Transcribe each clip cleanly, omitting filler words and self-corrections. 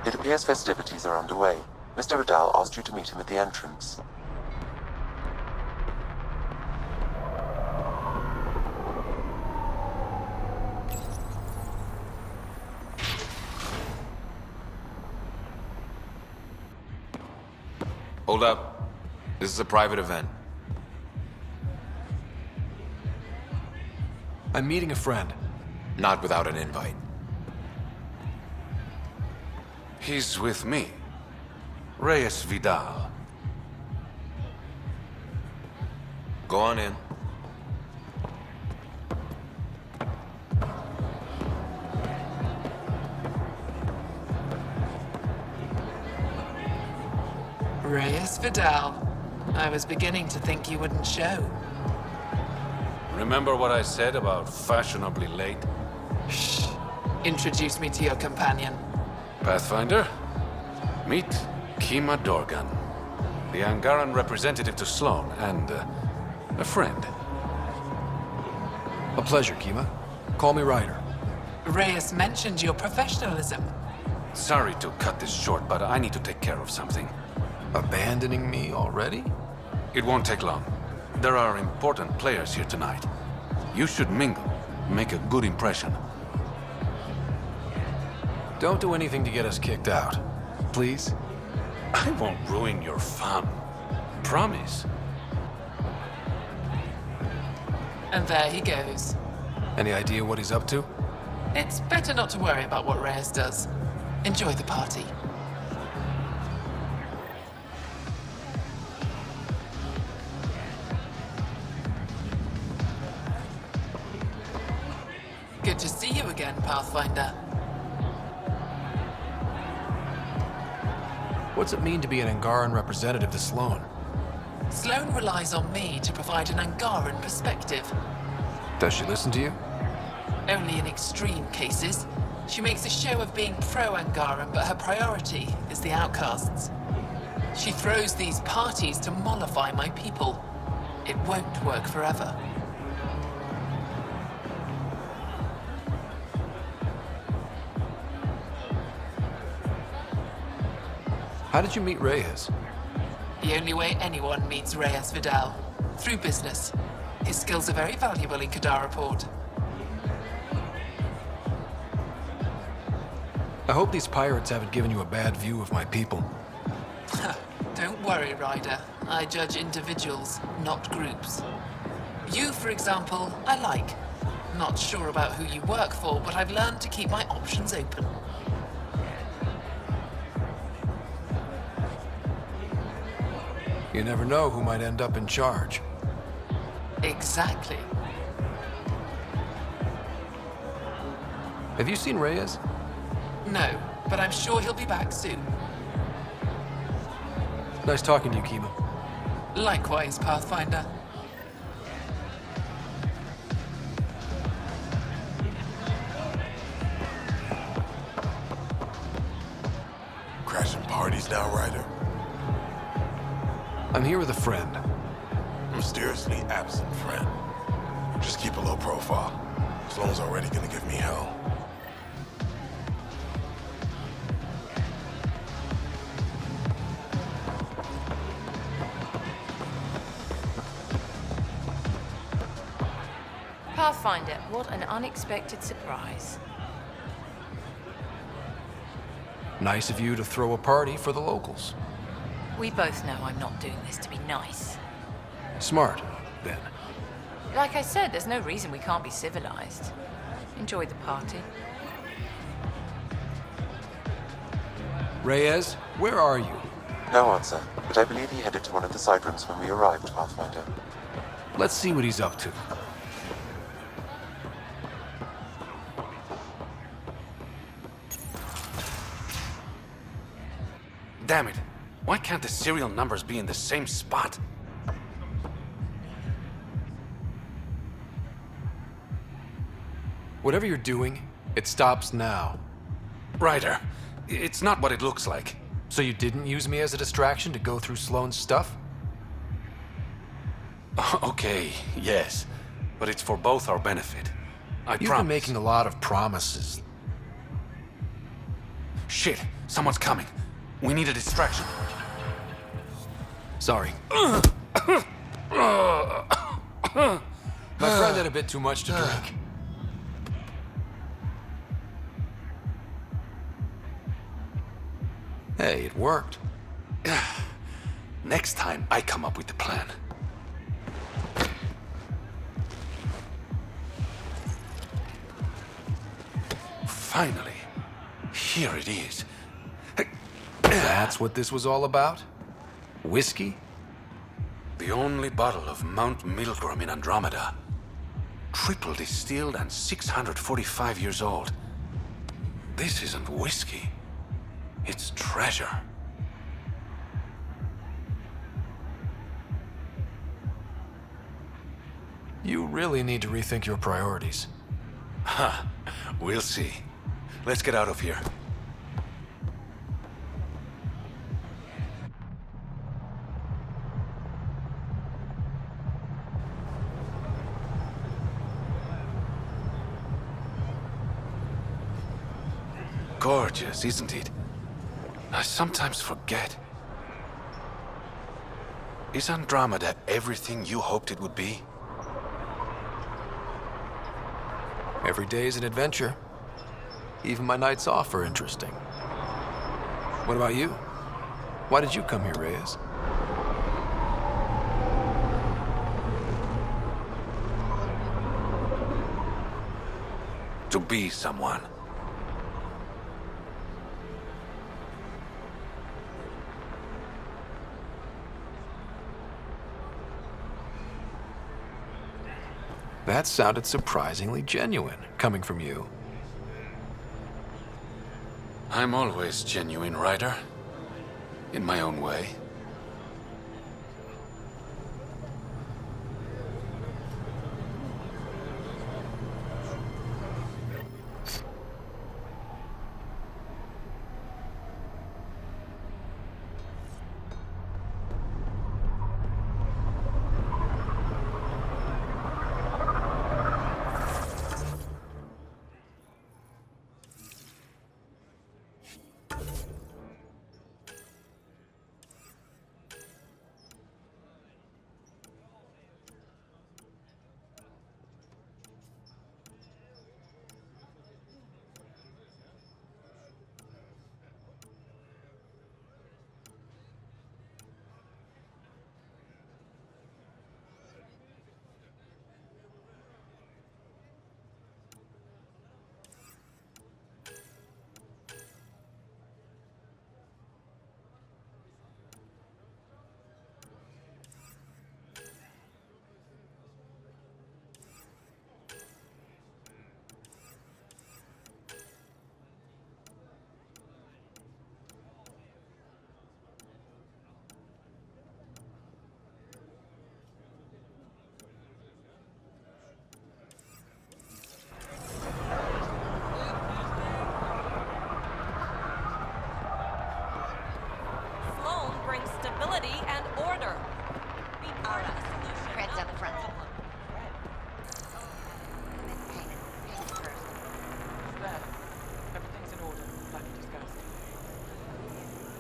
It appears festivities are underway. Mr. Vidal asked you to meet him at the entrance. Hold up. This is a private event. I'm meeting a friend. Not without an invite. He's with me. Reyes Vidal. Go on in. Reyes Vidal. I was beginning to think you wouldn't show. Remember what I said about fashionably late? Shh. Introduce me to your companion. Pathfinder? Meet Kima Dorgan, the Angaran representative to Sloan, and a friend. A pleasure, Kima. Call me Ryder. Reyes mentioned your professionalism. Sorry to cut this short, but I need to take care of something. Abandoning me already? It won't take long. There are important players here tonight. You should mingle, make a good impression. Don't do anything to get us kicked out. Please? I won't ruin your fun. Promise. And there he goes. Any idea what he's up to? It's better not to worry about what Reyes does. Enjoy the party. Good to see you again, Pathfinder. What's it mean to be an Angaran representative to Sloan? Sloan relies on me to provide an Angaran perspective. Does she listen to you? Only in extreme cases. She makes a show of being pro-Angaran, but her priority is the outcasts. She throws these parties to mollify my people. It won't work forever. How did you meet Reyes? The only way anyone meets Reyes Vidal. Through business. His skills are very valuable in Kadara Port. I hope these pirates haven't given you a bad view of my people. Don't worry, Ryder. I judge individuals, not groups. You, for example, I like. Not sure about who you work for, but I've learned to keep my options open. You never know who might end up in charge. Exactly. Have you seen Reyes? No, but I'm sure he'll be back soon. Nice talking to you, Kima. Likewise, Pathfinder. Crashing parties now, Ryder? I'm here with a friend. Mysteriously absent friend. Just keep a low profile. Sloan's already gonna give me hell. Pathfinder, what an unexpected surprise. Nice of you to throw a party for the locals. We both know I'm not doing this to be nice. Smart, then. Like I said, there's no reason we can't be civilized. Enjoy the party. Reyes, where are you? No answer, but I believe he headed to one of the side rooms when we arrived, Pathfinder. Let's see what he's up to. Damn it. Why can't the serial numbers be in the same spot? Whatever you're doing, it stops now. Ryder, it's not what it looks like. So you didn't use me as a distraction to go through Sloane's stuff? Okay, yes. But it's for both our benefit. I You've promise. been making a lot of promises. Shit, someone's coming. We need a distraction. Sorry. My friend had a bit too much to drink. Hey, it worked. Next time, I come up with the plan. Finally, here it is. That's what this was all about? Whiskey? The only bottle of Mount Milgrom in Andromeda. Triple distilled and 645 years old. This isn't whiskey. It's treasure. You really need to rethink your priorities. Huh. We'll see. Let's get out of here. Gorgeous, isn't it? I sometimes forget. Is Andromeda everything you hoped it would be? Every day is an adventure. Even my nights off are interesting. What about you? Why did you come here, Reyes? To be someone. That sounded surprisingly genuine, coming from you. I'm always genuine, Ryder. In my own way.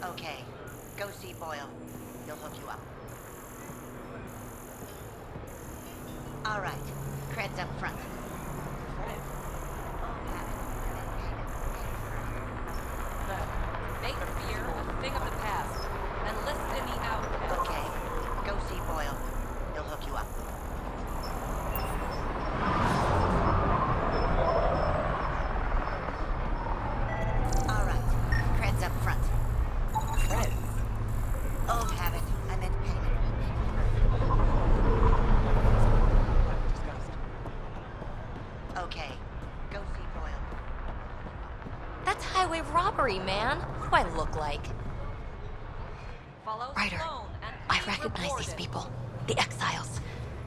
Okay, go see Boyle. He'll hook you up. All right, Cred's up front. Make fear a thing of the past. Enlist in the outcast. Okay, go see Boyle. He'll hook you up. All right, Cred's up front. Cred? Oh, have it. I meant payment. Okay, go see Boyle. That's highway robbery, man. What do I look like? Follow Ryder, Sloan and I please recognize report these it. people. The exiles.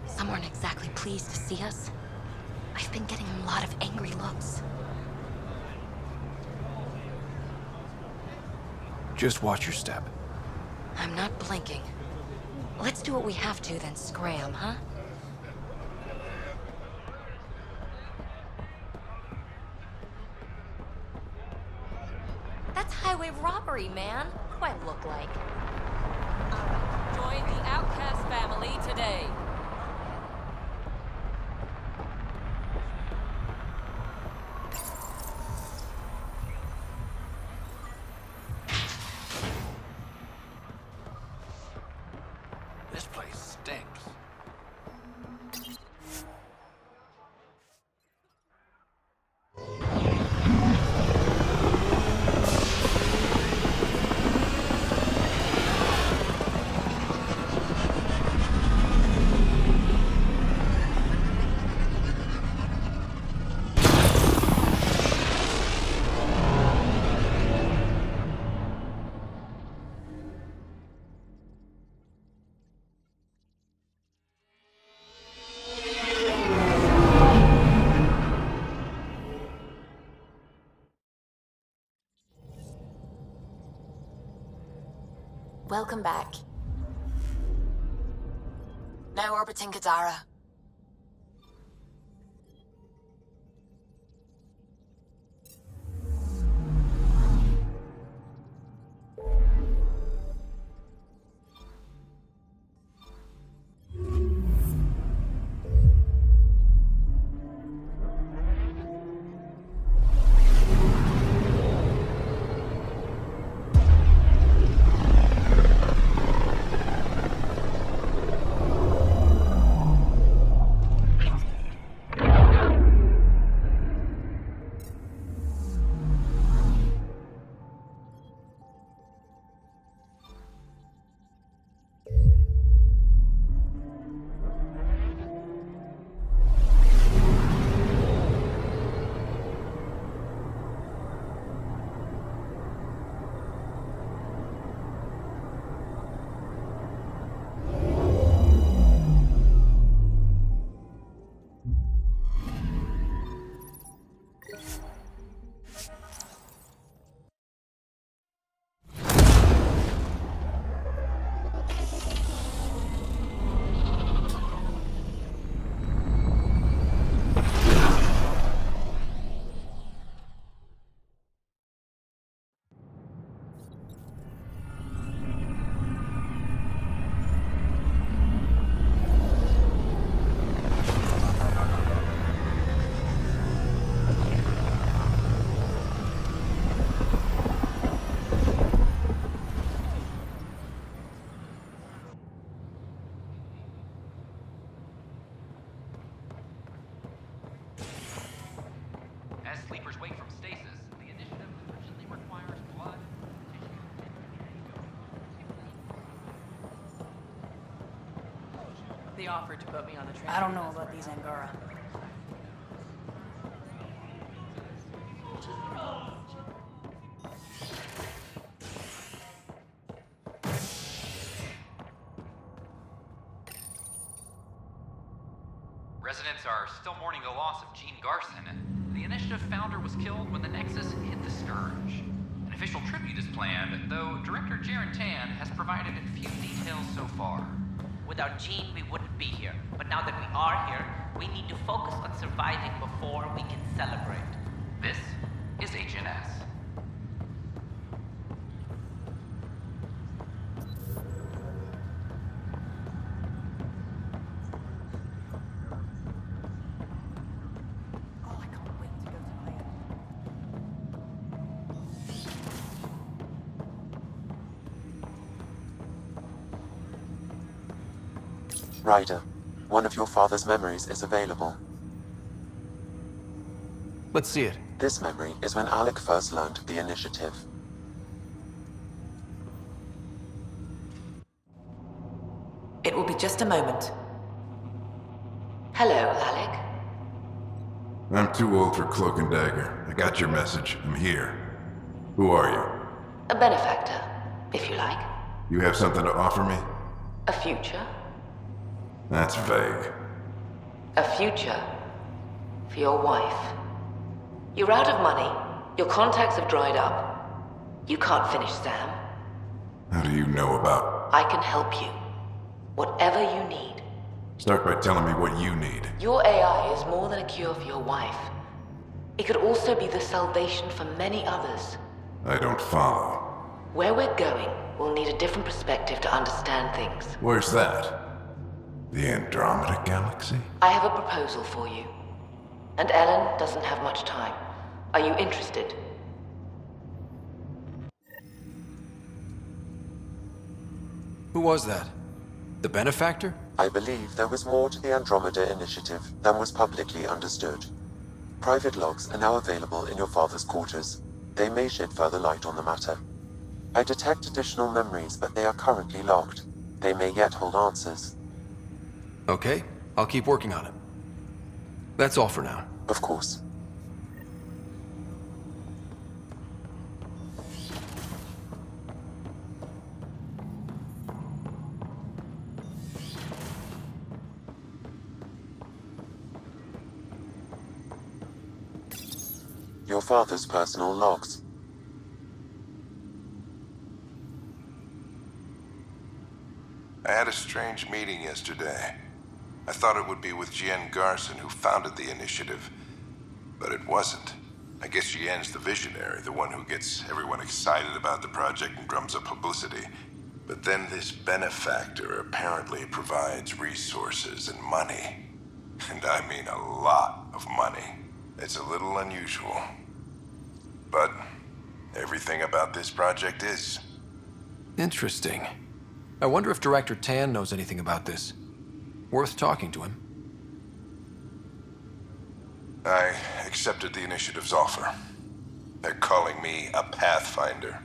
Some aren't exactly pleased to see us. I've been getting a lot of angry looks. Just watch your step. I'm not blinking. Let's do what we have to, then scram, huh? That's highway robbery, man. What do I look like? Join the Outcast family today. This place stinks. Welcome back. Now orbiting Kadara. As sleepers wake from stasis, the initiative urgently requires blood. They offered to put me on the train. I don't know about these Angara. Residents are still mourning the loss of Gene Garson. The initiative founder was killed when the Nexus hit the Scourge. An official tribute is planned, though Director Jaren Tan has provided few details so far. Without Gene, we wouldn't be here. But now that we are here, we need to focus on surviving before we can celebrate. This is HNS. Oh, I can't wait to go to Miami. Ryder, one of your father's memories is available. Let's see it. This memory is when Alec first learned of the initiative. It will be just a moment. Hello, Alec. I'm too old for cloak and dagger. I got your message. I'm here. Who are you? A benefactor, if you like. You have something to offer me? A future. That's vague. A future for your wife. You're out of money. Your contacts have dried up. You can't finish Sam. How do you know about? I can help you. Whatever you need. Start by telling me what you need. Your AI is more than a cure for your wife. It could also be the salvation for many others. I don't follow. Where we're going, we'll need a different perspective to understand things. Where's that? The Andromeda Galaxy? I have a proposal for you. And Ellen doesn't have much time. Are you interested? Who was that? The benefactor? I believe there was more to the Andromeda initiative than was publicly understood. Private logs are now available in your father's quarters. They may shed further light on the matter. I detect additional memories, but they are currently locked. They may yet hold answers. Okay, I'll keep working on it. That's all for now. Of course. Your father's personal logs. I had a strange meeting yesterday. I thought it would be with Jian Garson, who founded the initiative. But it wasn't. I guess Jian's the visionary, the one who gets everyone excited about the project and drums up publicity. But then this benefactor apparently provides resources and money. And I mean a lot of money. It's a little unusual. But everything about this project is. Interesting. I wonder if Director Tan knows anything about this. Worth talking to him. I accepted the initiative's offer. They're calling me a Pathfinder.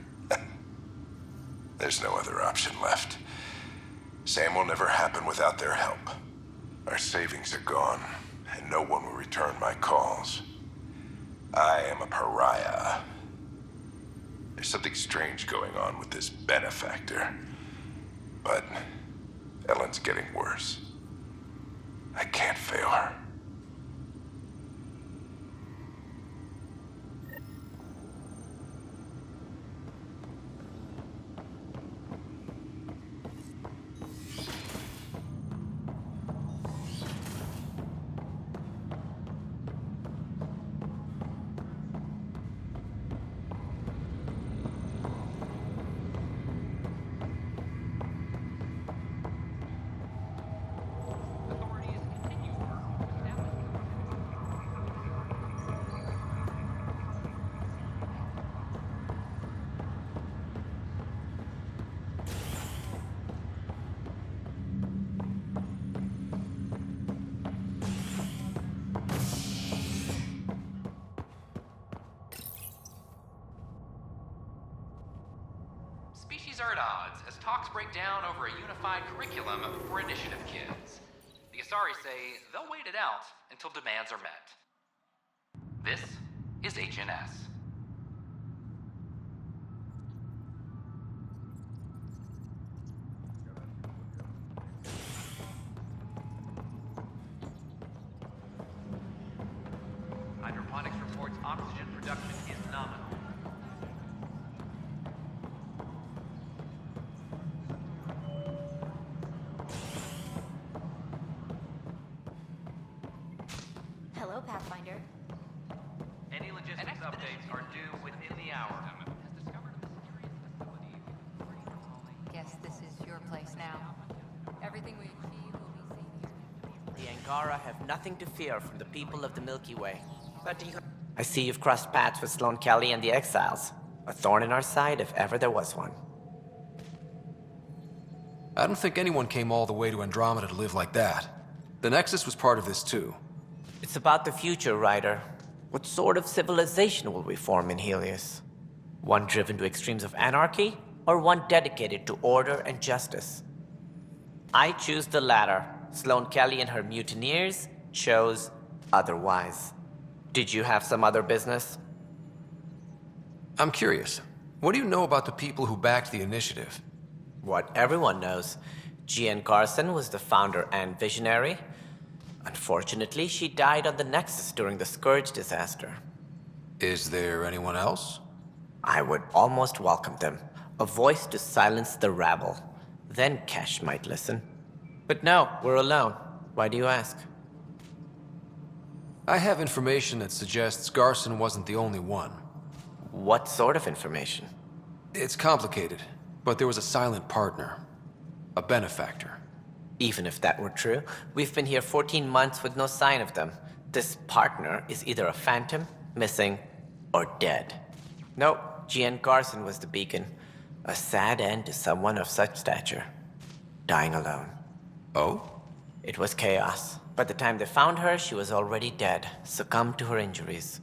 There's no other option left. Sam will never happen without their help. Our savings are gone, and no one will return my calls. I am a pariah. There's something strange going on with this benefactor. But Ellen's getting worse. I can't fail her. Species are at odds as talks break down over a unified curriculum for initiative kids. The Asari say they'll wait it out until demands are met. This is HNS. Hydroponics reports oxygen production is nominal. Hello, Pathfinder. Any logistics updates are due within the hour. Guess this is your place now. Everything we achieve will be seen here. The Angara have nothing to fear from the people of the Milky Way. But I see you've crossed paths with Sloane Kelly and the Exiles. A thorn in our side if ever there was one. I don't think anyone came all the way to Andromeda to live like that. The Nexus was part of this too. It's about the future, Ryder. What sort of civilization will we form in Helios? One driven to extremes of anarchy, or one dedicated to order and justice? I choose the latter. Sloane Kelly and her mutineers chose otherwise. Did you have some other business? I'm curious. What do you know about the people who backed the initiative? What everyone knows. Jian Garson was the founder and visionary. Unfortunately, she died on the Nexus during the Scourge disaster. Is there anyone else? I would almost welcome them. A voice to silence the rabble. Then Kesh might listen. But no, we're alone. Why do you ask? I have information that suggests Garson wasn't the only one. What sort of information? It's complicated, but there was a silent partner. A benefactor. Even if that were true, we've been here 14 months with no sign of them. This partner is either a phantom, missing, or dead. Nope, Gian Garson was the beacon. A sad end to someone of such stature. Dying alone. Oh? It was chaos. By the time they found her, she was already dead, succumbed to her injuries.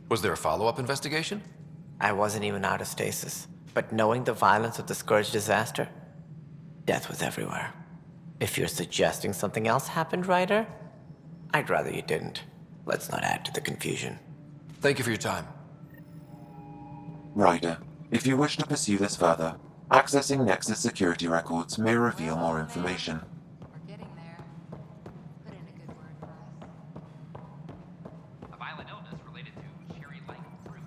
Was there a follow-up investigation? I wasn't even out of stasis, but knowing the violence of the Scourge disaster, death was everywhere. If you're suggesting something else happened, Ryder, I'd rather you didn't. Let's not add to the confusion. Thank you for your time. Ryder, if you wish to pursue this further, accessing Nexus security records may reveal more information. We're getting there. Put in a good word for us. A violent illness related to cherry-like fruit.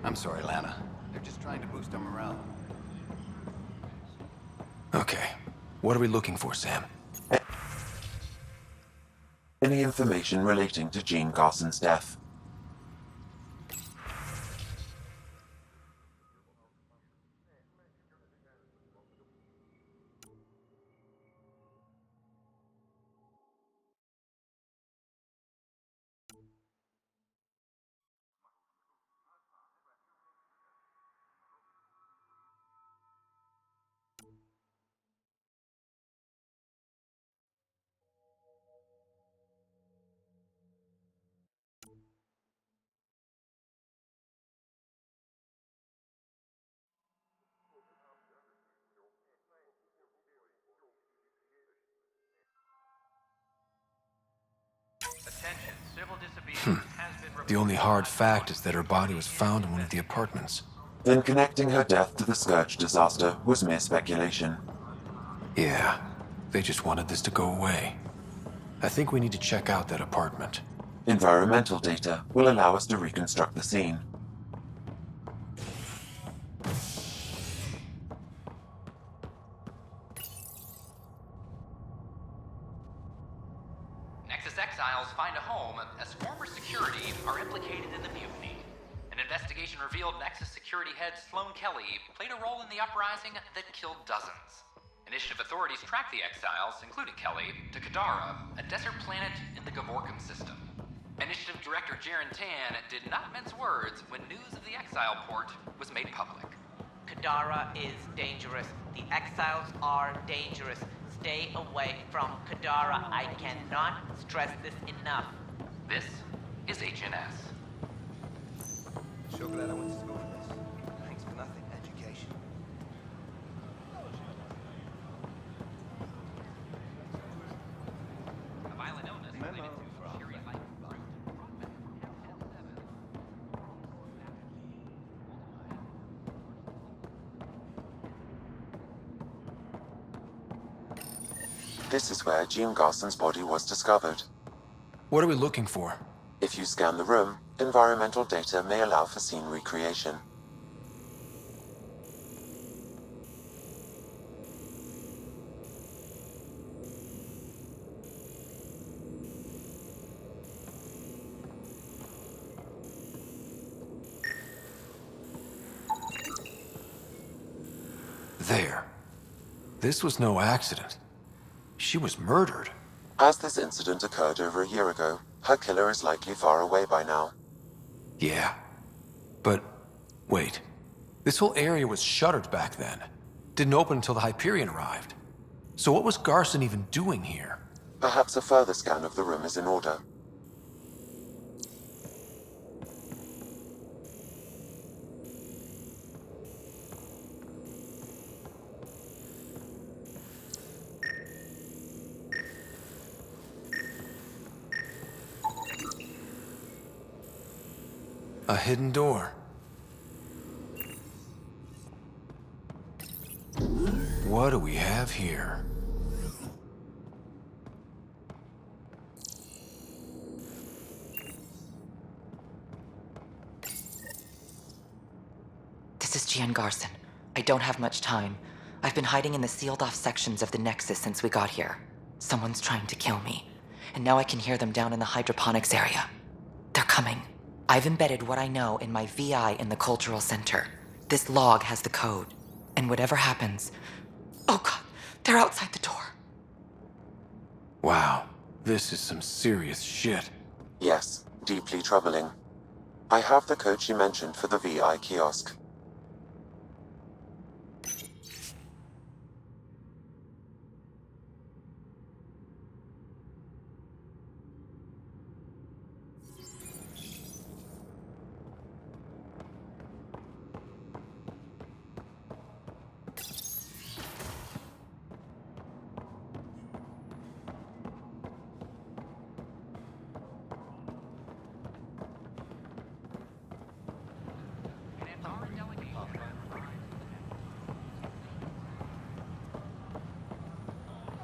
I'm sorry, Lana. They're just trying to boost our morale. Okay. What are we looking for, Sam? Any information relating to Jean Garson's death. Attention, civil disobedience has been reported. The only hard fact is that her body was found in one of the apartments. Then connecting her death to the Scourge disaster was mere speculation. Yeah, they just wanted this to go away. I think we need to check out that apartment. Environmental data will allow us to reconstruct the scene. Nexus exiles find a home as former security are implicated in the mutiny. An investigation revealed Nexus security head Sloan Kelly played a role in the uprising that killed dozens. Initiative authorities tracked the exiles, including Kelly, to Kadara, a desert planet in the Gavorkum system. Initiative Director Jaren Tan did not mince words when news of the exile port was made public. Kadara is dangerous. The exiles are dangerous. Stay away from Kadara. I cannot stress this enough. This is HNS. Sure glad I went to school for this. Thanks for nothing, education. A violent illness related to cherry-like fruit. This is where Jean Garson's body was discovered. What are we looking for? If you scan the room, environmental data may allow for scene recreation. There. This was no accident. She was murdered. As this incident occurred over a year ago, her killer is likely far away by now. Yeah. But, wait. This whole area was shuttered back then. Didn't open until the Hyperion arrived. So what was Garson even doing here? Perhaps a further scan of the room is in order. A hidden door. What do we have here? This is Gian Garson. I don't have much time. I've been hiding in the sealed-off sections of the Nexus since we got here. Someone's trying to kill me, and now I can hear them down in the hydroponics area. They're coming. I've embedded what I know in my VI in the Cultural Center. This log has the code, and whatever happens... Oh god, they're outside the door. Wow, this is some serious shit. Yes, deeply troubling. I have the code she mentioned for the VI kiosk.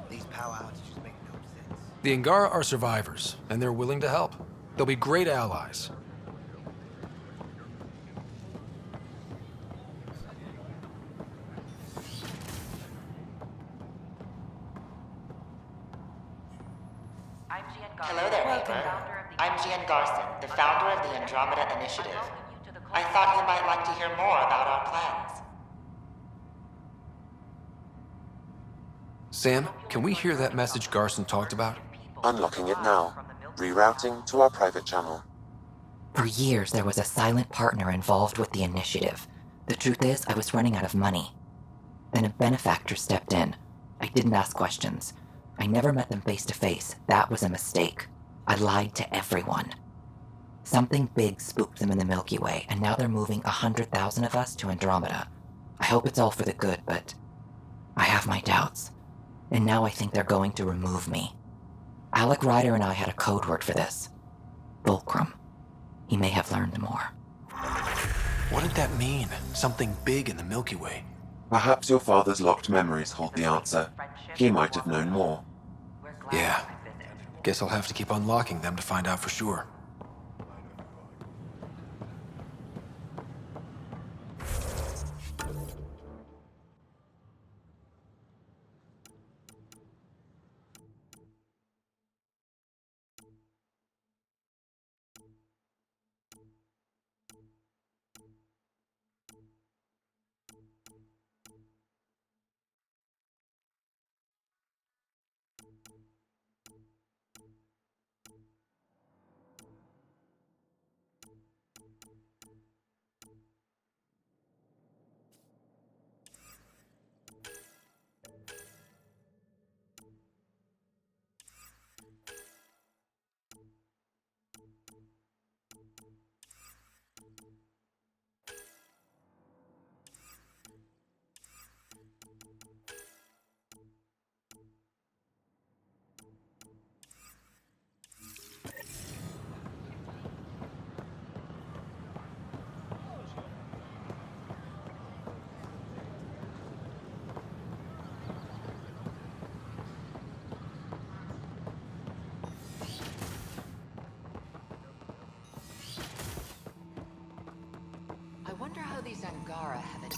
These power outages make no sense. The Angara are survivors, and they're willing to help. They'll be great allies. Hello there, neighbor. I'm Gian Garson, the founder of the Andromeda Initiative. I thought you might like to hear more about our plans. Sam, can we hear that message Garson talked about? Unlocking it now. Rerouting to our private channel. For years, there was a silent partner involved with the initiative. The truth is, I was running out of money. Then a benefactor stepped in. I didn't ask questions. I never met them face to face. That was a mistake. I lied to everyone. Something big spooked them in the Milky Way, and now they're moving 100,000 of us to Andromeda. I hope it's all for the good, but I have my doubts. And now I think they're going to remove me. Alec Ryder and I had a code word for this. Fulcrum. He may have learned more. What did that mean? Something big in the Milky Way? Perhaps your father's locked memories hold the answer. He might have known more. Yeah. Guess I'll have to keep unlocking them to find out for sure. I wonder how these Angara have it.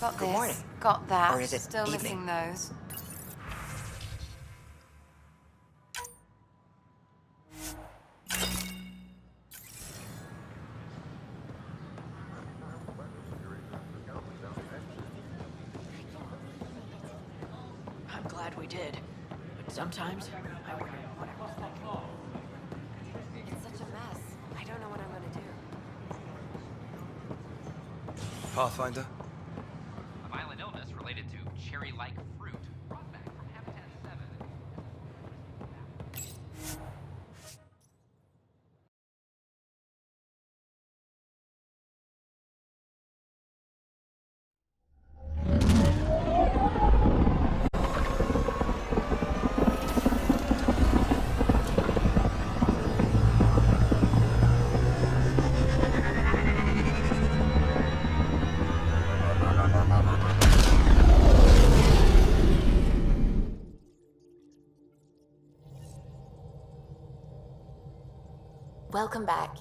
Got Good this. morning. Got that. Or is it Still evening? missing those. I'm glad we did. But sometimes, I wonder what I was thinking. It's such a mess. I don't know what I'm gonna do. Pathfinder? A violent illness related to cherry-like fruit brought back from Habitat 7. Welcome back.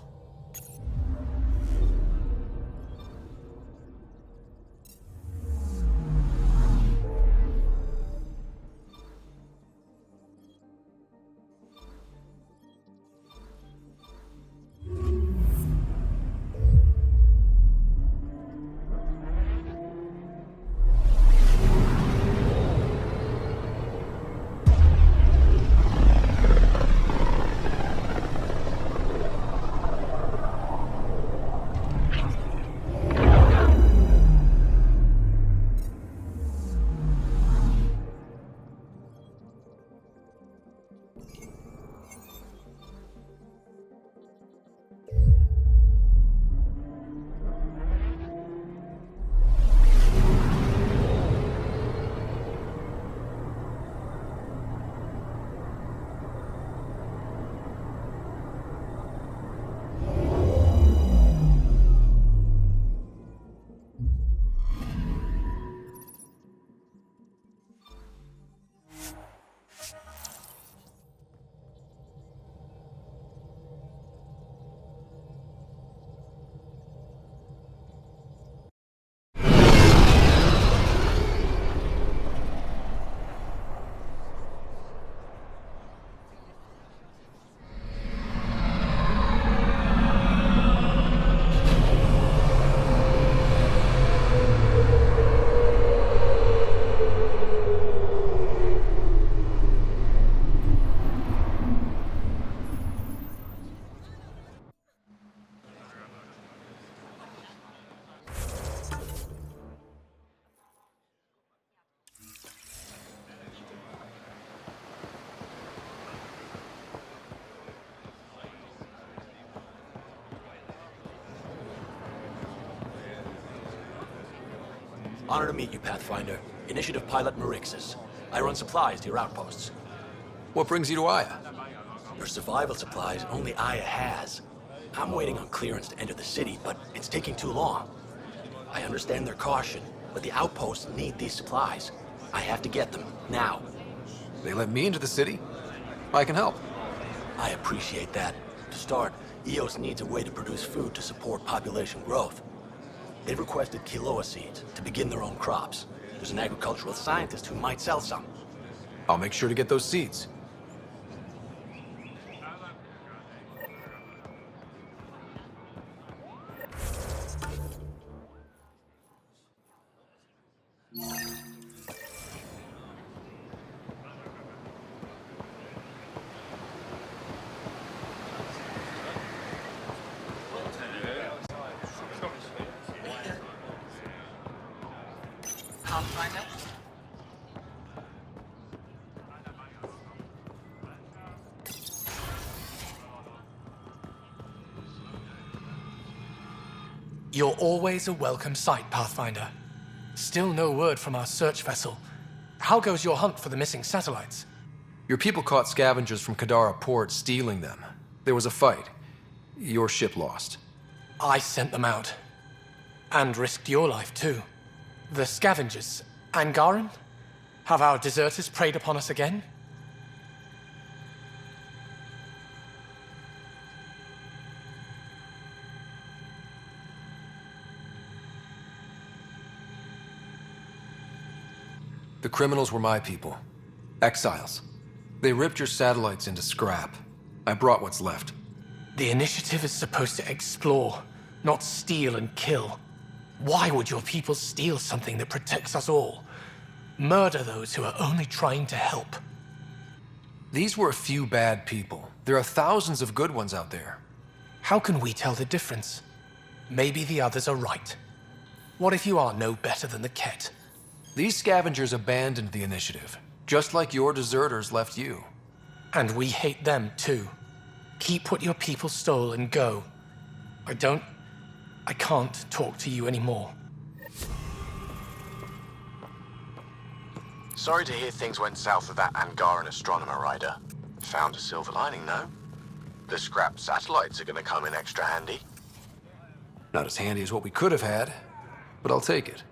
Honor to meet you, Pathfinder. Initiative Pilot Marixus. I run supplies to your outposts. What brings you to Aya? Your survival supplies only Aya has. I'm waiting on clearance to enter the city, but it's taking too long. I understand their caution, but the outposts need these supplies. I have to get them, now. They let me into the city? I can help. I appreciate that. To start, EOS needs a way to produce food to support population growth. They've requested quinoa seeds to begin their own crops. There's an agricultural scientist who might sell some. I'll make sure to get those seeds. Pathfinder? You're always a welcome sight, Pathfinder. Still no word from our search vessel. How goes your hunt for the missing satellites? Your people caught scavengers from Kadara port stealing them. There was a fight. Your ship lost. I sent them out. And risked your life, too. The scavengers. Angaran? Have our deserters preyed upon us again? The criminals were my people. Exiles. They ripped your satellites into scrap. I brought what's left. The initiative is supposed to explore, not steal and kill. Why would your people steal something that protects us all? Murder those who are only trying to help. These were a few bad people. There are thousands of good ones out there. How can we tell the difference? Maybe the others are right. What if you are no better than the Ket? These scavengers abandoned the initiative, just like your deserters left you. And we hate them too. Keep what your people stole and go. I can't talk to you anymore. Sorry to hear things went south with that Angaran astronomer rider. Found a silver lining, though. The scrap satellites are gonna come in extra handy. Not as handy as what we could have had, but I'll take it.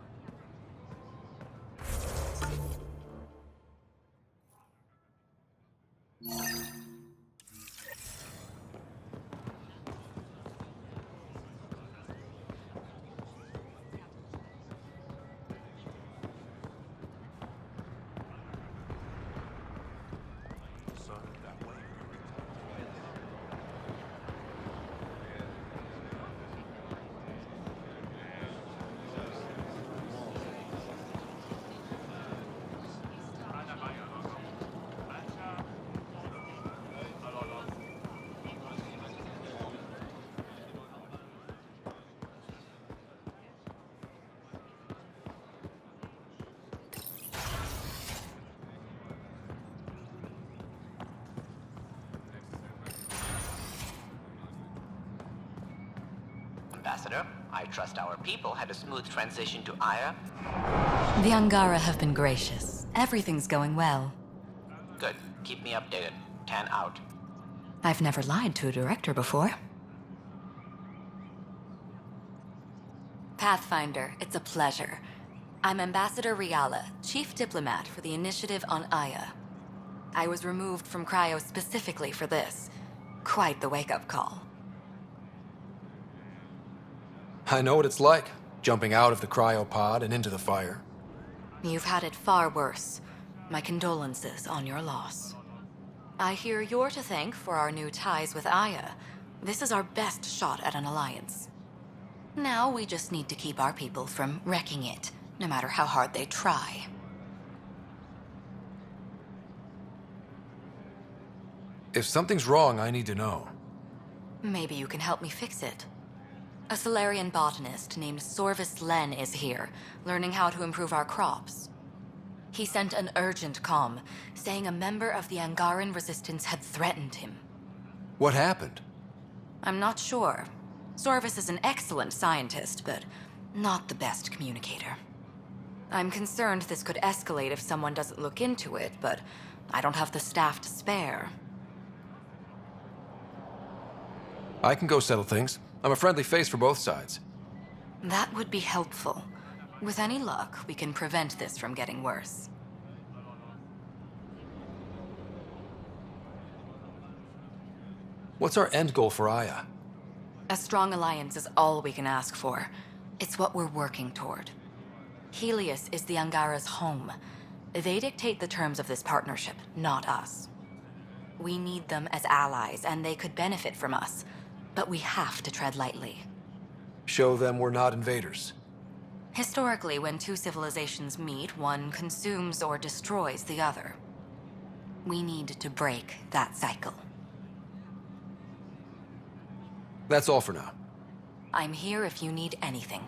Ambassador, I trust our people had a smooth transition to Aya. The Angara have been gracious. Everything's going well. Good. Keep me updated. Tan out. I've never lied to a director before. Pathfinder, it's a pleasure. I'm Ambassador Riala, Chief Diplomat for the Initiative on Aya. I was removed from Cryo specifically for this. Quite the wake-up call. I know what it's like, jumping out of the cryopod and into the fire. You've had it far worse. My condolences on your loss. I hear you're to thank for our new ties with Aya. This is our best shot at an alliance. Now we just need to keep our people from wrecking it, no matter how hard they try. If something's wrong, I need to know. Maybe you can help me fix it. A Solarian botanist named Sorvis Len is here, learning how to improve our crops. He sent an urgent comm, saying a member of the Angaran resistance had threatened him. What happened? I'm not sure. Sorvis is an excellent scientist, but not the best communicator. I'm concerned this could escalate if someone doesn't look into it, but I don't have the staff to spare. I can go settle things. I'm a friendly face for both sides. That would be helpful. With any luck, we can prevent this from getting worse. What's our end goal for Aya? A strong alliance is all we can ask for. It's what we're working toward. Helios is the Angara's home. They dictate the terms of this partnership, not us. We need them as allies, and they could benefit from us. But we have to tread lightly. Show them we're not invaders. Historically, when two civilizations meet, one consumes or destroys the other. We need to break that cycle. That's all for now. I'm here if you need anything.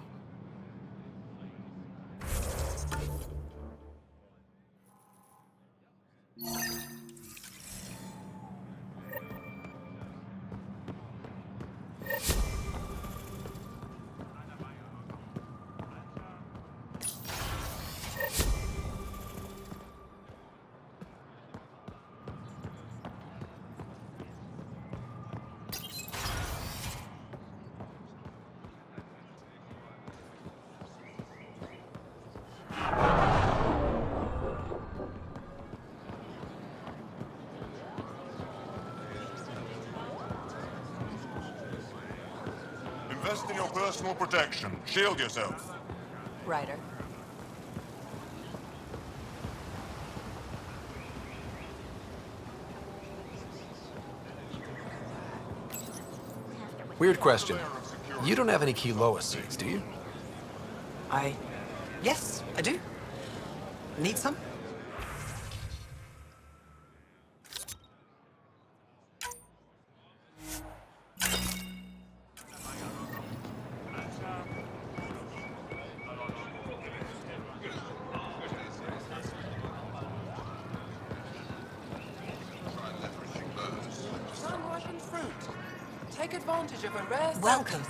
Invest in your personal protection. Shield yourself. Ryder. Weird question. You don't have any Kiloa seeds, do you? Yes, I do. Need some? Sun-ripened fruit. Take advantage of a rare Welcome.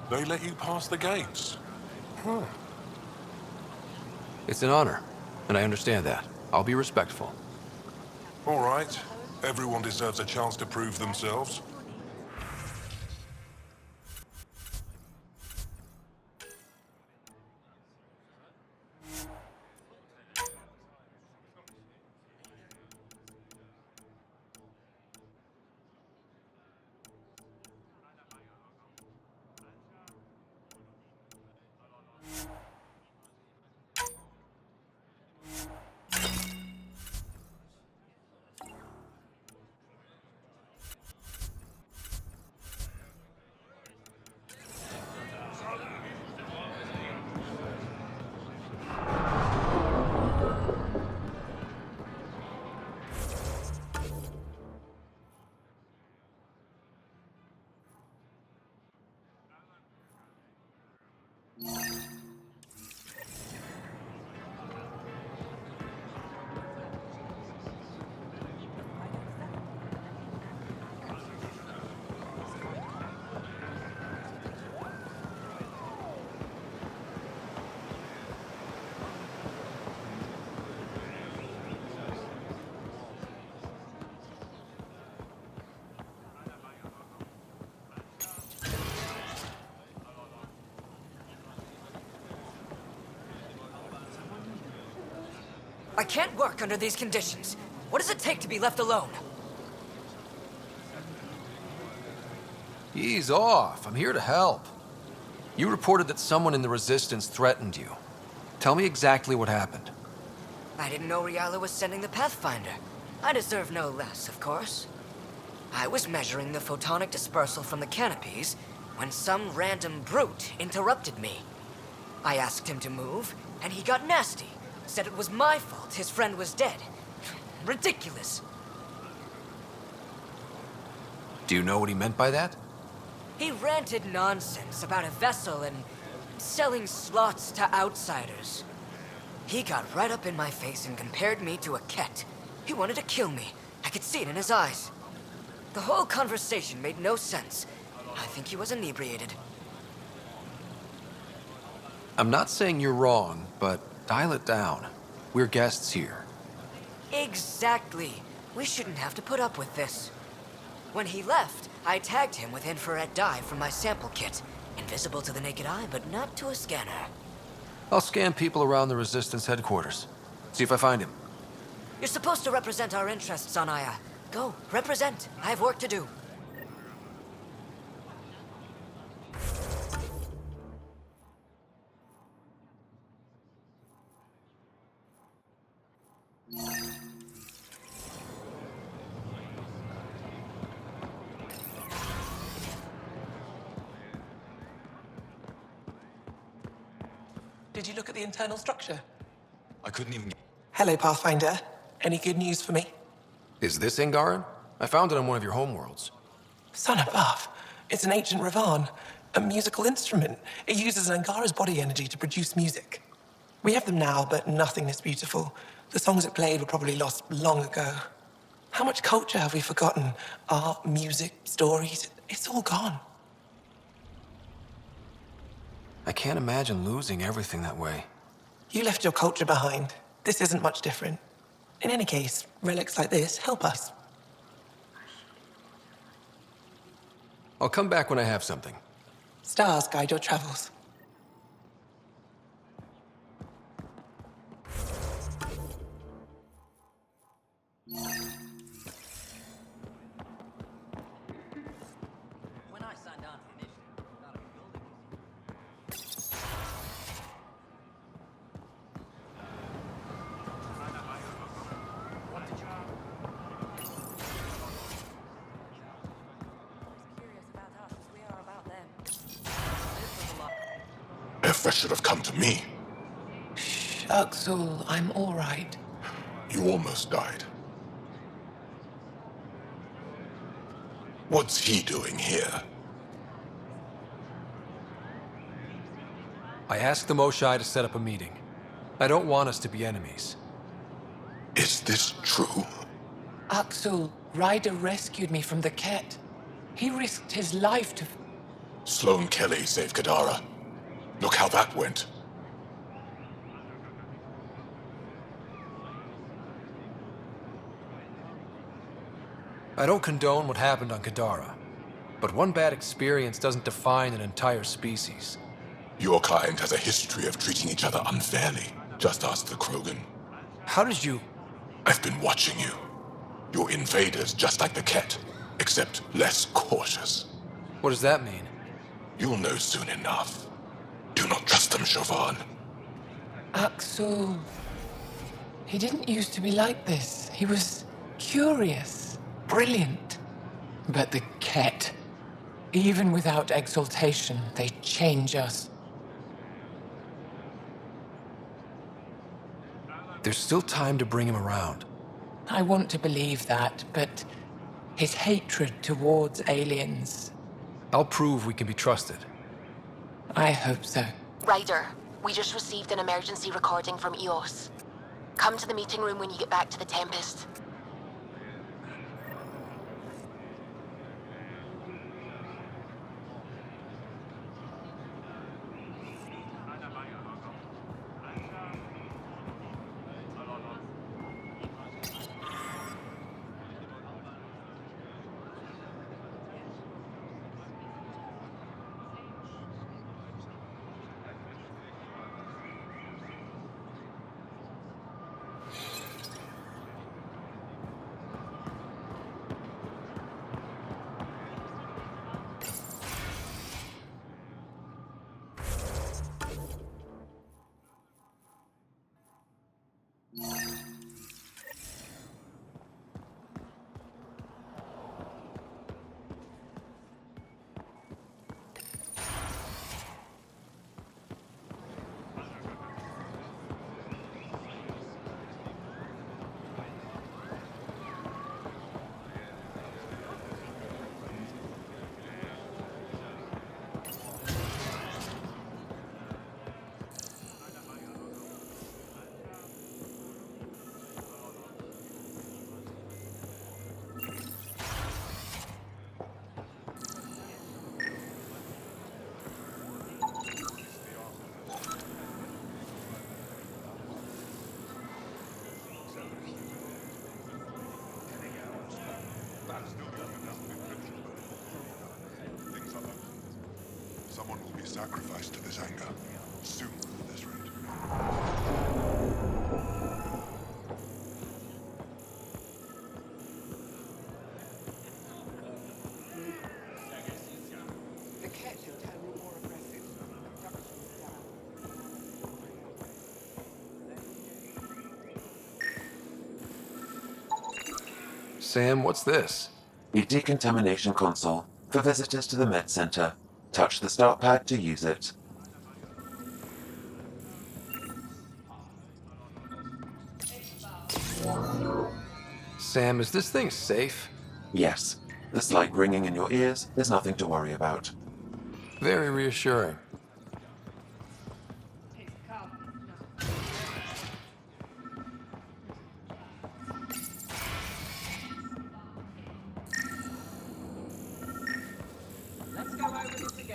They let you pass the gates. It's an honor, and I understand that. I'll be respectful. All right. Everyone deserves a chance to prove themselves. I can't work under these conditions. What does it take to be left alone? Ease off. I'm here to help. You reported that someone in the Resistance threatened you. Tell me exactly what happened. I didn't know Riala was sending the Pathfinder. I deserve no less, of course. I was measuring the photonic dispersal from the canopies when some random brute interrupted me. I asked him to move, and he got nasty. Said it was my fault his friend was dead. Ridiculous. Do you know what he meant by that? He ranted nonsense about a vessel and selling slots to outsiders. He got right up in my face and compared me to a cat. He wanted to kill me. I could see it in his eyes. The whole conversation made no sense. I think he was inebriated. I'm not saying you're wrong, but dial it down. We're guests here. Exactly. We shouldn't have to put up with this. When he left, I tagged him with infrared dye from my sample kit. Invisible to the naked eye, but not to a scanner. I'll scan people around the Resistance headquarters. See if I find him. You're supposed to represent our interests on Aya. Go, represent. I have work to do. Did you look at the internal structure? I couldn't even... Hello, Pathfinder. Any good news for me? Is this Angaran? I found it on one of your homeworlds. Son above. It's an ancient Ravan, a musical instrument. It uses Angara's body energy to produce music. We have them now, but nothing is beautiful. The songs it played were probably lost long ago. How much culture have we forgotten? Art, music, stories, it's all gone. I can't imagine losing everything that way. You left your culture behind. This isn't much different. In any case, relics like this help us. I'll come back when I have something. Stars guide your travels. When I signed on to the initiative, I thought a building If I should have come to me. Axel, I'm all right. You almost died. What's he doing here? I asked the Moshai to set up a meeting. I don't want us to be enemies. Is this true? Axel, Ryder rescued me from the Ket. He risked his life to... Sloane Kelly saved Kadara. Look how that went. I don't condone what happened on Kadara, but one bad experience doesn't define an entire species. Your kind has a history of treating each other unfairly. Just ask the Krogan. How did you... I've been watching you. You're invaders just like the Ket, except less cautious. What does that mean? You'll know soon enough. Do not trust them, Chauvin. Axel... He didn't used to be like this. He was curious, brilliant. But the Ket, even without exaltation, they change us. There's still time to bring him around. I want to believe that, but his hatred towards aliens... I'll prove we can be trusted. I hope so. Ryder, we just received an emergency recording from EOS. Come to the meeting room when you get back to the Tempest. Someone will be sacrificed to this anger. Soon, at this rate. The Ket should turn more aggressive. Sam, what's this? A decontamination console for visitors to the Med Center. Touch the start pad to use it. Sam, is this thing safe? Yes. The slight ringing in your ears is nothing to worry about. Very reassuring.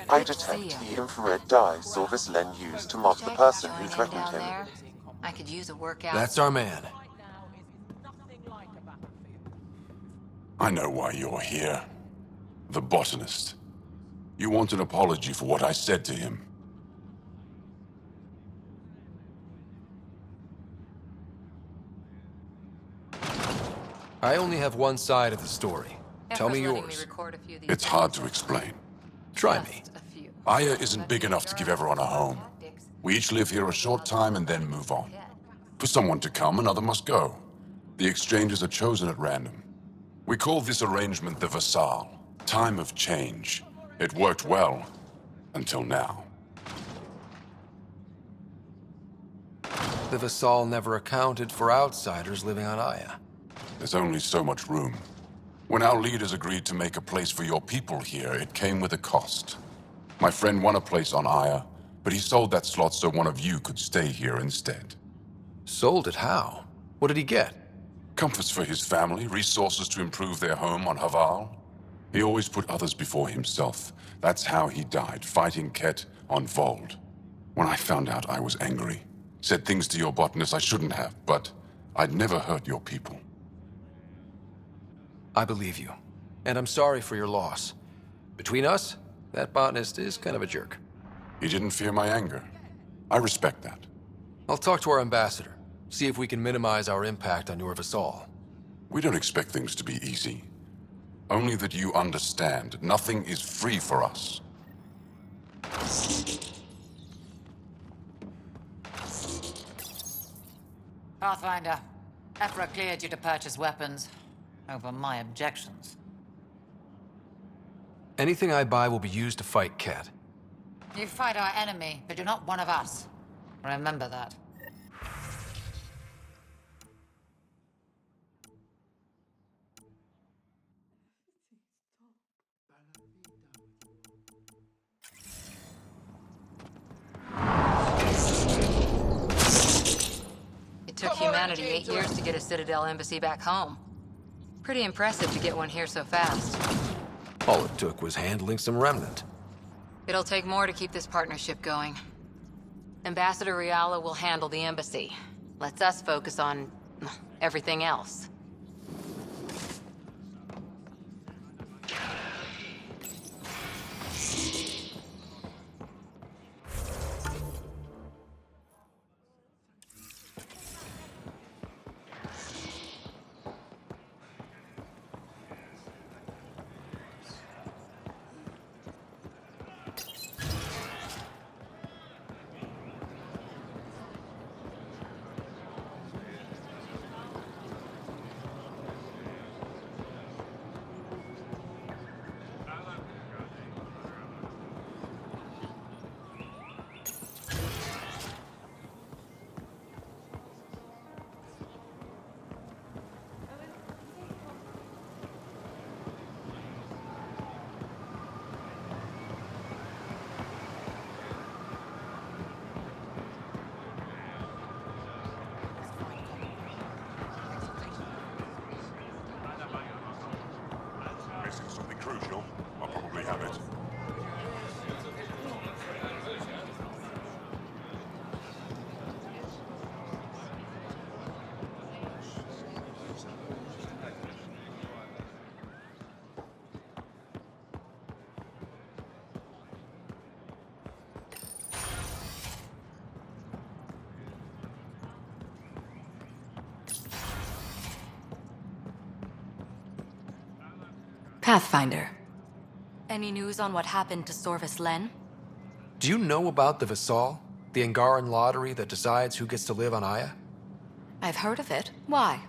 I detect the infrared dye Sorvis Len used to mark the person who threatened him. I could use a workout. That's our man. I know why you're here. The botanist. You want an apology for what I said to him. I only have one side of the story. Tell me yours. It's hard to explain. Try me. Aya isn't big enough to give everyone a home. We each live here a short time and then move on. For someone to come, another must go. The exchanges are chosen at random. We call this arrangement the Vassal, time of change. It worked well, until now. The Vassal never accounted for outsiders living on Aya. There's only so much room. When our leaders agreed to make a place for your people here, it came with a cost. My friend won a place on Aya, but he sold that slot so one of you could stay here instead. Sold it how? What did he get? Comforts for his family, resources to improve their home on Haval. He always put others before himself. That's how he died, fighting Ket on Vold. When I found out, I was angry. Said things to your botanist I shouldn't have, but I'd never hurt your people. I believe you. And I'm sorry for your loss. Between us, that botanist is kind of a jerk. He didn't fear my anger. I respect that. I'll talk to our ambassador. See if we can minimize our impact on your Vassal. We don't expect things to be easy. Only that you understand, nothing is free for us. Pathfinder, Ephra cleared you to purchase weapons. Over my objections. Anything I buy will be used to fight Ket. You fight our enemy, but you're not one of us. Remember that. It took humanity 8 years to get a Citadel embassy back home. Pretty impressive to get one here so fast. All it took was handling some remnant. It'll take more to keep this partnership going. Ambassador Riala will handle the embassy. Lets us focus on everything else. Missing something crucial? I'll probably have it. Pathfinder. Any news on what happened to Sorvis Len? Do you know about the Vassal? The Angaran lottery that decides who gets to live on Aya? I've heard of it. Why?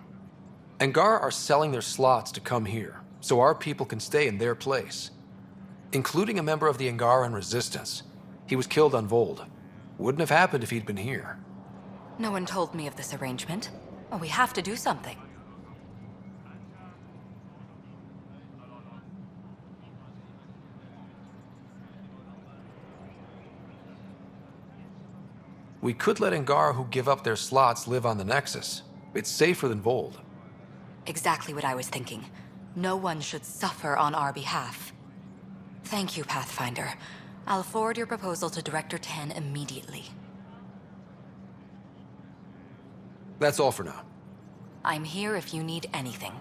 Angara are selling their slots to come here, so our people can stay in their place. Including a member of the Angaran resistance. He was killed on Vold. Wouldn't have happened if he'd been here. No one told me of this arrangement. Well, we have to do something. We could let Angara who give up their slots live on the Nexus. It's safer than Vold. Exactly what I was thinking. No one should suffer on our behalf. Thank you, Pathfinder. I'll forward your proposal to Director 10 immediately. That's all for now. I'm here if you need anything.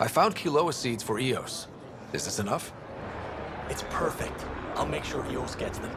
I found Kiloa seeds for Eos. Is this enough? It's perfect. I'll make sure Eos gets them.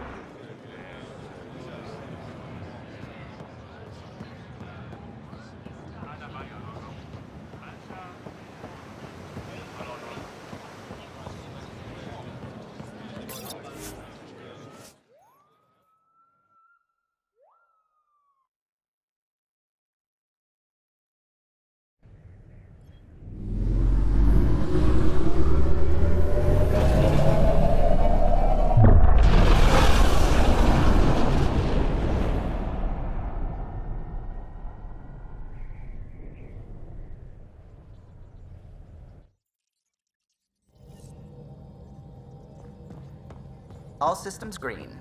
All systems green.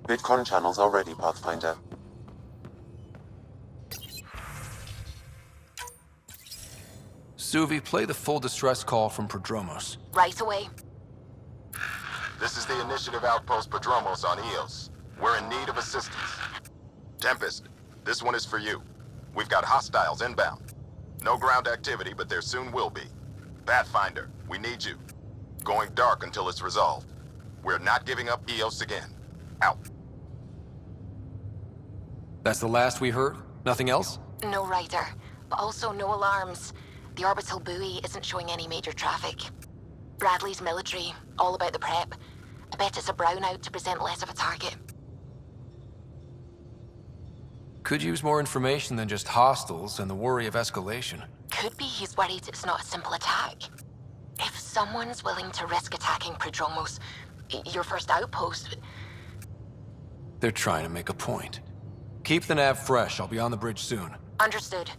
Bitcon channels are ready, Pathfinder. Suvi, play the full distress call from Prodromos. Right away. This is the Initiative Outpost Prodromos on Eos. We're in need of assistance. Tempest, this one is for you. We've got hostiles inbound. No ground activity, but there soon will be. Pathfinder, we need you. Going dark until it's resolved. We're not giving up Eos again. Out. That's the last we heard? Nothing else? No rider, but also no alarms. The orbital buoy isn't showing any major traffic. Bradley's military, all about the prep. I bet it's a brownout to present less of a target. Could use more information than just hostiles and the worry of escalation. Could be he's worried it's not a simple attack. If someone's willing to risk attacking Prodromos, your first outpost... They're trying to make a point. Keep the nav fresh. I'll be on the bridge soon. Understood.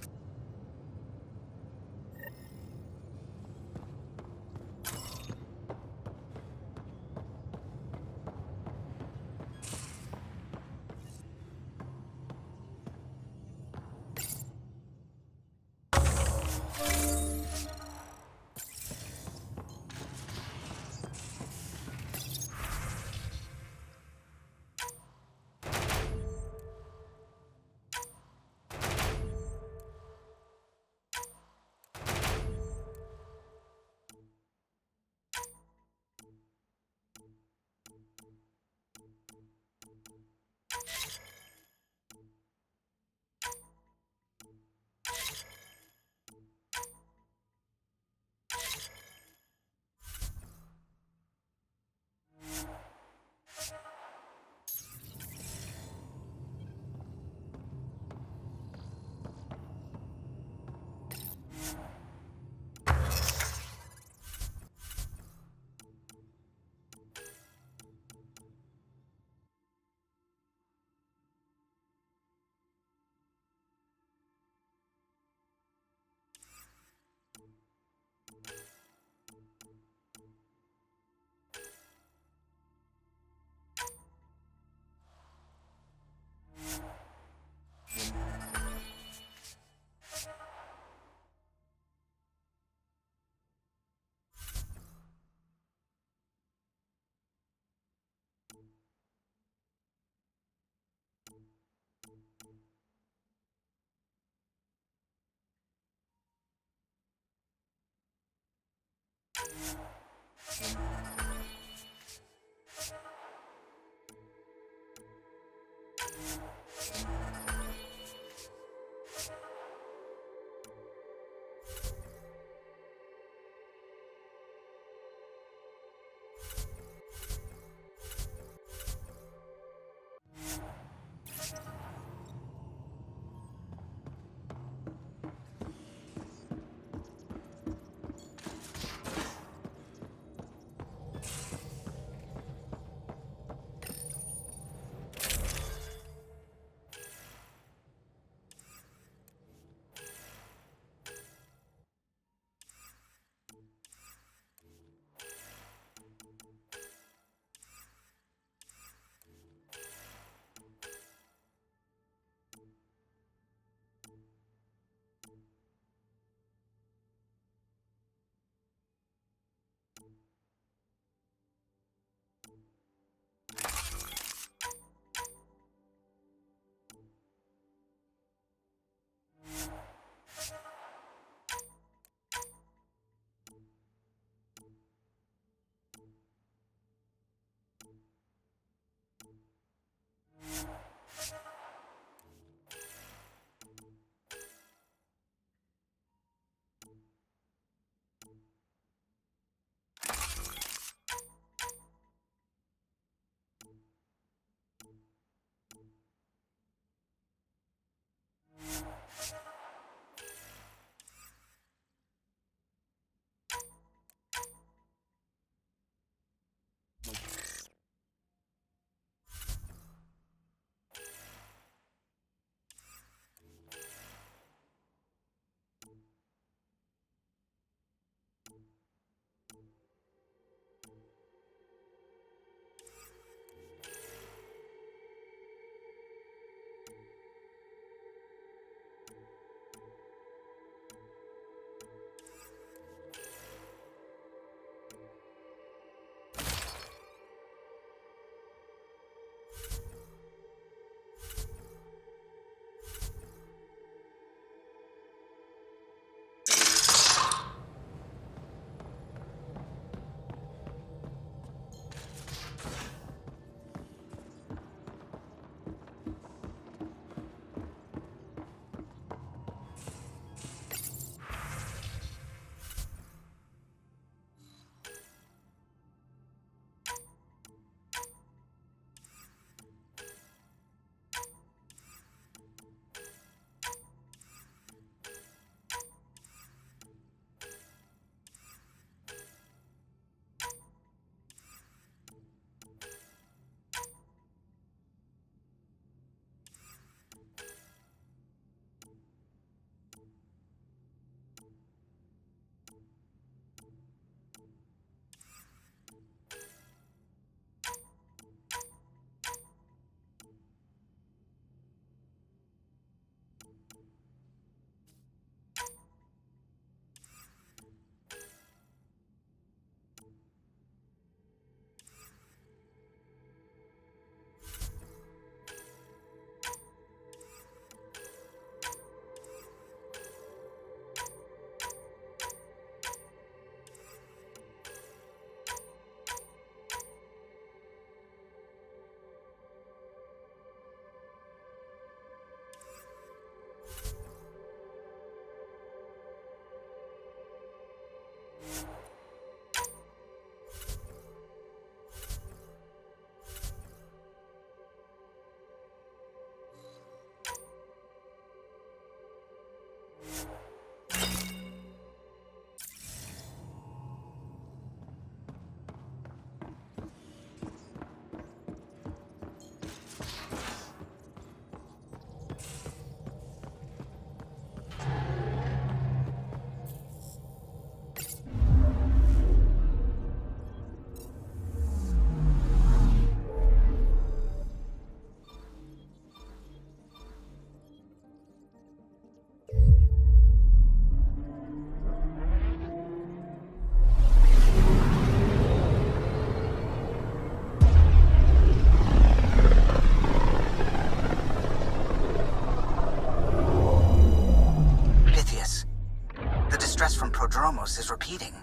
Prodromos is repeating.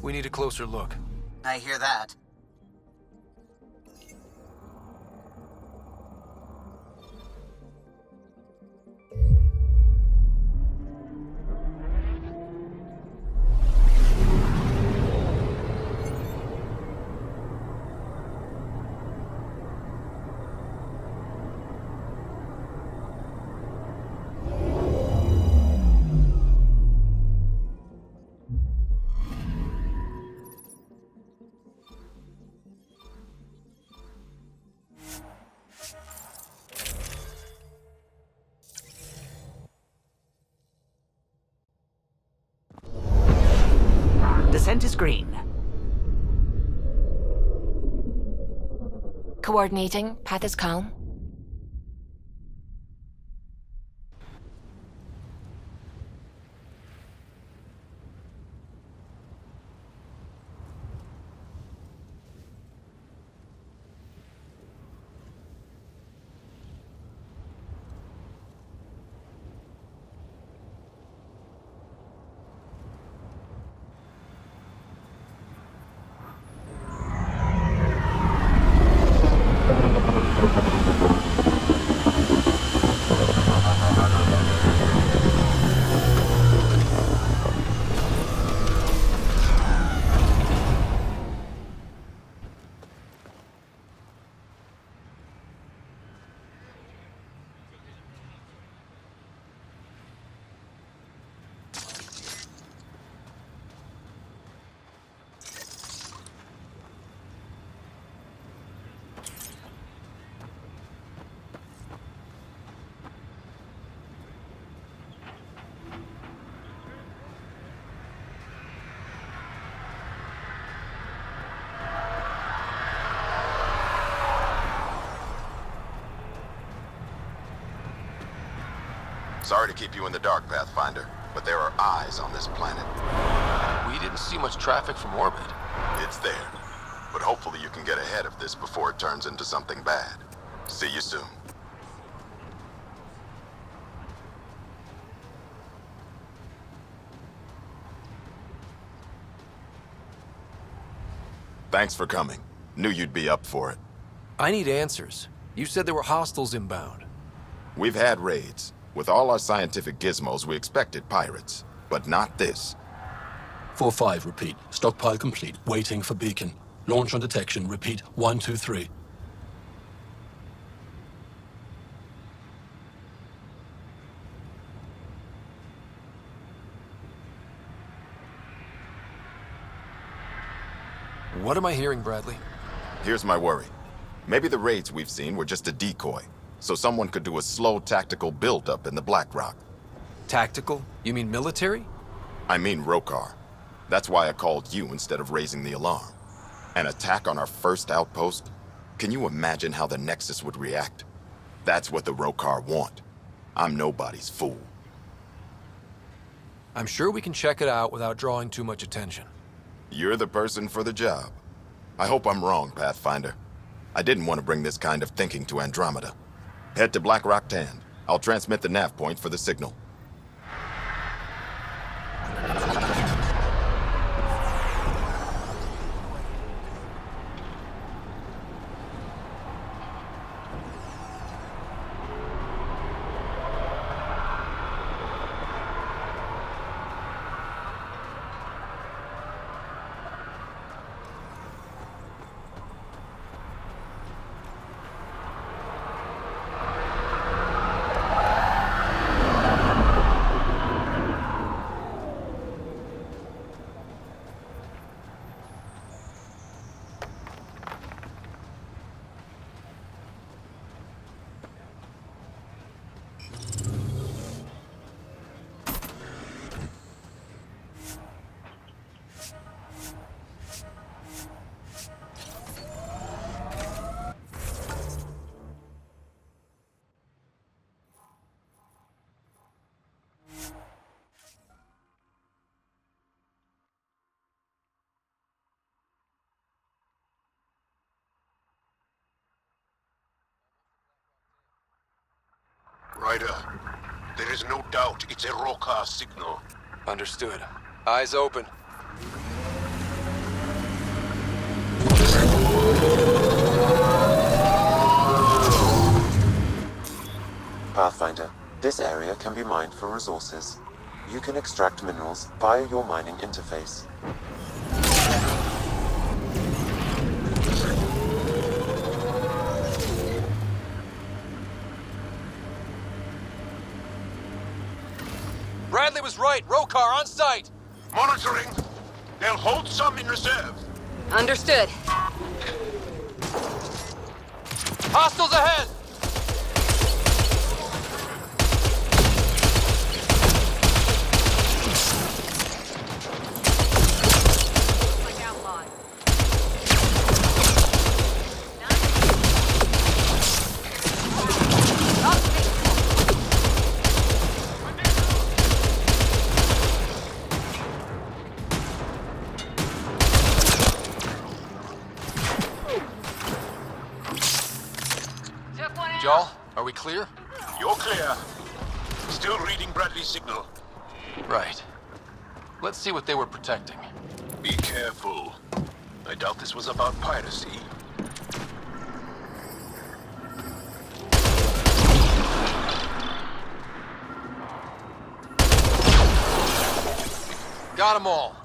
We need a closer look. I hear that. Descent is green. Coordinating. Path is calm. Sorry to keep you in the dark, Pathfinder, but there are eyes on this planet. We didn't see much traffic from orbit. It's there. But hopefully you can get ahead of this before it turns into something bad. See you soon. Thanks for coming. Knew you'd be up for it. I need answers. You said there were hostiles inbound. We've had raids. With all our scientific gizmos, we expected pirates. But not this. 4-5, repeat. Stockpile complete. Waiting for beacon. Launch on detection. Repeat. 1, 2, 3. What am I hearing, Bradley? Here's my worry. Maybe the raids we've seen were just a decoy, so someone could do a slow tactical build-up in the Black Rock. Tactical? You mean military? I mean Rokar. That's why I called you instead of raising the alarm. An attack on our first outpost? Can you imagine how the Nexus would react? That's what the Rokar want. I'm nobody's fool. I'm sure we can check it out without drawing too much attention. You're the person for the job. I hope I'm wrong, Pathfinder. I didn't want to bring this kind of thinking to Andromeda. Head to Black Rock Tand. I'll transmit the nav point for the signal. Ryder, there is no doubt it's a Rokar signal. Understood. Eyes open. Pathfinder, this area can be mined for resources. You can extract minerals via your mining interface. Bradley was right. Rokar on site. Monitoring. They'll hold some in reserve. Understood. Hostiles ahead! Joel, are we clear? You're clear. Still reading Bradley's signal. Right. Let's see what they were protecting. Be careful. I doubt this was about piracy. Got them all.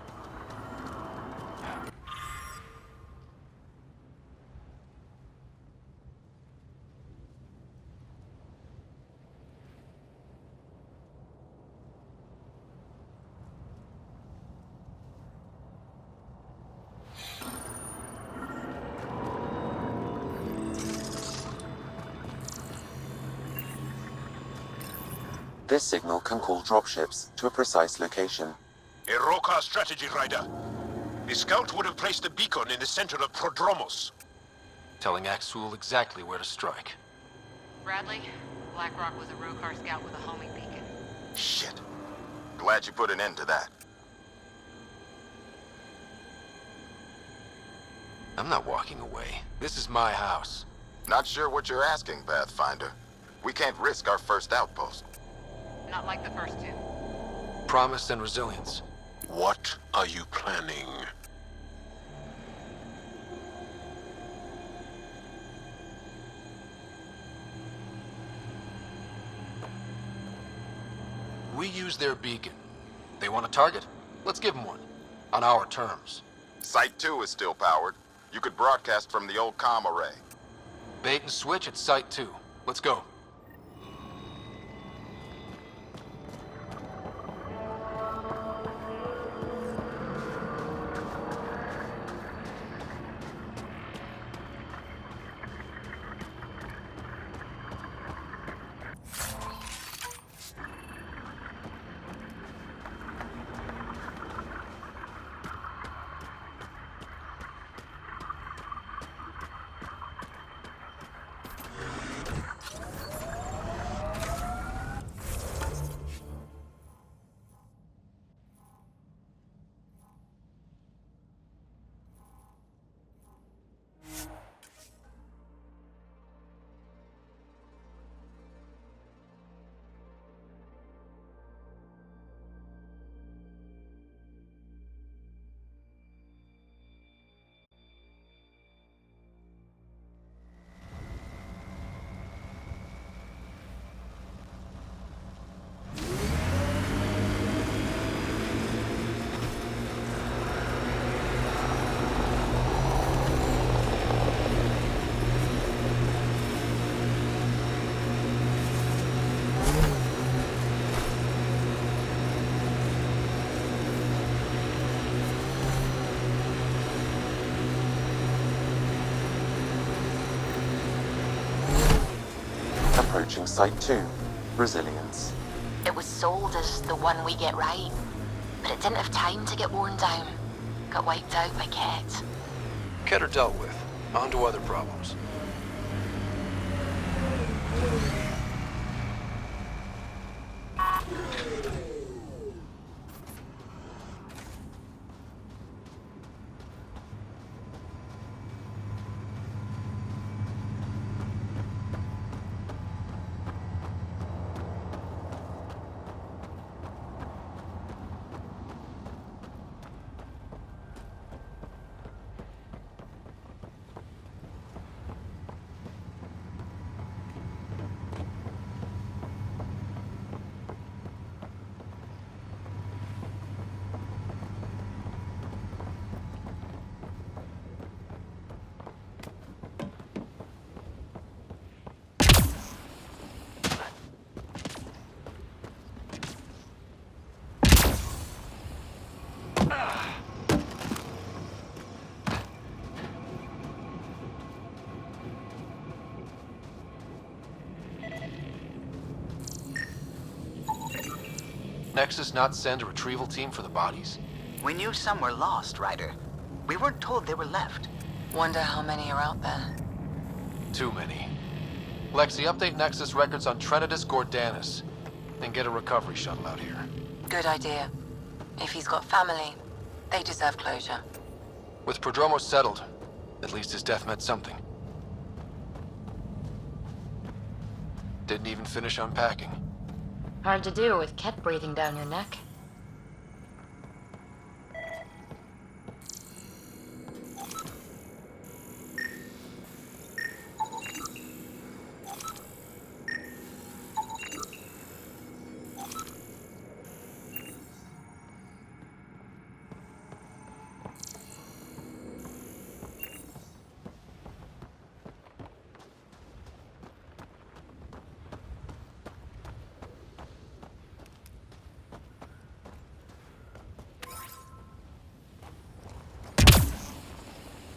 This signal can call dropships to a precise location. A Rokar strategy, Ryder. The scout would have placed a beacon in the center of Prodromos. Telling Axul exactly where to strike. Bradley, Blackrock was a Rokar scout with a homing beacon. Shit. Glad you put an end to that. I'm not walking away. This is my house. Not sure what you're asking, Pathfinder. We can't risk our first outpost. Not like the first two. Promise and resilience. What are you planning? We use their beacon. They want a target? Let's give them one. On our terms. Site 2 is still powered. You could broadcast from the old comm array. Bait and switch at Site 2. Let's go. Approaching Site 2. Resilience. It was sold as the one we get right, but it didn't have time to get worn down. Got wiped out by Ket. Keter dealt with. On to other problems. Nexus not send a retrieval team for the bodies? We knew some were lost, Ryder. We weren't told they were left. Wonder how many are out there. Too many. Lexi, update Nexus records on Trinitas Gordanis. And get a recovery shuttle out here. Good idea. If he's got family, they deserve closure. With Prodromo settled, at least his death meant something. Didn't even finish unpacking. Hard to do with Ket breathing down your neck.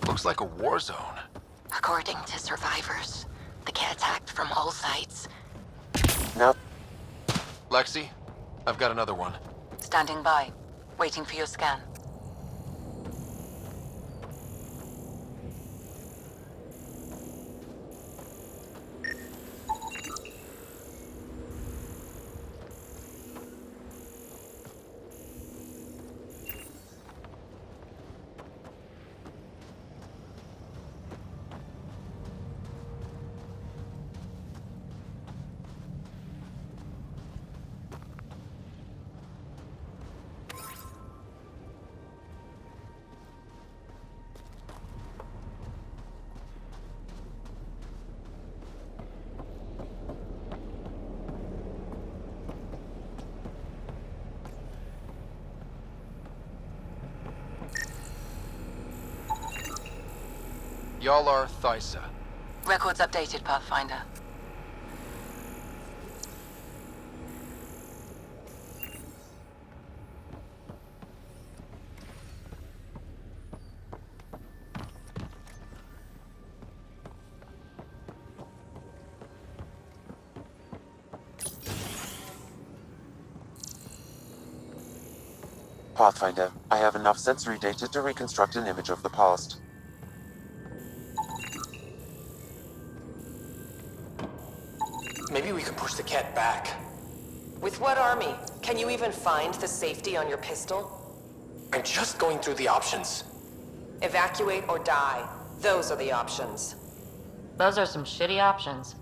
Looks like a war zone. According to survivors, the Ket attacked from all sides. Now, Lexi, I've got another one. Standing by, waiting for your scan. Y'all are Thysa. Records updated, Pathfinder. Pathfinder, I have enough sensory data to reconstruct an image of the past. Maybe we can push the cat back. With what army? Can you even find the safety on your pistol? I'm just going through the options. Evacuate or die. Those are the options. Those are some shitty options.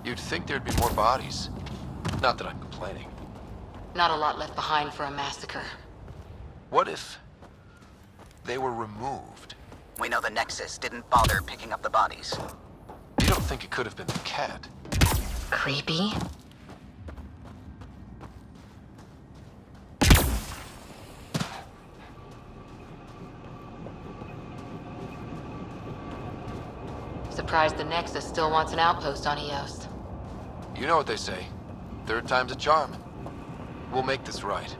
You'd think there'd be more bodies. Not that I'm complaining. Not a lot left behind for a massacre. What if They were removed. We know the Nexus didn't bother picking up the bodies. You don't think it could have been the cat? Creepy. Surprised the Nexus still wants an outpost on Eos. You know what they say. Third time's a charm. We'll make this right.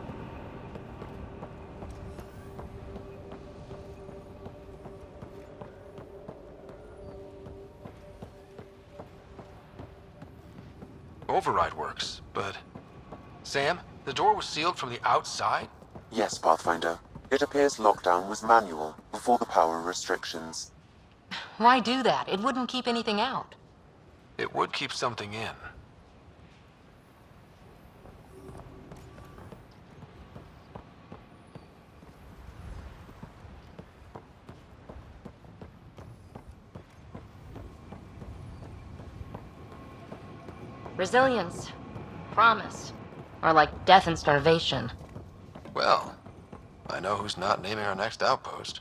Override works, but... Sam, the door was sealed from the outside? Yes, Pathfinder. It appears lockdown was manual, before the power restrictions. Why do that? It wouldn't keep anything out. It would keep something in. Resilience. Promise. Or like death and starvation. Well, I know who's not naming our next outpost.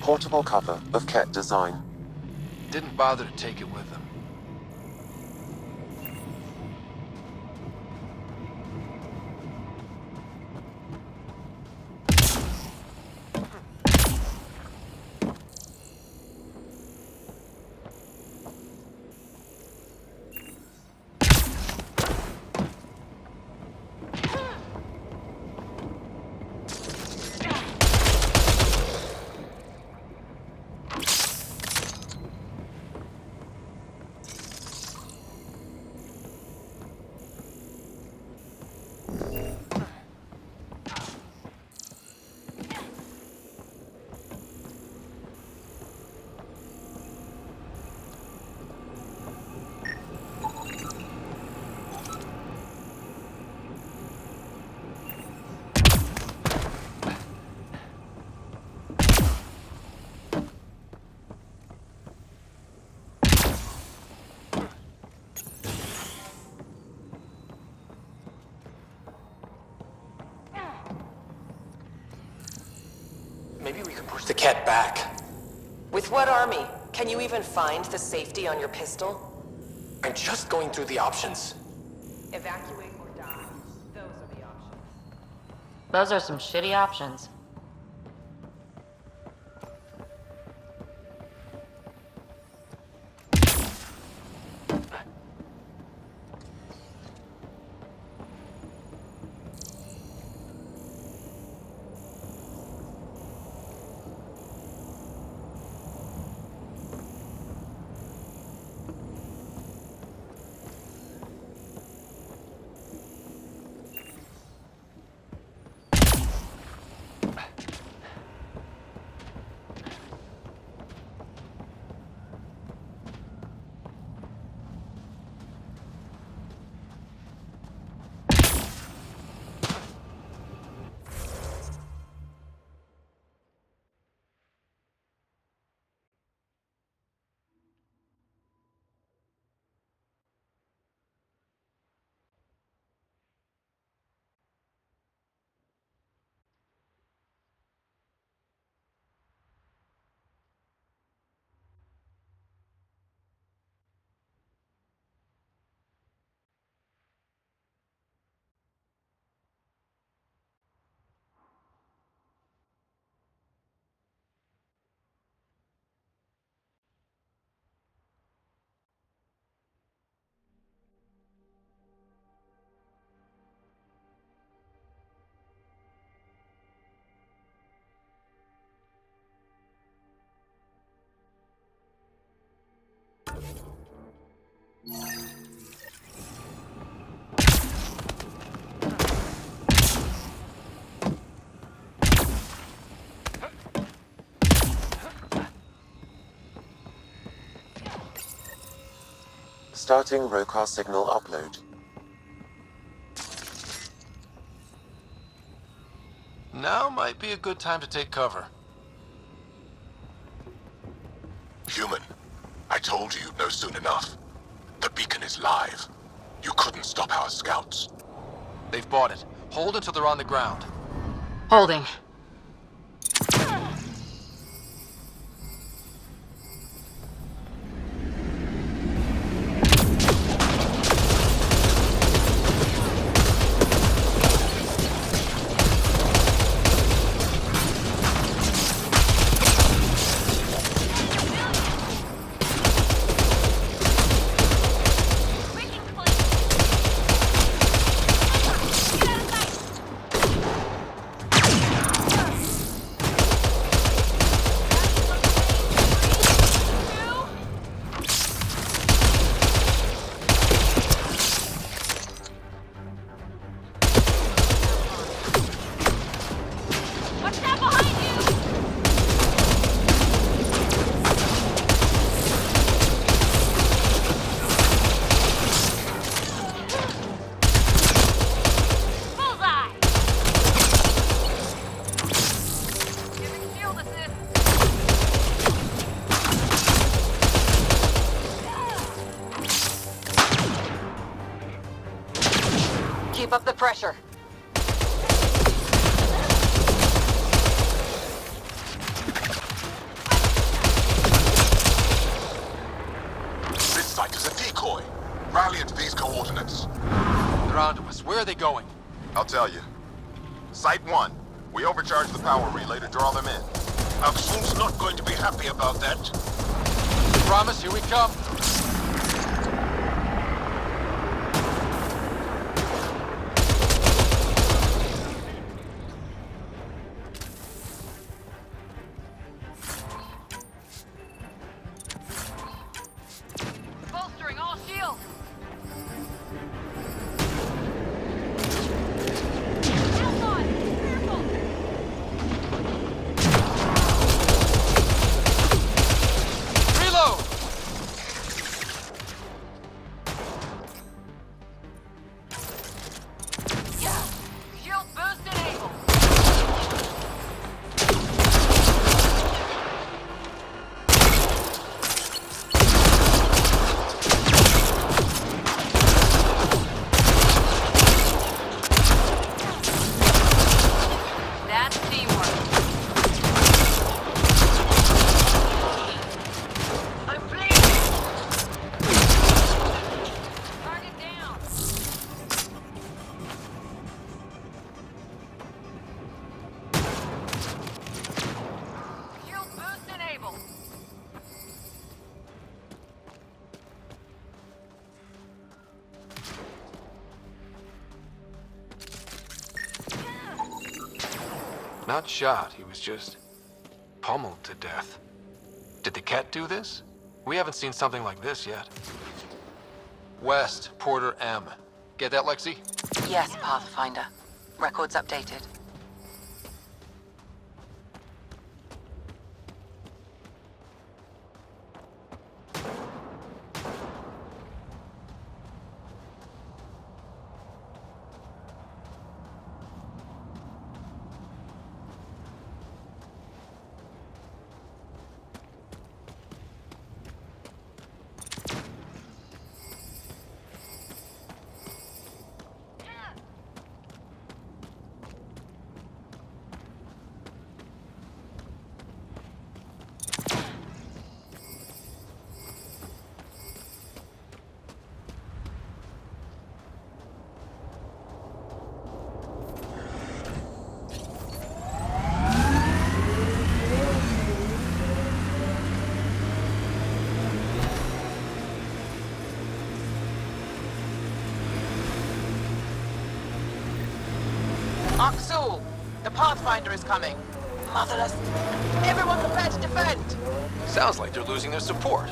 Portable cover of Ket design. Didn't bother to take it with them. Maybe we could push the cat back. With what army? Can you even find the safety on your pistol? I'm just going through the options. Evacuate or die. Those are the options. Those are some shitty options. Starting rocar signal upload. Now might be a good time to take cover. Human, I told you you'd know soon enough. The beacon is live. You couldn't stop our scouts. They've bought it. Hold until they're on the ground. Holding. Keep up the pressure. This site is a decoy. Rally at these coordinates. They're onto us. Where are they going? I'll tell you. Site 1. We overcharged the power relay to draw them in. Aksun's not going to be happy about that. Promise, here we come. Bolstering all shields. Reload! Shield boost enabled. That's teamwork. I'm bleeding. Target down. Shield boost enabled. Not shot, he was just pummeled to death. Did the cat do this? We haven't seen something like this yet. West, Porter M. Get that, Lexi? Yes, Pathfinder. Records updated. Aksul, the Pathfinder is coming. Motherless. Everyone prepare to defend. Sounds like they're losing their support.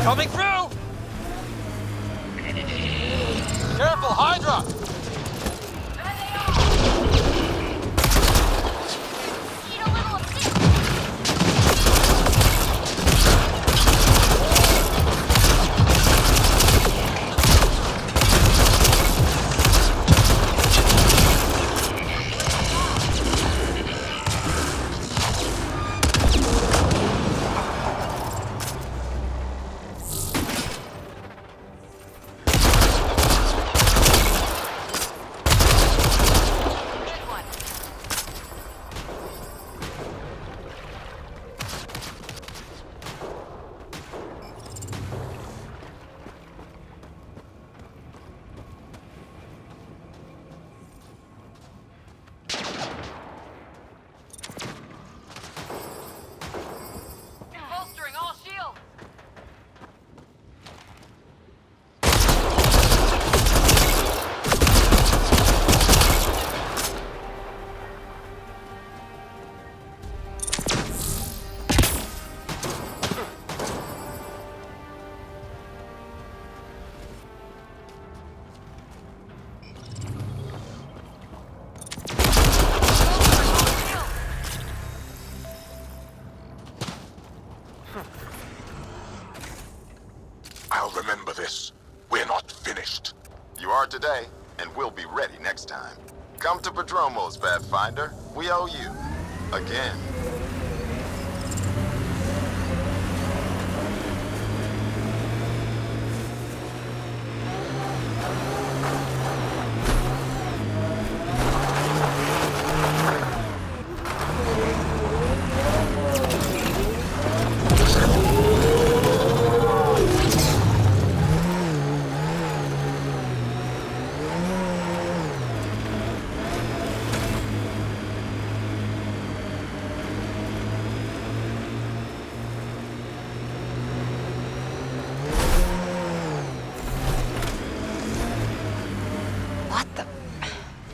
Coming through! Careful, Hydra! today, and we'll be ready next time. Come to Prodromos, Pathfinder. We owe you. Again.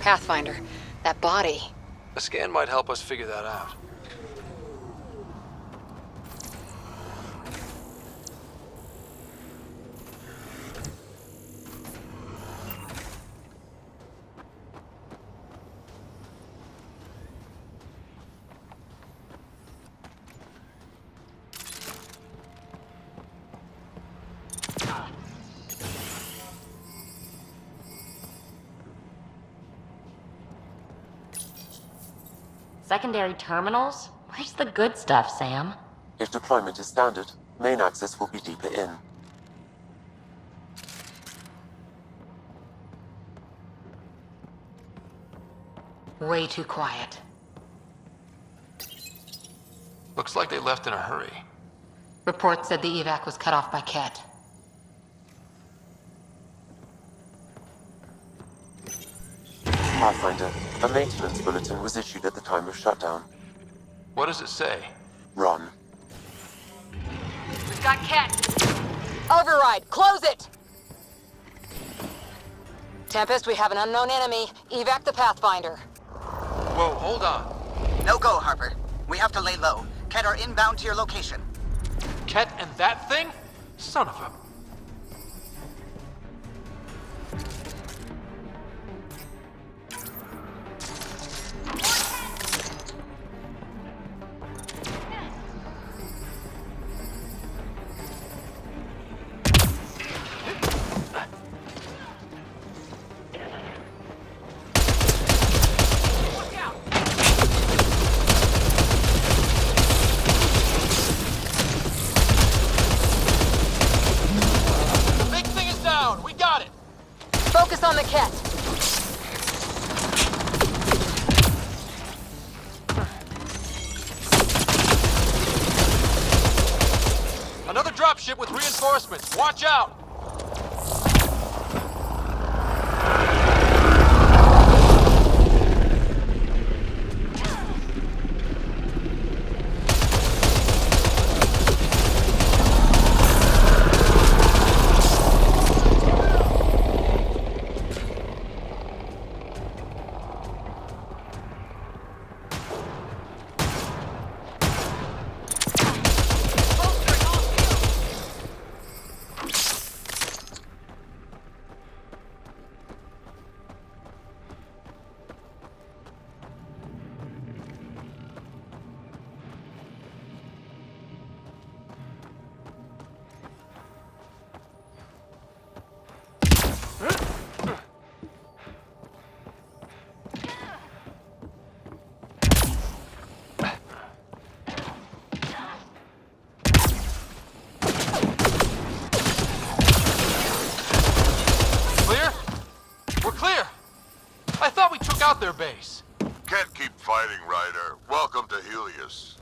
Pathfinder, that body. A scan might help us figure that out. Secondary terminals? Where's the good stuff, Sam? If deployment is standard, main access will be deeper in. Way too quiet. Looks like they left in a hurry. Report said the evac was cut off by Ket. Pathfinder, a maintenance bulletin was issued at the time of shutdown. What does it say? Run. We've got Ket! Override! Close it! Tempest, we have an unknown enemy. Evac the Pathfinder. Whoa, hold on. No go, Harper. We have to lay low. Ket are inbound to your location. Ket and that thing? Son of a... Focus on the Ket. Another dropship with reinforcements. Watch out! Out their base. Can't keep fighting, Ryder. Welcome to Helios.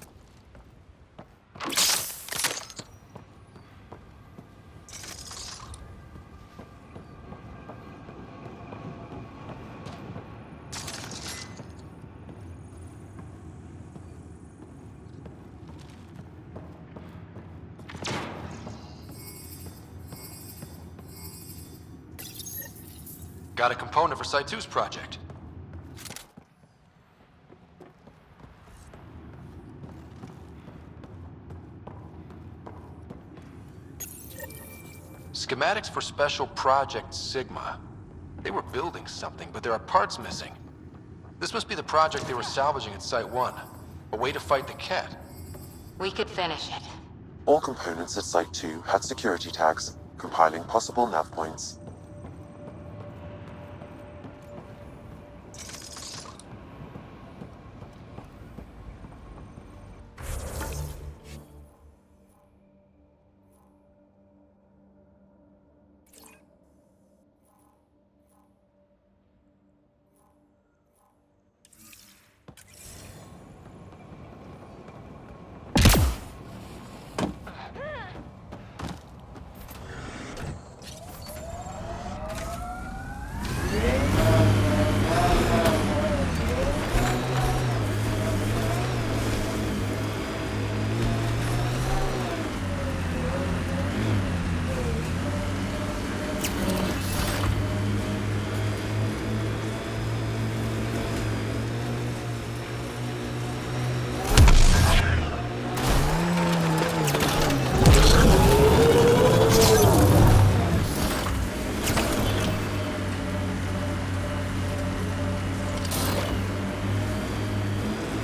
Got a component for Site 2's project. Schematics for Special Project Sigma. They were building something, but there are parts missing. This must be the project they were salvaging at Site 1. A way to fight the Ket. We could finish it. All components at Site 2 had security tags, compiling possible nav points.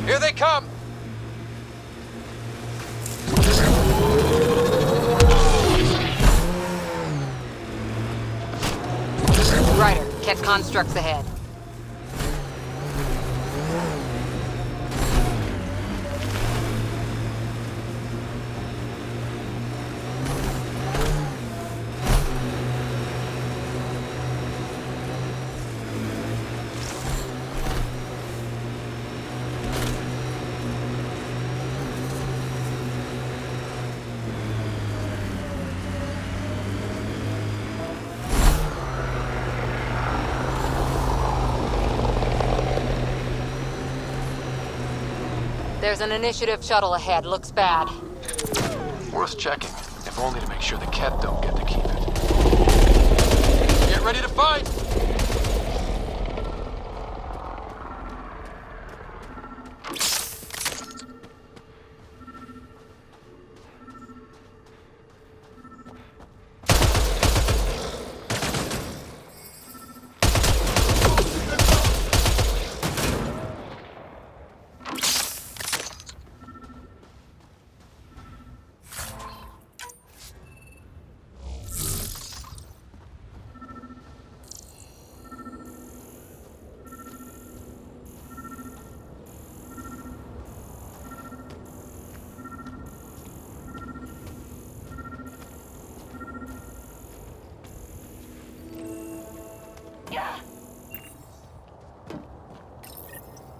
Here they come! Ryder, Ket constructs ahead. There's an initiative shuttle ahead. Looks bad. Worth checking, if only to make sure the Ket don't get to keep it. Get ready to fight!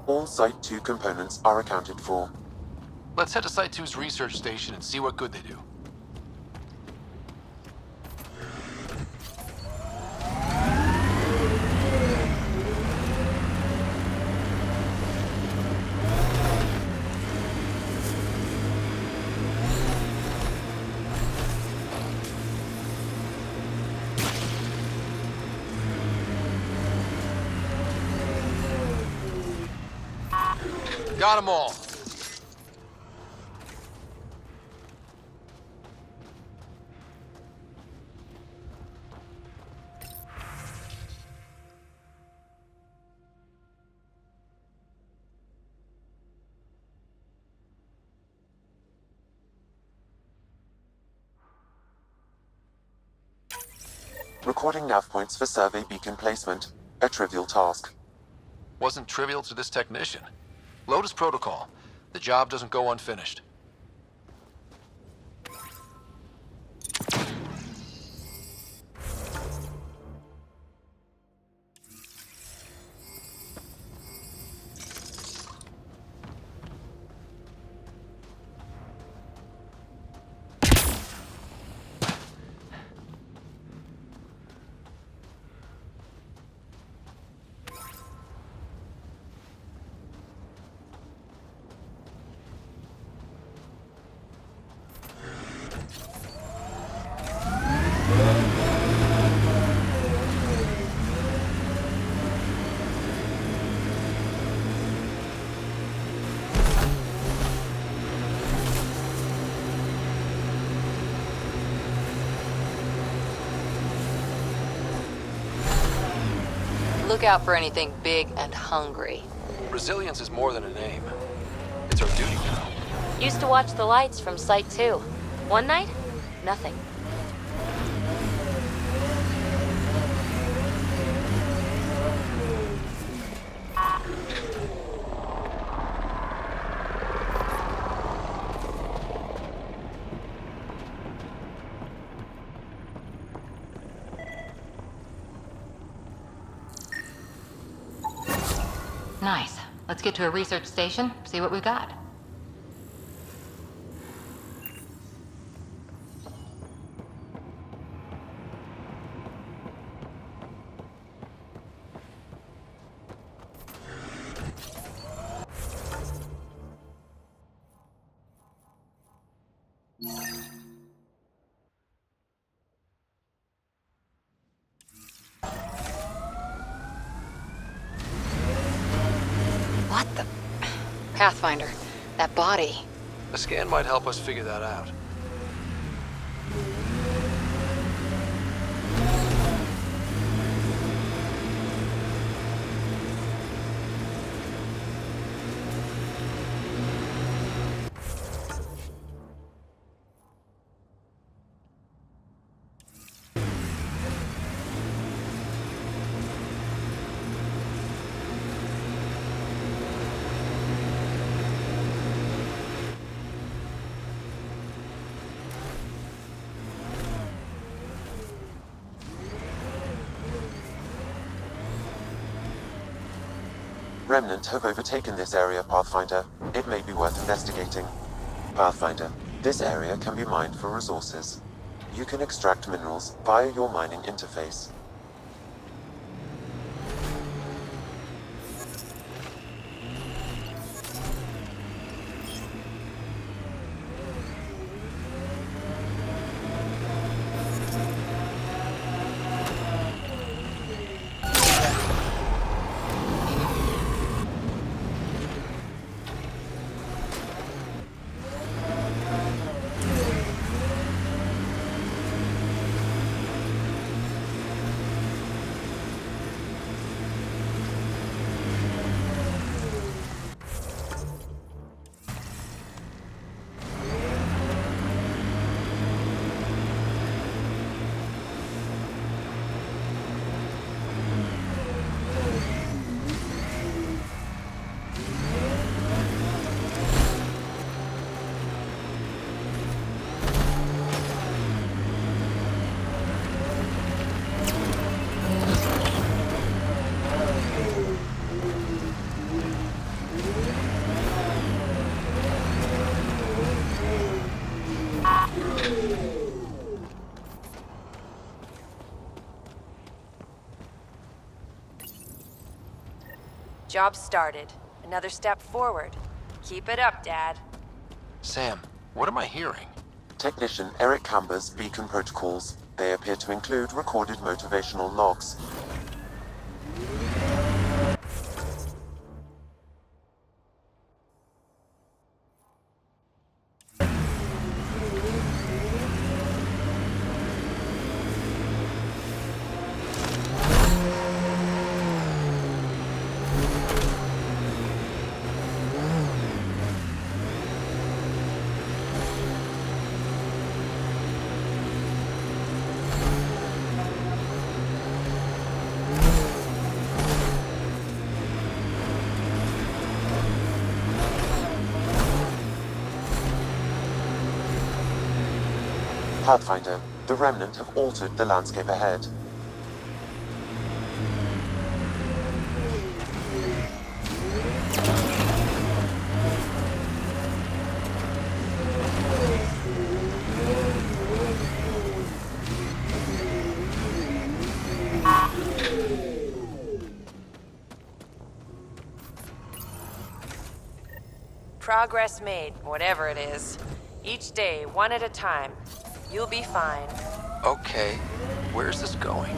All Site 2 components are accounted for. Let's head to Site 2's research station and see what good they do. Got them all. Recording nav points for survey beacon placement, a trivial task. Wasn't trivial to this technician. Lotus protocol. The job doesn't go unfinished. Look out for anything big and hungry. Resilience is more than a name. It's our duty now. Used to watch the lights from Site 2. One night, nothing. Nice. Let's get to a research station, see what we've got. What the? Pathfinder, that body. A scan might help us figure that out. Remnant have overtaken this area, Pathfinder. It may be worth investigating. Pathfinder, this area can be mined for resources. You can extract minerals via your mining interface. Job started. Another step forward. Keep it up, Dad. Sam, what am I hearing? Technician Eric Camber's beacon protocols. They appear to include recorded motivational logs. Pathfinder, the Remnant have altered the landscape ahead. Progress made, whatever it is. Each day, one at a time. You'll be fine. Okay, where's this going?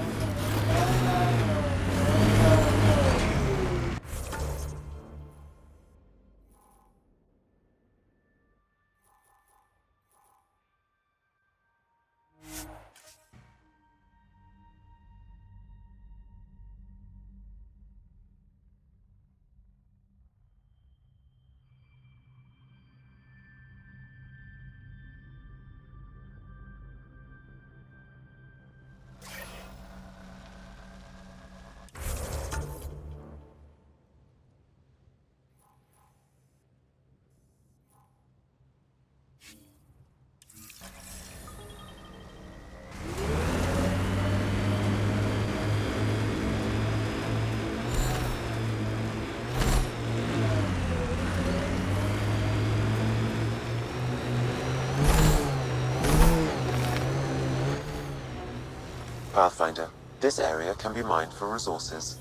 Pathfinder, this area can be mined for resources.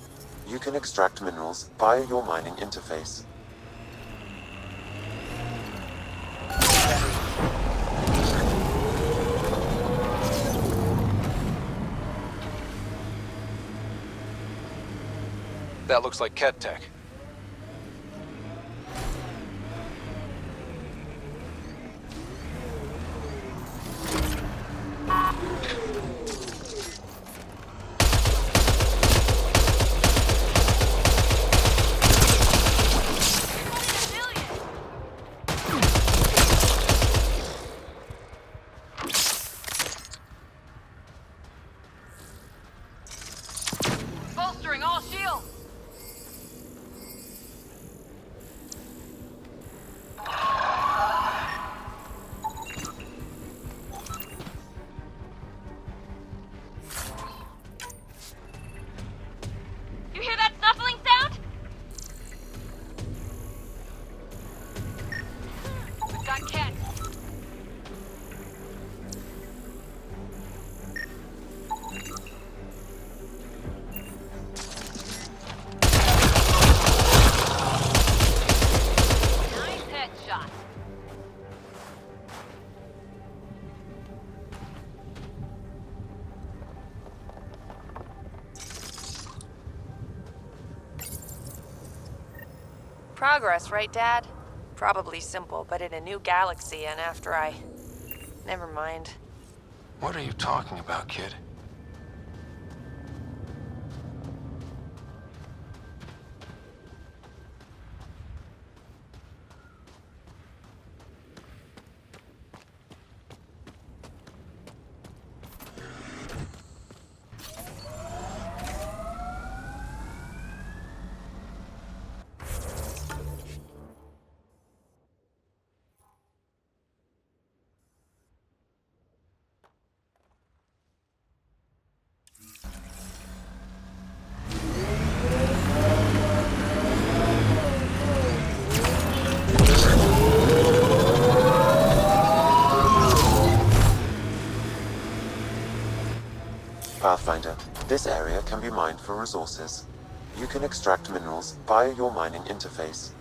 You can extract minerals via your mining interface. That looks like Ket Tech. Bolstering all shields! Progress, right, Dad? Probably simple, but in a new galaxy, and after I... Never mind. What are you talking about, kid? Pathfinder, this area can be mined for resources. You can extract minerals via your mining interface.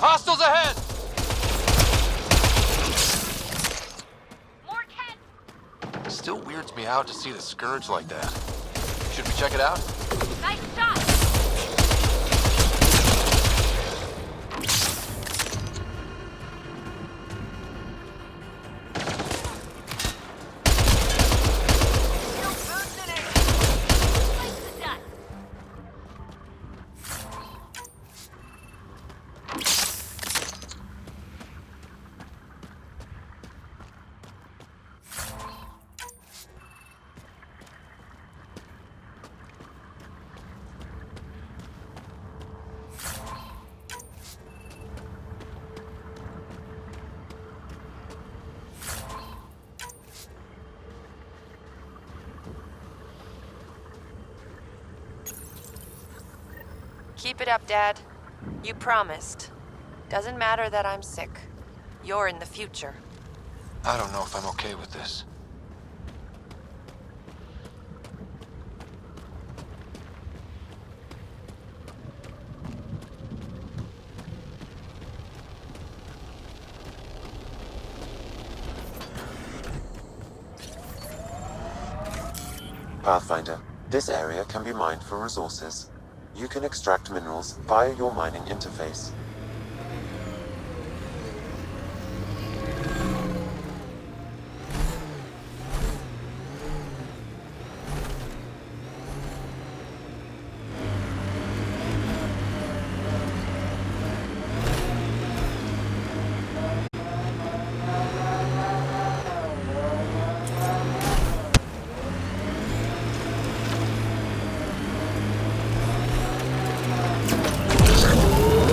Hostiles ahead! Still weirds me out to see the Scourge like that. Should we check it out? Nice shot! Keep it up, Dad. You promised. Doesn't matter that I'm sick. You're in the future. I don't know if I'm okay with this. Pathfinder, this area can be mined for resources. You can extract minerals via your mining interface.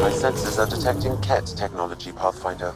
My sensors are detecting Ket technology, Pathfinder.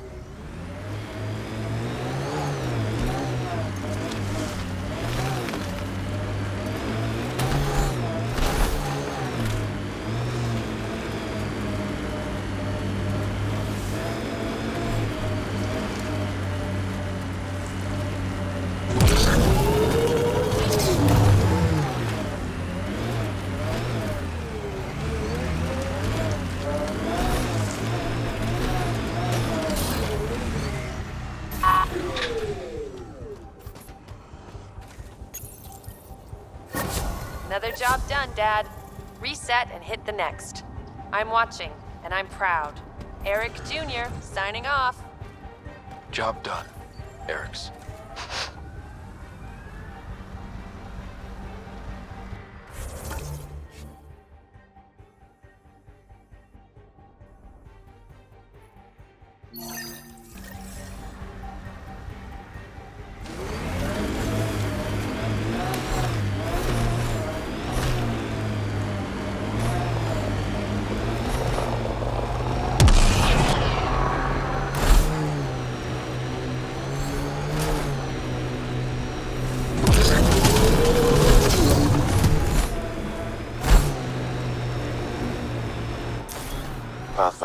Another job done, Dad. Reset and hit the next. I'm watching, and I'm proud. Eric Jr. signing off. Job done, Eric's.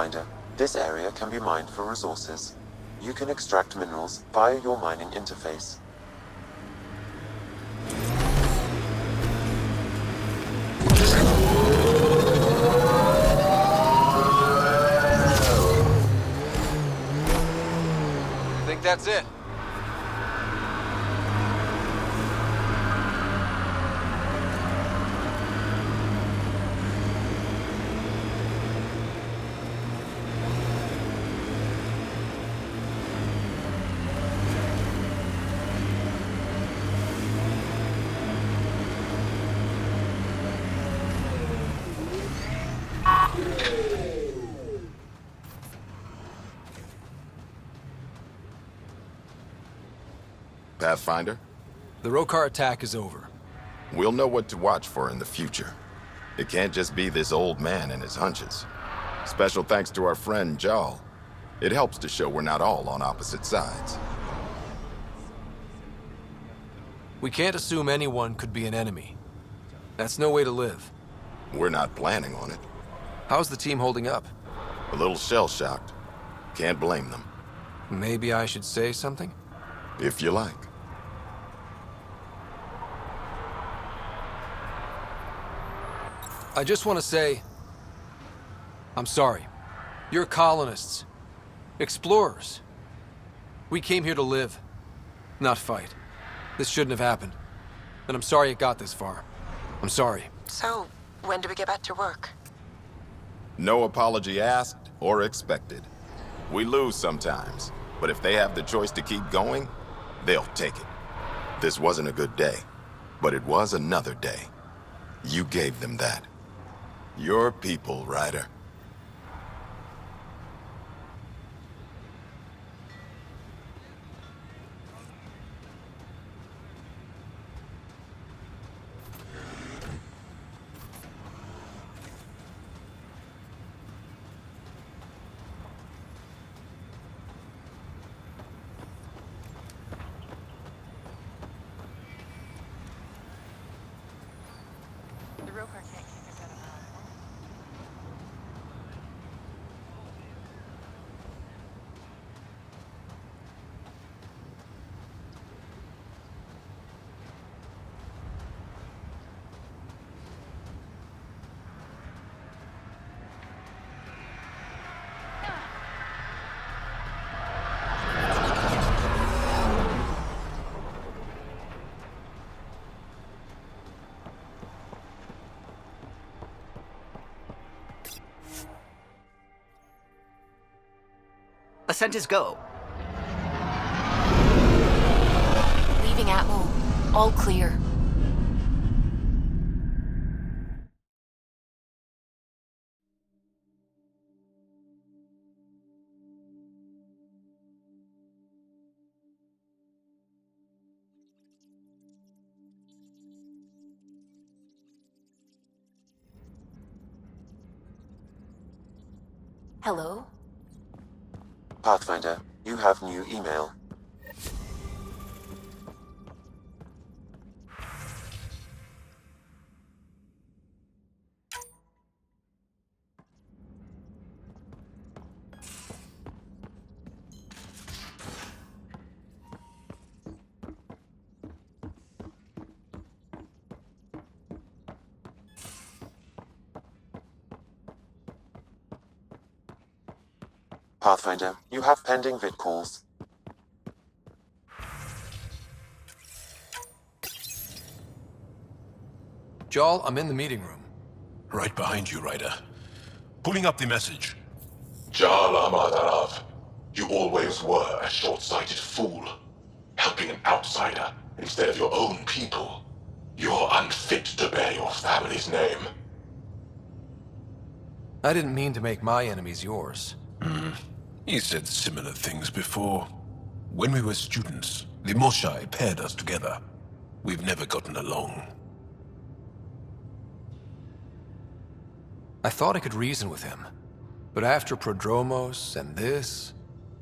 Pathfinder, this area can be mined for resources. You can extract minerals via your mining interface. Think that's it? Pathfinder? The Rokar attack is over. We'll know what to watch for in the future. It can't just be this old man and his hunches. Special thanks to our friend Jarl. It helps to show we're not all on opposite sides. We can't assume anyone could be an enemy. That's no way to live. We're not planning on it. How's the team holding up? A little shell-shocked. Can't blame them. Maybe I should say something? If you like. I just want to say, I'm sorry. You're colonists. Explorers. We came here to live, not fight. This shouldn't have happened. And I'm sorry it got this far. I'm sorry. So, when do we get back to work? No apology asked or expected. We lose sometimes, but if they have the choice to keep going, they'll take it. This wasn't a good day, but it was another day. You gave them that. Your people, Ryder. Ascent is go. Leaving Atmo. All clear. Hello? Pathfinder, you have new email. Pathfinder, you have pending vid calls. Jarl, I'm in the meeting room. Right behind you, Ryder. Pulling up the message. Jarl Amadarav, you always were a short-sighted fool. Helping an outsider instead of your own people. You're unfit to bear your family's name. I didn't mean to make my enemies yours. You said similar things before. When we were students, the Moshai paired us together. We've never gotten along. I thought I could reason with him. But after Prodromos and this...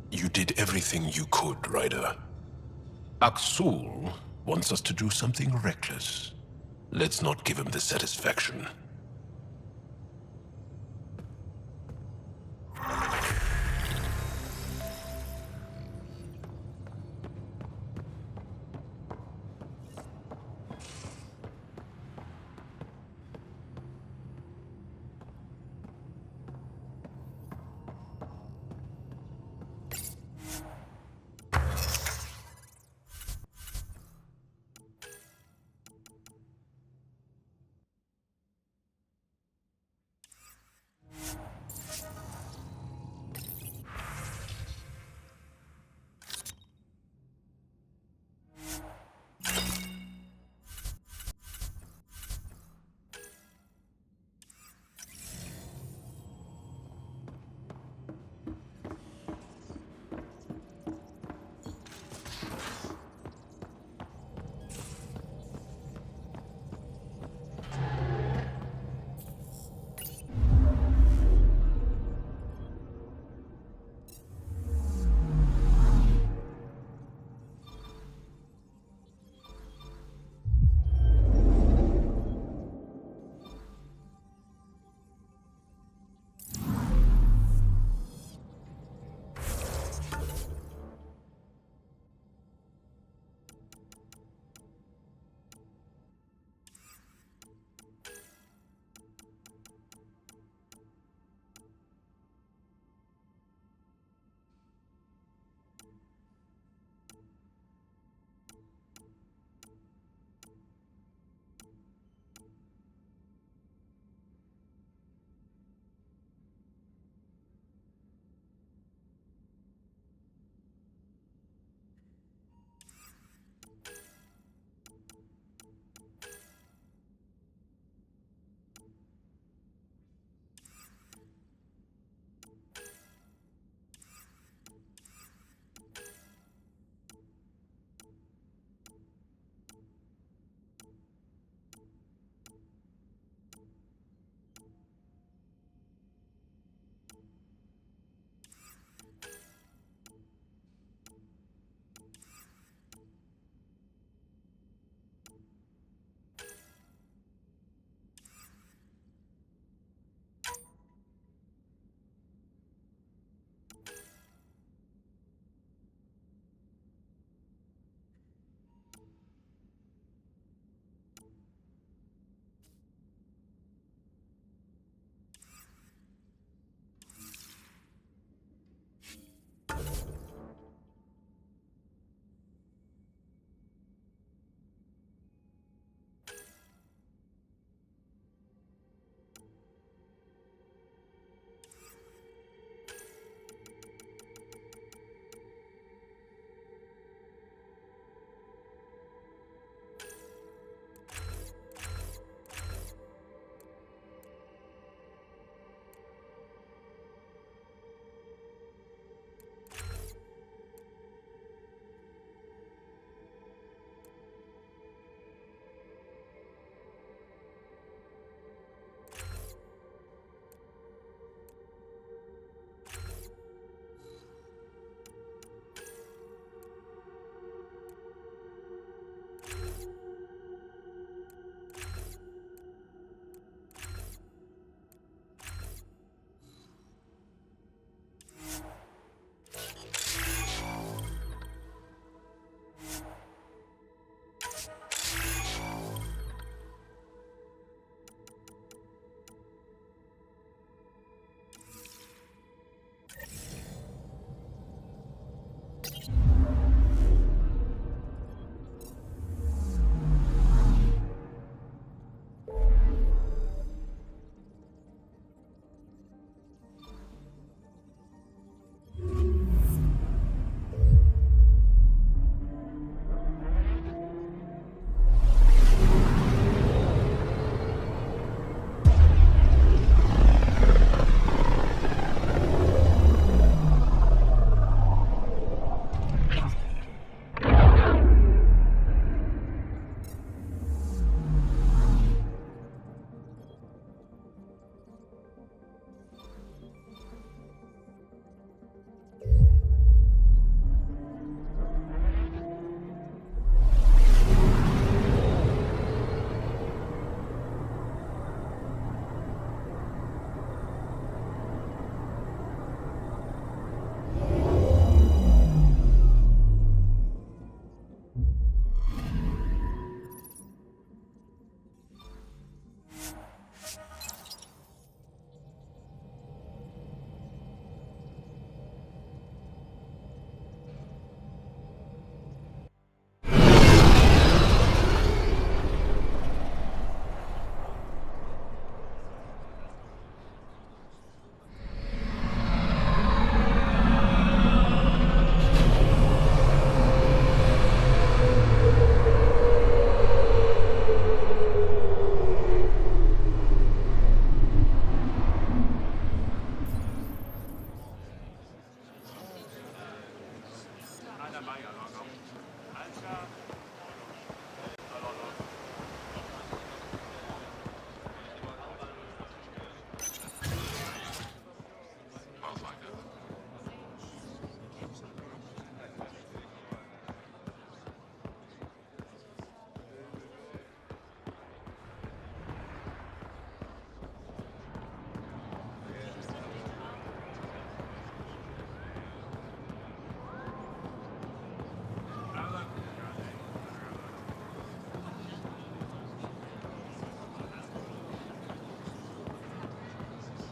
You did everything you could, Ryder. Aksul wants us to do something reckless. Let's not give him the satisfaction.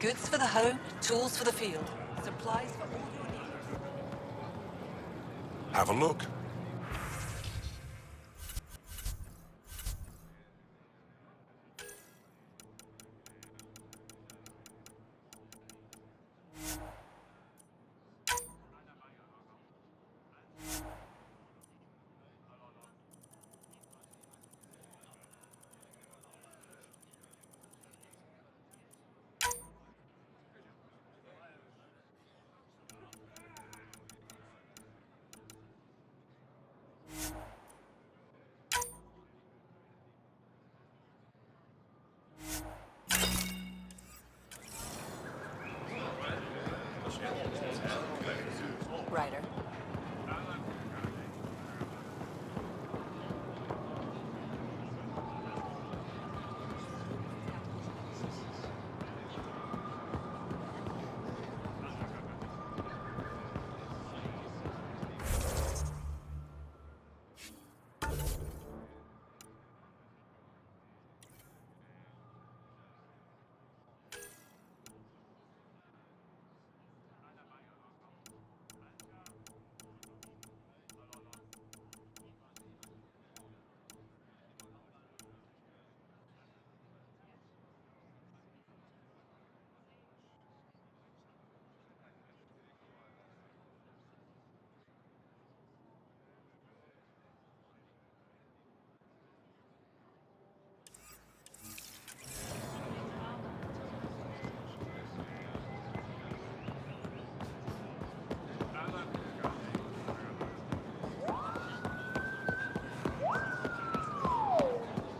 Goods for the home, tools for the field, supplies for all your needs. Have a look. Ryder.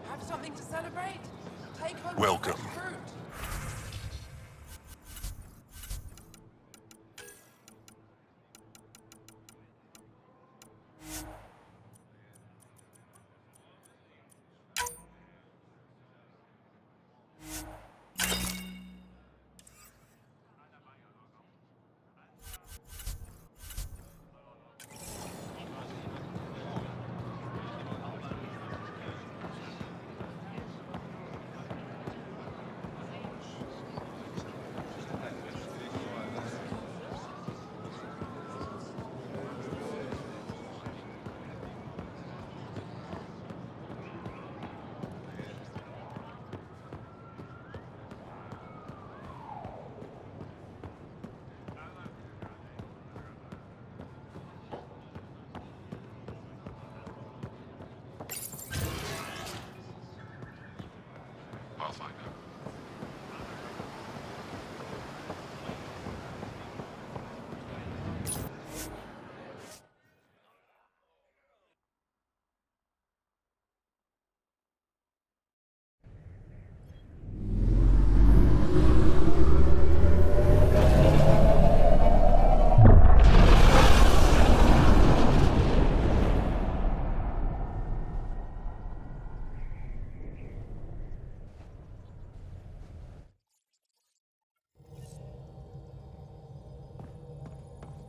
Have something to celebrate? Take home Welcome. some fruit.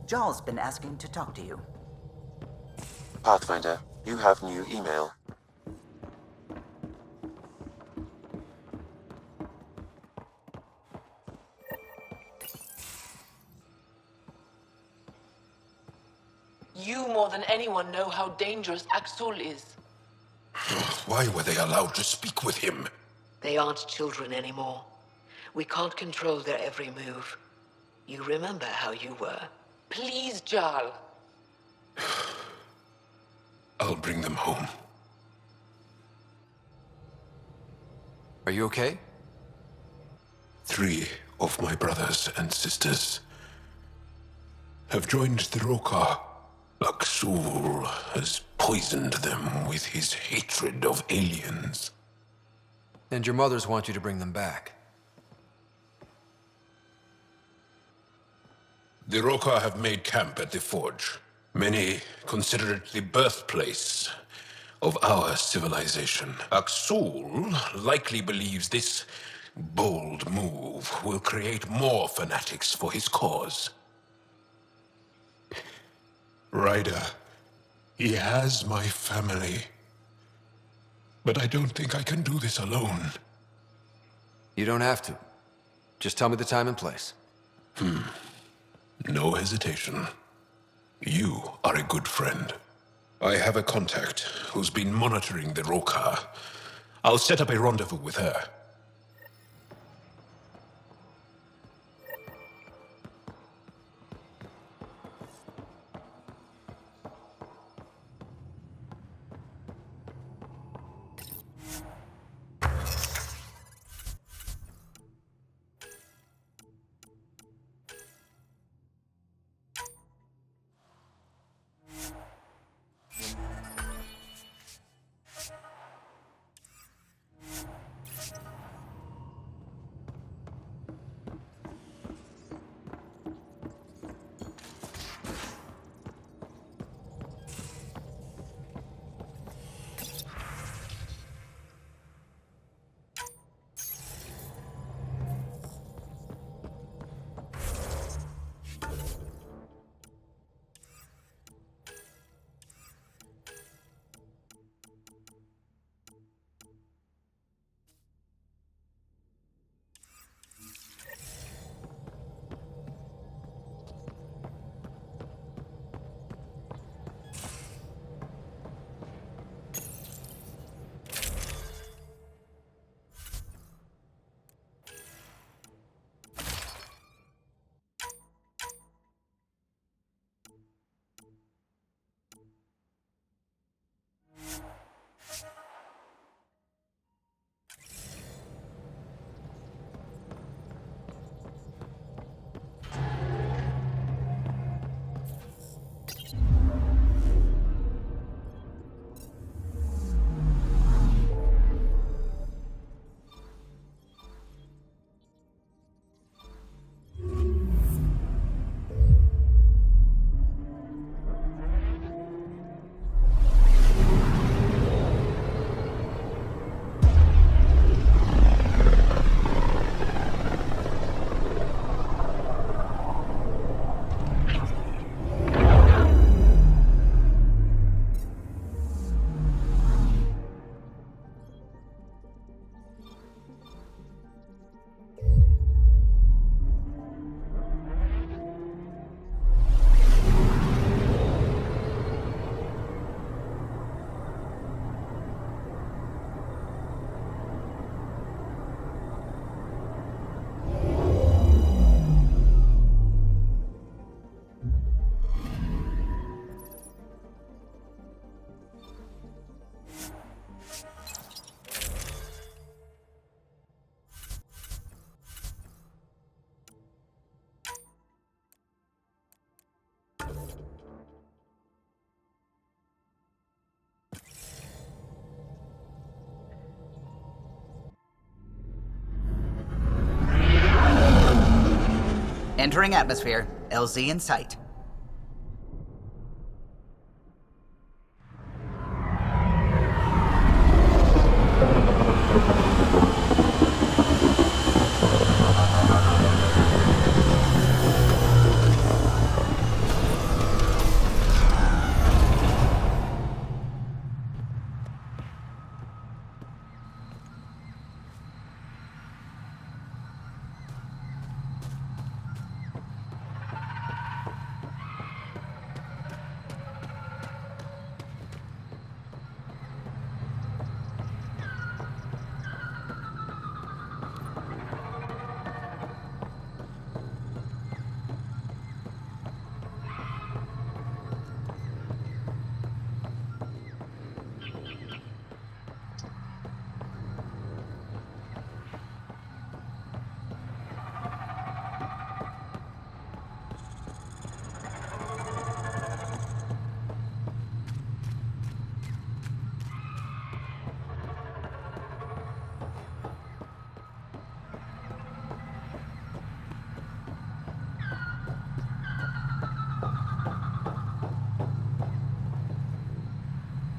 Jarl's been asking to talk to you. Pathfinder, you have new email. You more than anyone know how dangerous Axul is. Why were they allowed to speak with him? They aren't children anymore. We can't control their every move. You remember how you were. Please, Jarl. I'll bring them home. Are you okay? 3 of my brothers and sisters have joined the Roka. Axul has poisoned them with his hatred of aliens. And your mothers want you to bring them back. The Roka have made camp at the Forge. Many consider it the birthplace of our civilization. Axul likely believes this bold move will create more fanatics for his cause. Ryder, he has my family. But I don't think I can do this alone. You don't have to. Just tell me the time and place. No hesitation. You are a good friend. I have a contact who's been monitoring the Roka. I'll set up a rendezvous with her. Entering atmosphere. LZ in sight.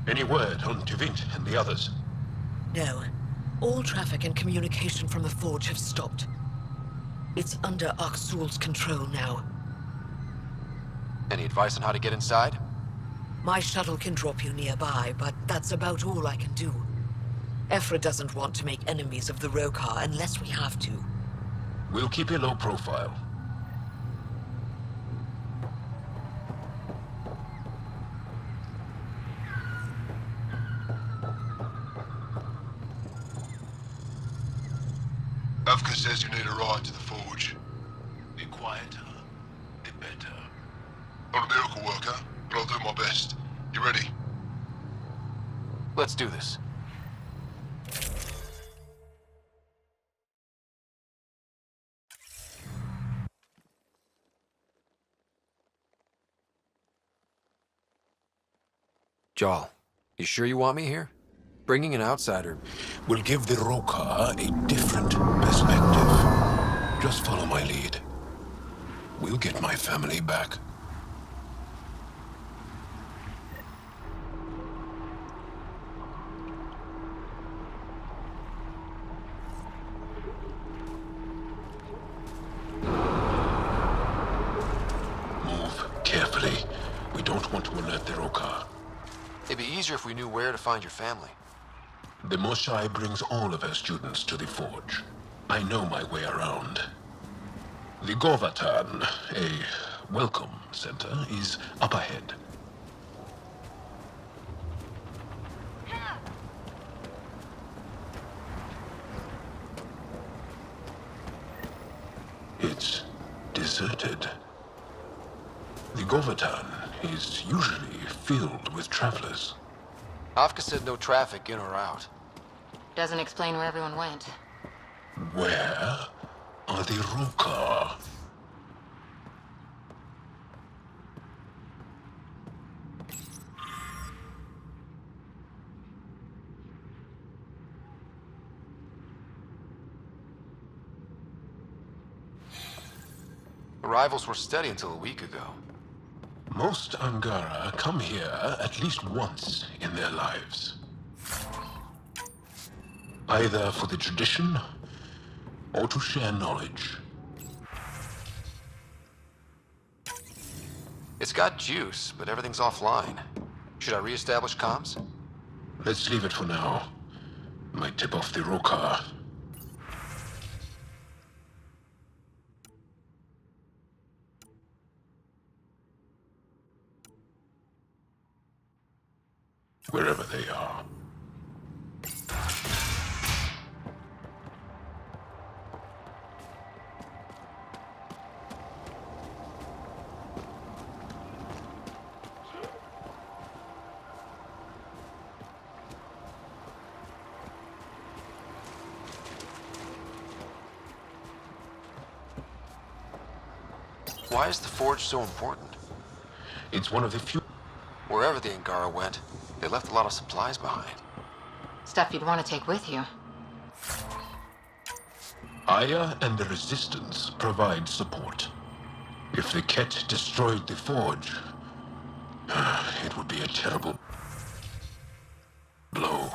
Any word on Tuvint and the others? No. All traffic and communication from the Forge have stopped. It's under Aksul's control now. Any advice on how to get inside? My shuttle can drop you nearby, but that's about all I can do. Ephra doesn't want to make enemies of the Rokar unless we have to. We'll keep a low profile. Avka says you need a ride to the forge. The quieter, the better. Not a miracle worker, but I'll do my best. You ready? Let's do this. Jarl, you sure you want me here? Bringing an outsider will give the Roka a different perspective. Just follow my lead. We'll get my family back. Move carefully. We don't want to alert the Roka. It'd be easier if we knew where to find your family. The Moshai brings all of her students to the forge. I know my way around. The Govatan, a welcome center, is up ahead. It's deserted. The Govatan is usually filled with travelers. Avka said no traffic in or out. Doesn't explain where everyone went. Where are the Roka? Arrivals were steady until a week ago. Most Angara come here at least once in their lives. Either for the tradition, or to share knowledge. It's got juice, but everything's offline. Should I re-establish comms? Let's leave it for now. Might tip off the Roka. Wherever they are. Why is the forge so important? It's one of the few... Wherever the Angara went, they left a lot of supplies behind. Stuff you'd want to take with you. Aya and the Resistance provide support. If the Ket destroyed the forge, it would be a terrible blow.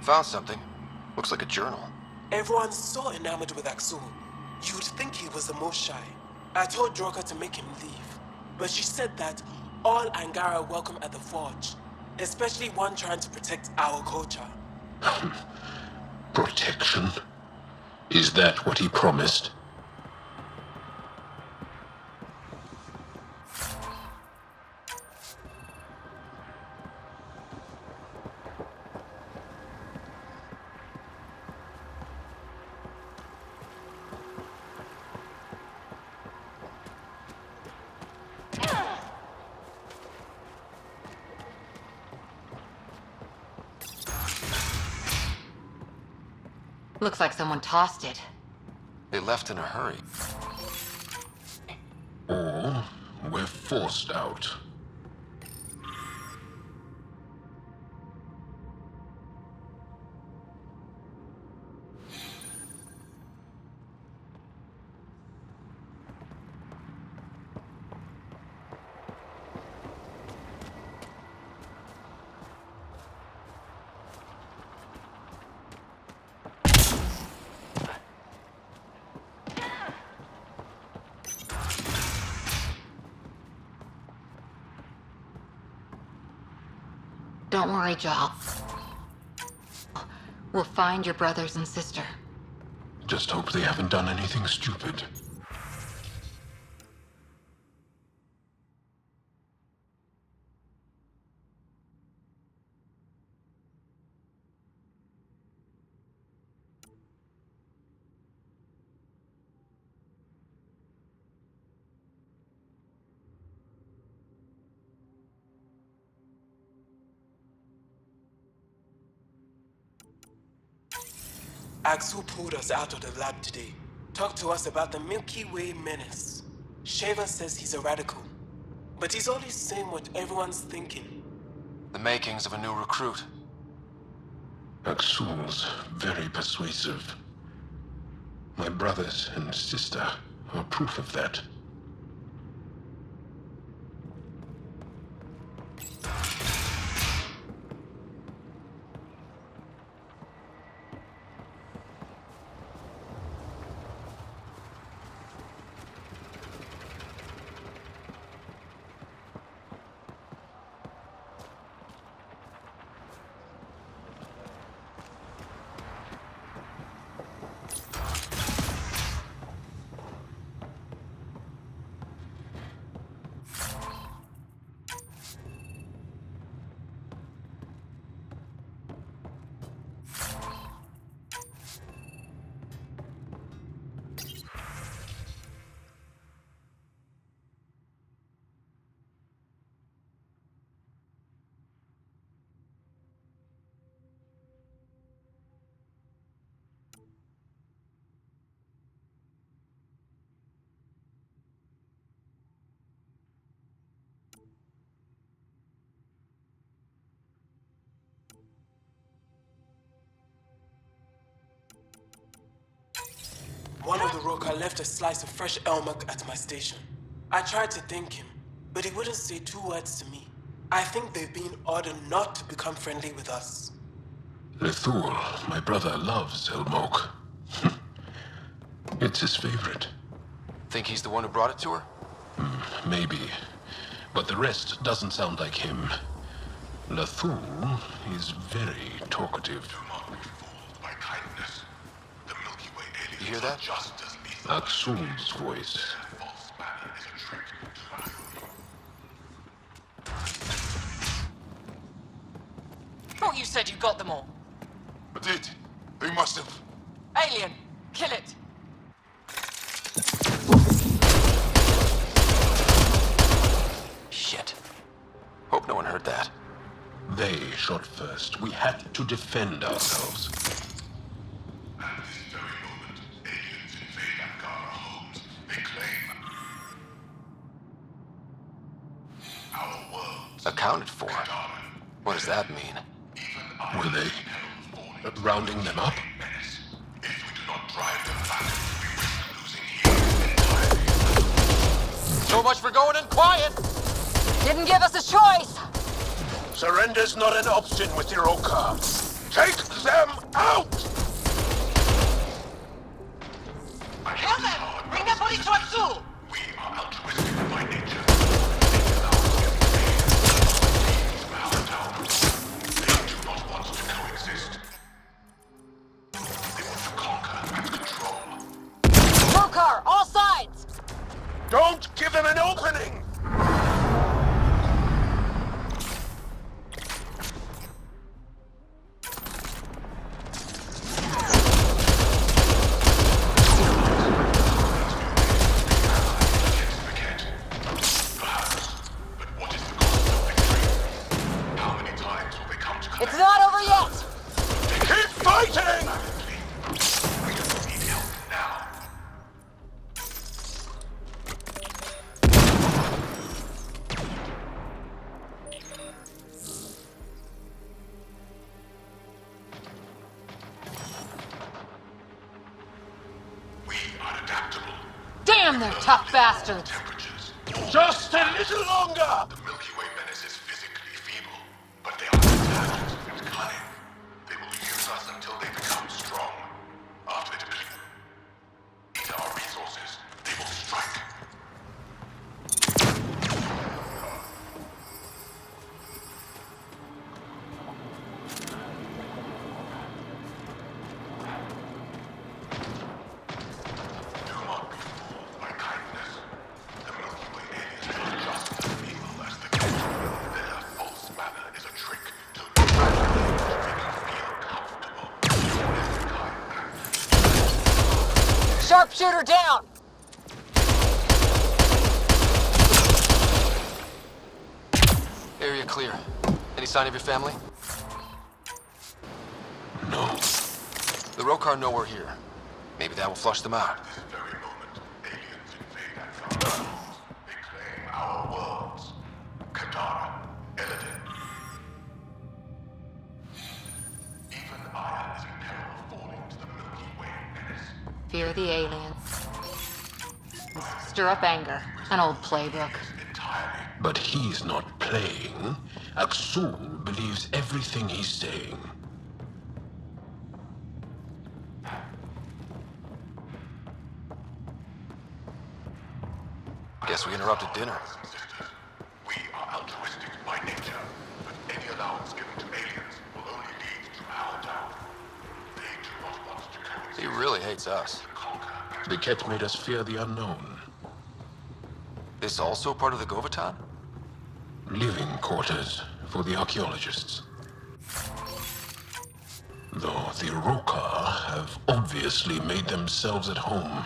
Found something. Looks like a journal. Everyone's so enamored with Axul. You'd think he was the most shy. I told Droka to make him leave, but she said that all Angara welcome at the forge, especially one trying to protect our culture. Protection? Is that what he promised? Looks like someone tossed it. They left in a hurry. Or we're forced out. Don't worry, Jal. We'll find your brothers and sister. Just hope they haven't done anything stupid. Axel pulled us out of the lab today. Talked to us about the Milky Way menace. Shaver says he's a radical, but he's only saying what everyone's thinking. The makings of a new recruit. Axul's very persuasive. My brothers and sister are proof of that. One of the Roka left a slice of fresh elmuck at my station. I tried to thank him, but he wouldn't say 2 words to me. I think they've been ordered not to become friendly with us. Lethul, my brother, loves elmok. It's his favorite. Think he's the one who brought it to her? Maybe. But the rest doesn't sound like him. Lethul is very talkative. You hear that? Axul's voice. Thought you said you got them all. I did. They must have. Alien, kill it. Shit. Hope no one heard that. They shot first. We had to defend ourselves. Accounted for? What does that mean? Were they rounding them up? So much for going in quiet! Didn't give us a choice! Surrender's not an option with your Roka. Take them out! Kill them! Bring their body to Azul! We are altruistic by nature. They do not want to coexist. They want to conquer and control. Rokar, all sides! Don't give them an opening! It's not over yet! Keep fighting! We don't need help now. We are adaptable. Damn, they're tough bastards! Temperatures. Just a little longer! The Milky Way menace is physically feeble, but they are intelligent and cunning. They will use us until they become strong. After they deplete our resources, they will strike. Sharpshooter down! Area clear. Any sign of your family? No. The road car nowhere here. Maybe that will flush them out. Our worlds. Kadara, Eladin. Even Aya is in peril of falling to the Milky Way menace. Fear the aliens. Stir up anger. An old playbook. But he's not playing. Aksul believes everything he's saying. Guess we interrupted dinner. We are altruistic by nature, but any allowance given to aliens will only lead to our down. They do not want to coexist. He really hates us. The Ket made us fear the unknown. This also part of the Govatan? Living quarters for the archaeologists. Though the Roka have obviously made themselves at home.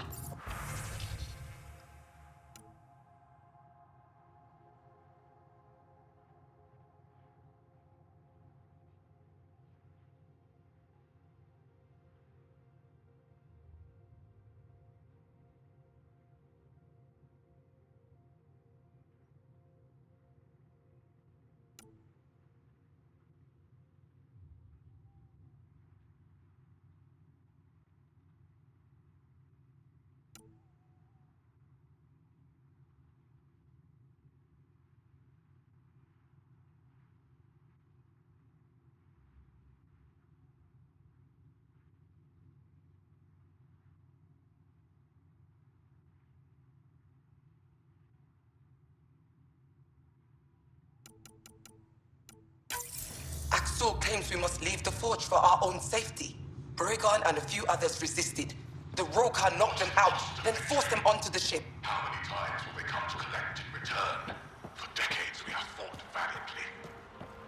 Axel claims we must leave the forge for our own safety. Bregan and a few others resisted. The Roka knocked them out, then forced them onto the ship. How many times will they come to collect in return? For decades we have fought valiantly.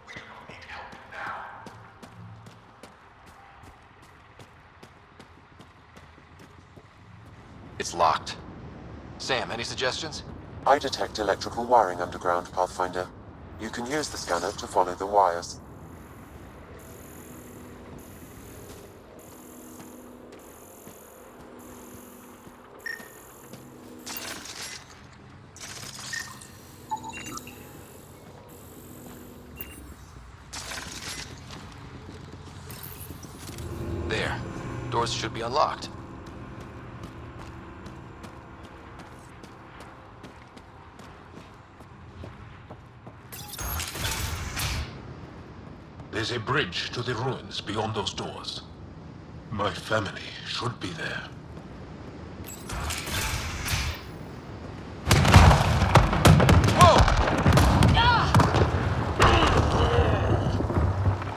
We do not need help now. It's locked. Sam, any suggestions? I detect electrical wiring underground, Pathfinder. You can use the scanner to follow the wires. There. Doors should be unlocked. There's a bridge to the ruins beyond those doors. My family should be there.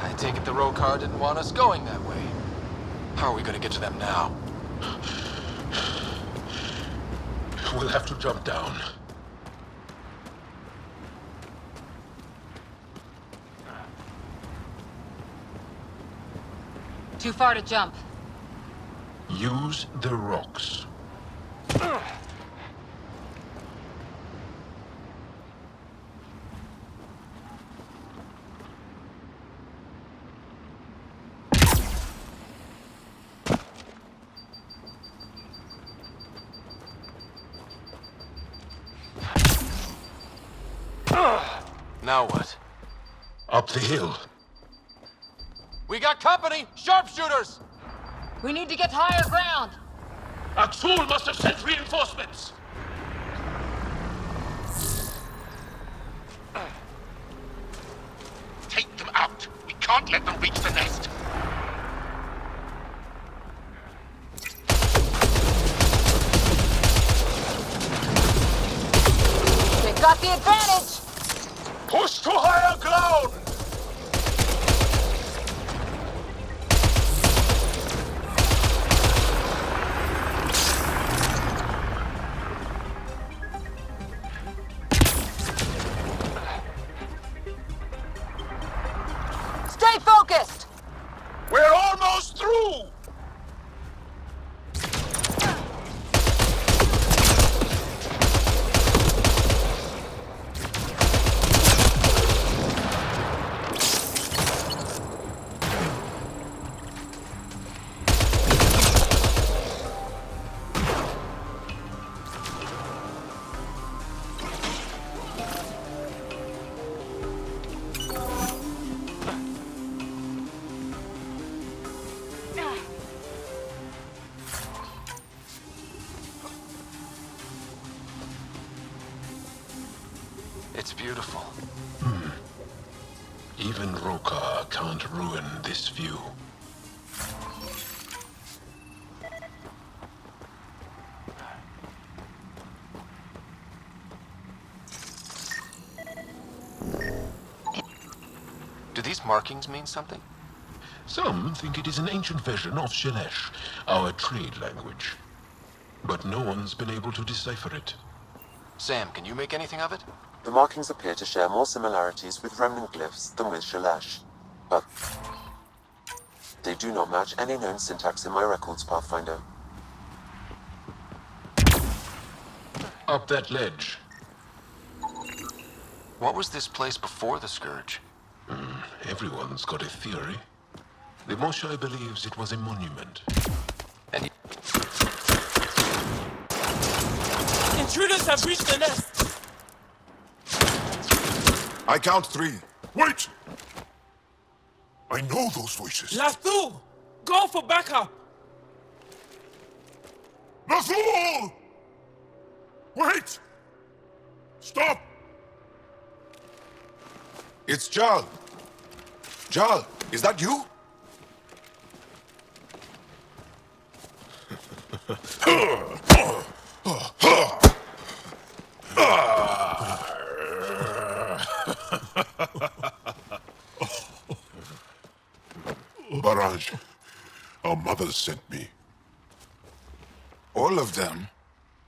I take it the road car didn't want us going that way. How are we gonna get to them now? We'll have to jump down. Too far to jump. Use the rocks. Now what? Up the hill. We got company! Sharpshooters! We need to get to higher ground! Aksul must have sent reinforcements! Take them out. We can't let them reach the nest. They've got the advantage! Push to higher ground! Stay focused! We're almost through! It's beautiful. Even Roka can't ruin this view. Do these markings mean something? Some think it is an ancient version of Shelesh, our trade language. But no one's been able to decipher it. Sam, can you make anything of it? The markings appear to share more similarities with remnant glyphs than with Shelesh, but they do not match any known syntax in my records, Pathfinder. Up that ledge. What was this place before the Scourge? Everyone's got a theory. The Moshai believes it was a monument. And Intruders have reached the nest! I count 3. Wait! I know those voices. Lathul! Go for backup! Lathul! Wait! Stop! It's Jal. Jal, is that you? Barrage, our mothers sent me. All of them?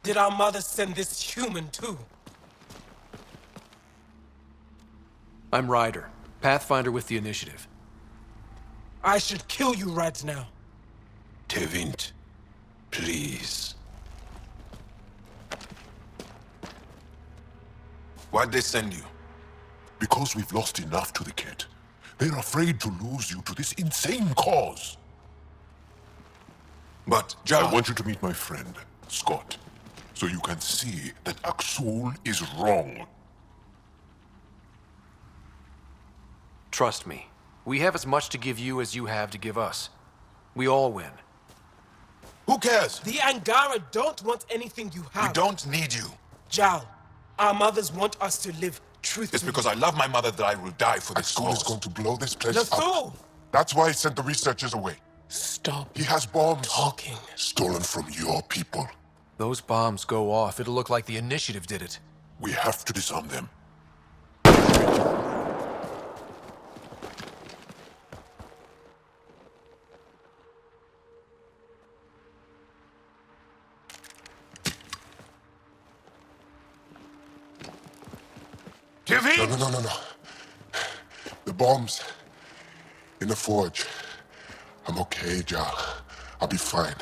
Did our mothers send this human too? I'm Ryder, Pathfinder with the Initiative. I should kill you right now. Tevint, please. Why'd they send you? Because we've lost enough to the kid. They're afraid to lose you to this insane cause. But, Jal, I want you to meet my friend, Scott, so you can see that Aksul is wrong. Trust me, we have as much to give you as you have to give us. We all win. Who cares? The Angara don't want anything you have. We don't need you. Jal, our mothers want us to live truthfully. It's because I love my mother that I will die for this cause. Aksul is going to blow this place up. That's why he sent the researchers away. Stop. He has bombs. Talking. Stolen from your people. Those bombs go off, it'll look like the Initiative did it. We have to disarm them. No. The bombs in the forge. I'm okay, Jal. I'll be fine.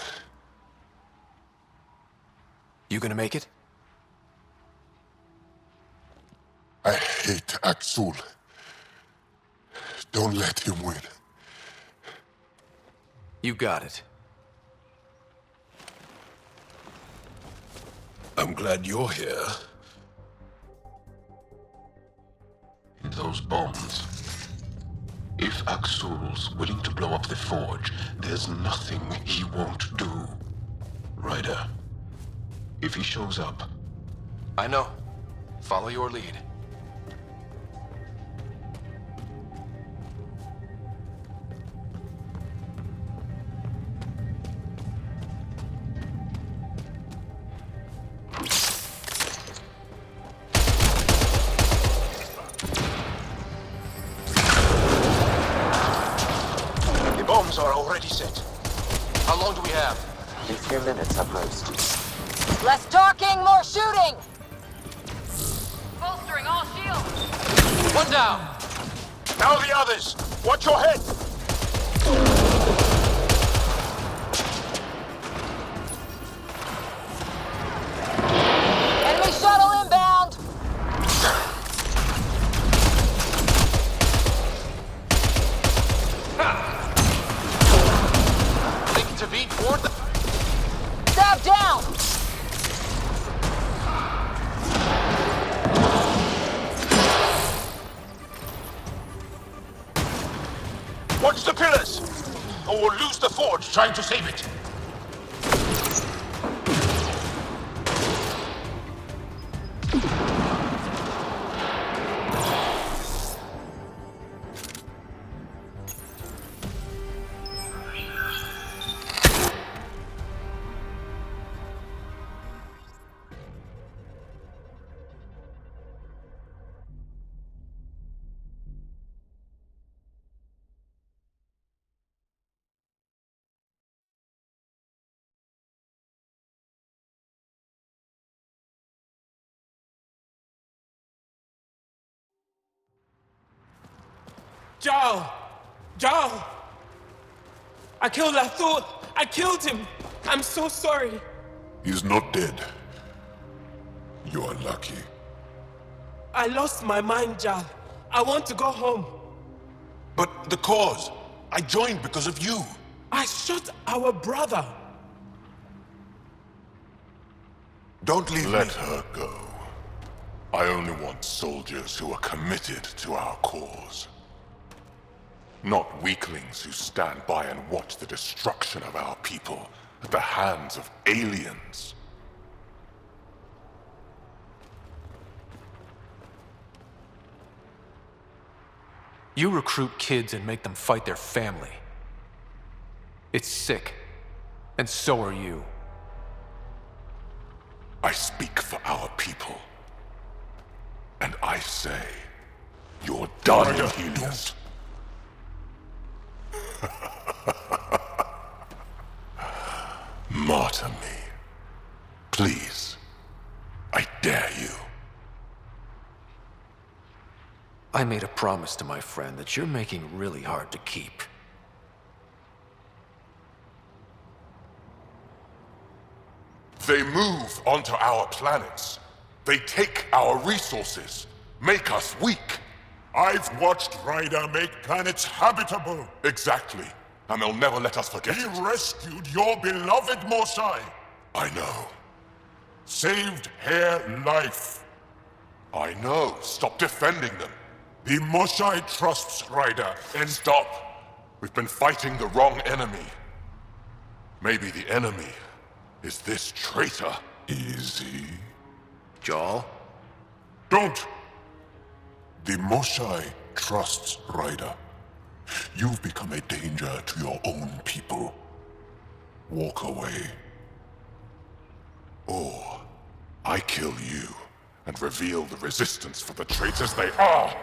You gonna make it? I hate Aksul. Don't let him win. You got it. I'm glad you're here. Those bombs. If Aksul's willing to blow up the forge, there's nothing he won't do. Ryder, if he shows up... I know. Follow your lead. Bombs are already set. How long do we have? A few minutes at most. Less talking, more shooting! Bolstering all shields. One down. Now the others! Watch your head! Enemy shuttle inbound! To beat toward the... Stab down! Watch the pillars! Or we'll lose the forge trying to save it. Jarl! Jarl! I killed Lathor! I killed him! I'm so sorry! He's not dead. You are lucky. I lost my mind, Jarl. I want to go home. But the cause! I joined because of you! I shot our brother! Don't leave me. Let her go. I only want soldiers who are committed to our cause. Not weaklings who stand by and watch the destruction of our people at the hands of aliens. You recruit kids and make them fight their family. It's sick. And so are you. I speak for our people. And I say, you're done, Helios. Martyr me. Please. I dare you. I made a promise to my friend that you're making really hard to keep. They move onto our planets. They take our resources, make us weak. I've watched Ryder make planets habitable. Exactly. And they'll never let us forget it. He rescued your beloved Mosai. I know. Saved her life. I know. Stop defending them. The Mosai trusts Ryder. And stop. We've been fighting the wrong enemy. Maybe the enemy is this traitor. Easy. Jarl? Don't! The Mosai trusts Ryder. You've become a danger to your own people. Walk away. Or I kill you and reveal the resistance for the traitors they are!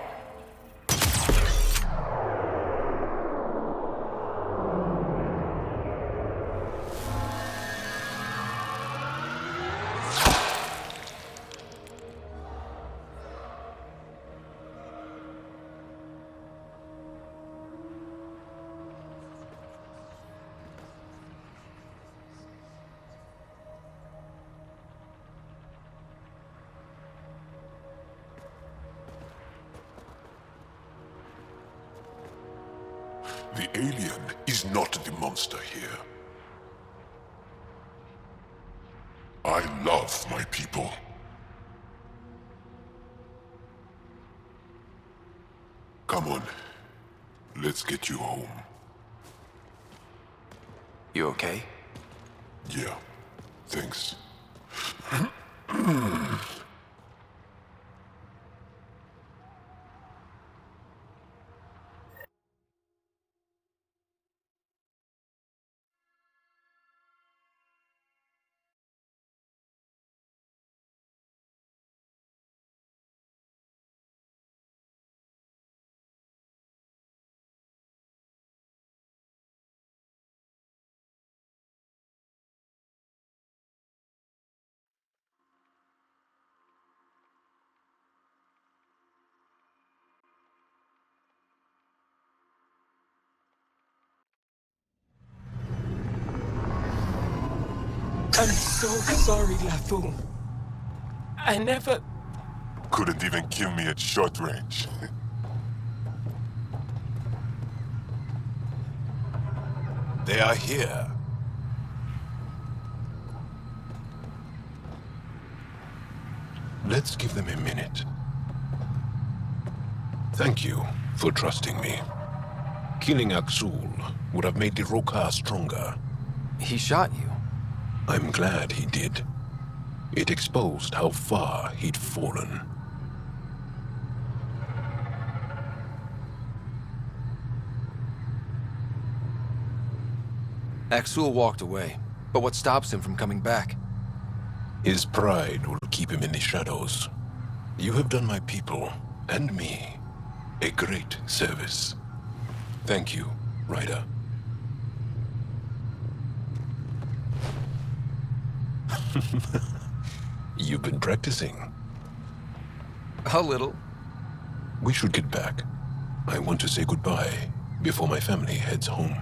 The alien is not the monster here. I love my people. Come on. Let's get you home. You okay? Yeah. Thanks. I'm so sorry, Lathor. I never... Couldn't even kill me at short range. They are here. Let's give them a minute. Thank you for trusting me. Killing Aksul would have made the Rokar stronger. He shot you. I'm glad he did. It exposed how far he'd fallen. Aksul walked away, but what stops him from coming back? His pride will keep him in the shadows. You have done my people, and me, a great service. Thank you, Ryder. You've been practicing. A little. We should get back. I want to say goodbye before my family heads home.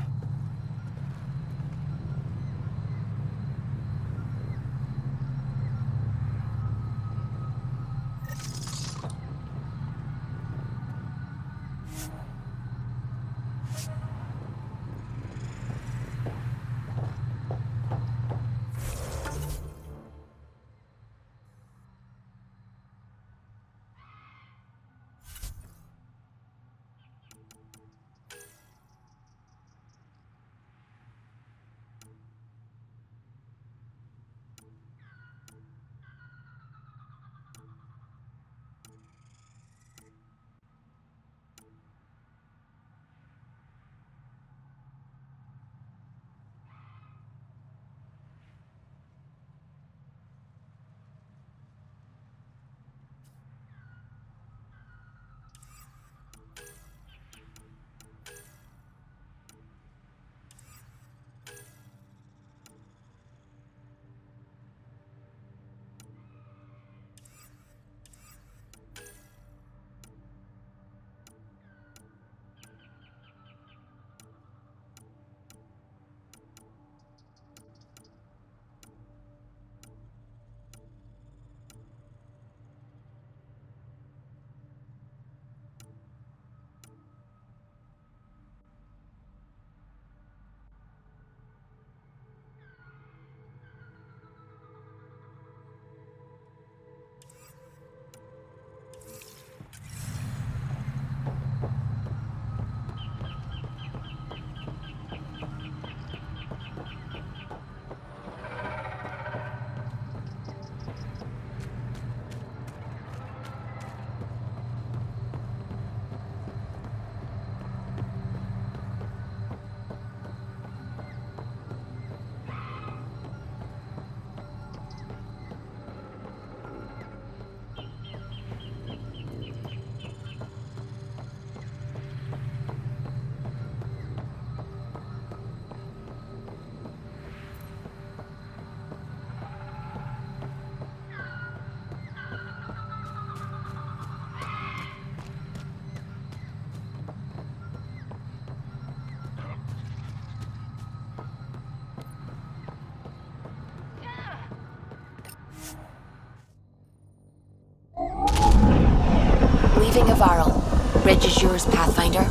Leaving Avaril. Bridge is yours, Pathfinder.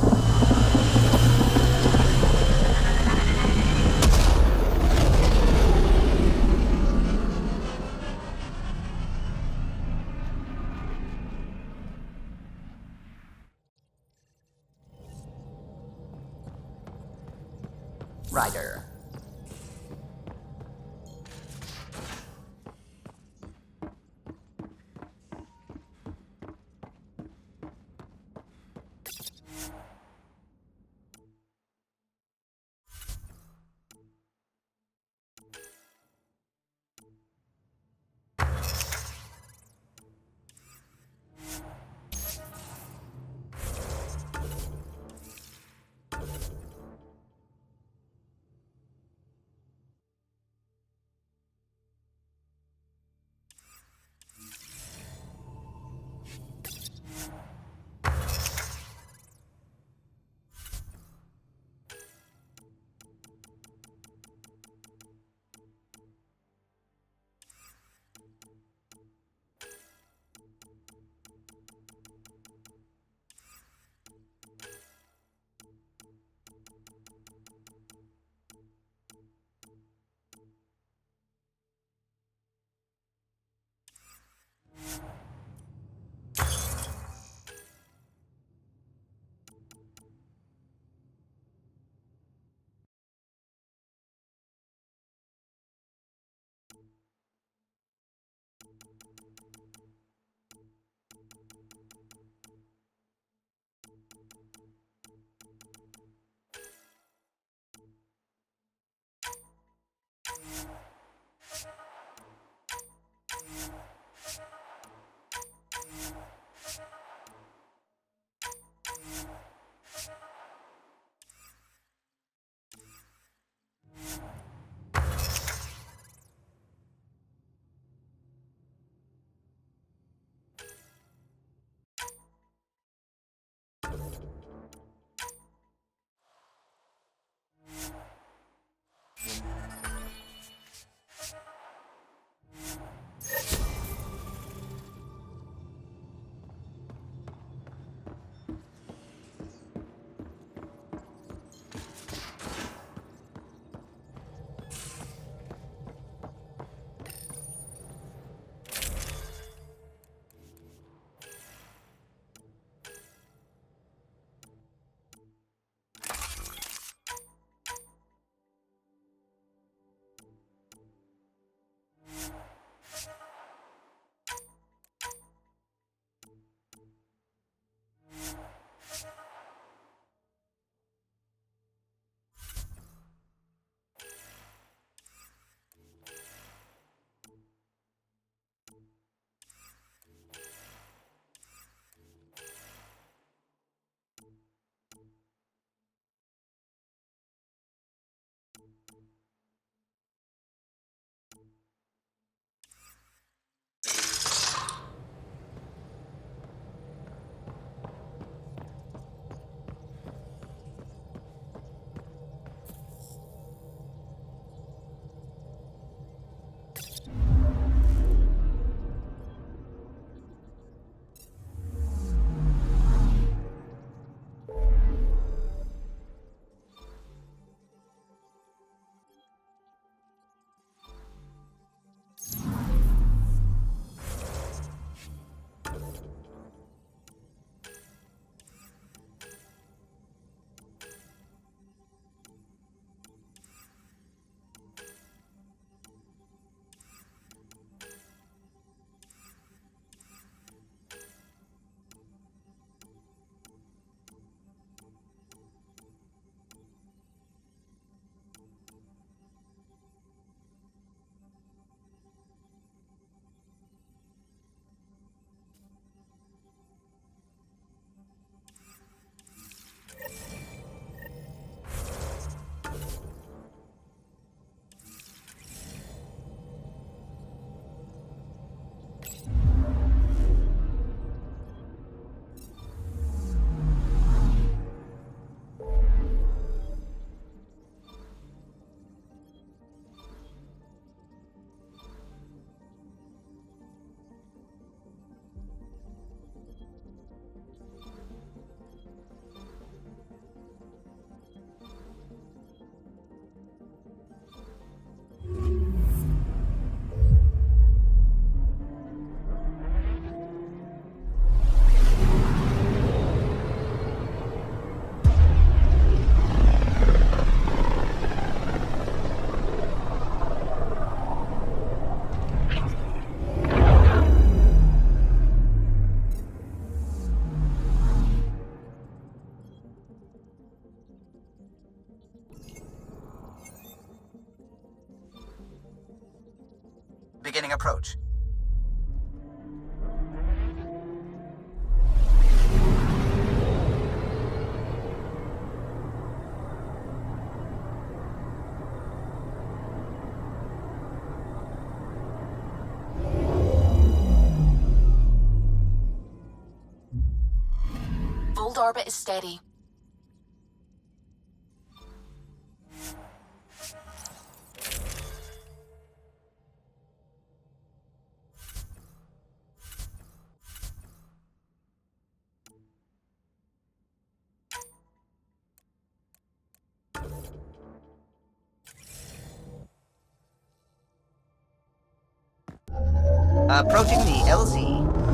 Ryder. Beginning approach. Old orbit is steady. Approaching the LZ.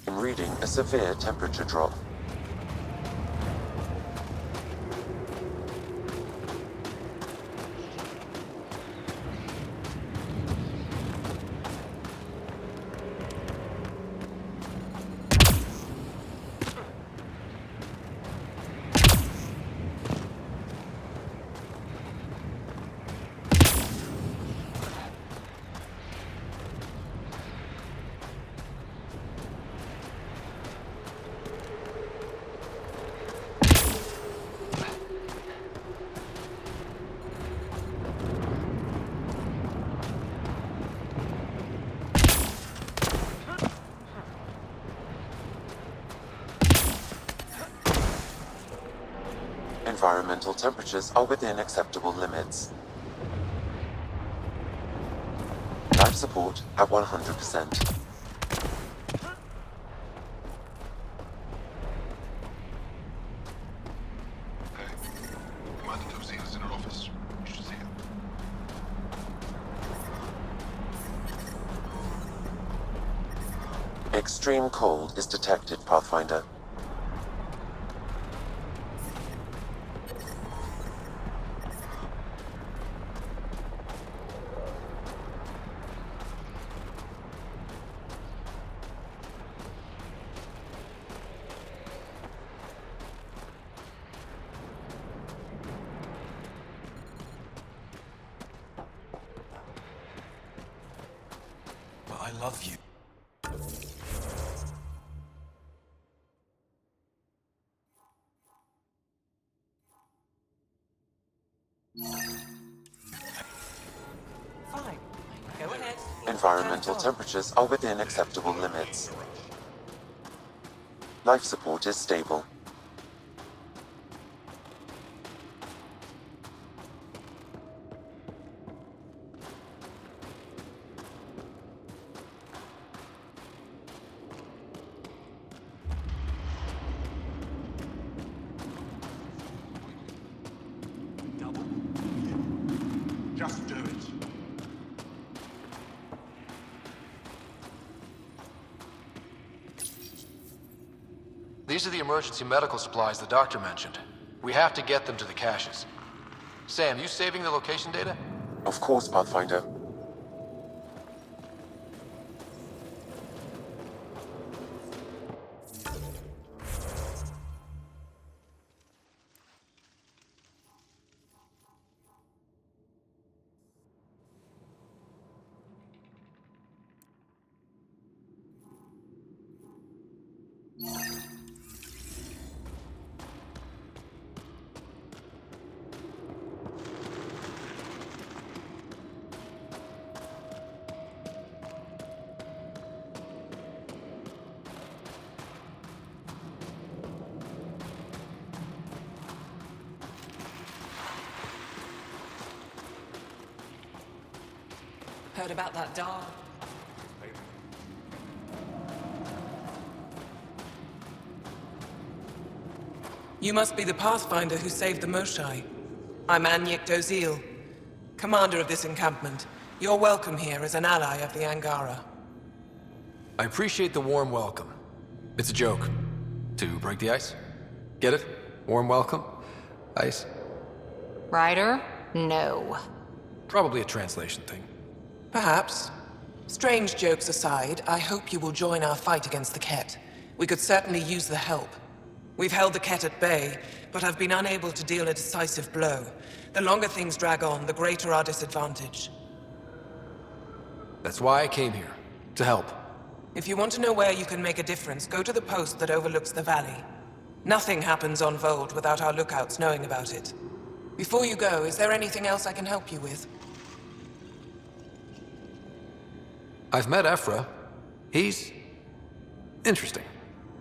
I'm reading a severe temperature drop. Environmental temperatures are within acceptable limits. Life support at 100%. Extreme cold is detected, Pathfinder. But I love you. Fine. Go ahead. Environmental temperatures are within acceptable limits. Life support is stable. Just do it. These are the emergency medical supplies the doctor mentioned. We have to get them to the caches. Sam, you saving the location data? Of course, Pathfinder. Heard about that doll? You must be the Pathfinder who saved the Moshai. I'm Anyik Dozil, commander of this encampment. You're welcome here as an ally of the Angara. I appreciate the warm welcome. It's a joke. To break the ice? Get it? Warm welcome? Ice? Ryder? No. Probably a translation thing. Perhaps. Strange jokes aside, I hope you will join our fight against the Ket. We could certainly use the help. We've held the Ket at bay, but have been unable to deal a decisive blow. The longer things drag on, the greater our disadvantage. That's why I came here. To help. If you want to know where you can make a difference, go to the post that overlooks the valley. Nothing happens on Vold without our lookouts knowing about it. Before you go, is there anything else I can help you with? I've met Ephra. He's interesting.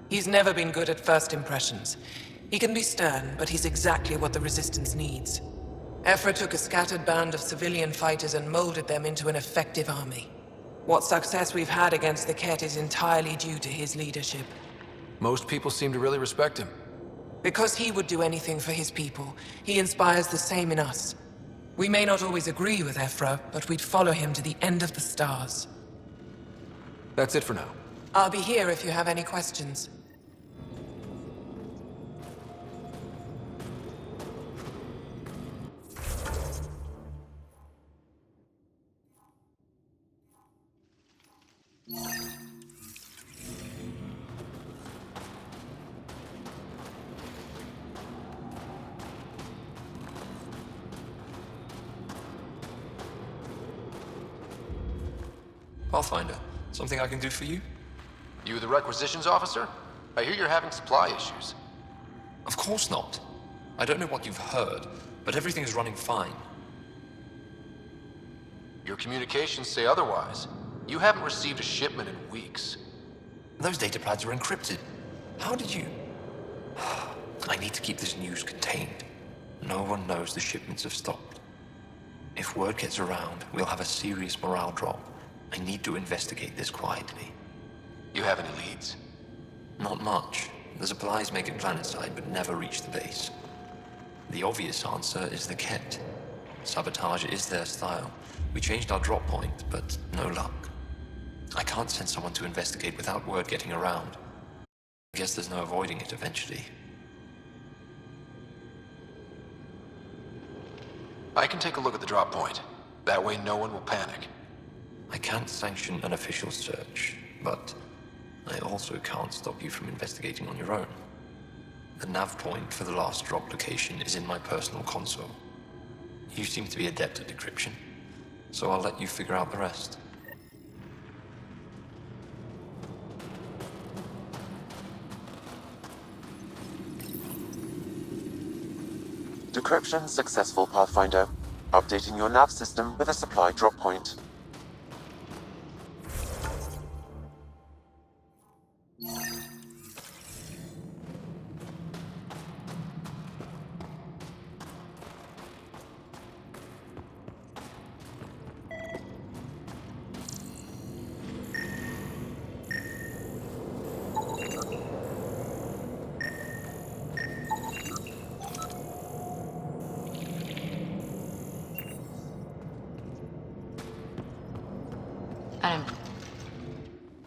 He's never been good at first impressions. He can be stern, but he's exactly what the Resistance needs. Ephra took a scattered band of civilian fighters and molded them into an effective army. What success we've had against the Ket is entirely due to his leadership. Most people seem to really respect him. Because he would do anything for his people, he inspires the same in us. We may not always agree with Ephra, but we'd follow him to the end of the stars. That's it for now. I'll be here if you have any questions. Pathfinder, something I can do for you? You the requisitions officer? I hear you're having supply issues. Of course not. I don't know what you've heard, but everything is running fine. Your communications say otherwise. You haven't received a shipment in weeks. Those data pads are encrypted. How did you... I need to keep this news contained. No one knows the shipments have stopped. If word gets around, we'll have a serious morale drop. I need to investigate this quietly. You have any leads? Not much. The supplies make it planetside, but never reach the base. The obvious answer is the Ket. Sabotage is their style. We changed our drop point, but no luck. I can't send someone to investigate without word getting around. I guess there's no avoiding it eventually. I can take a look at the drop point. That way no one will panic. I can't sanction an official search, but I also can't stop you from investigating on your own. The nav point for the last drop location is in my personal console. You seem to be adept at decryption, so I'll let you figure out the rest. Decryption successful, Pathfinder. Updating your nav system with a supply drop point.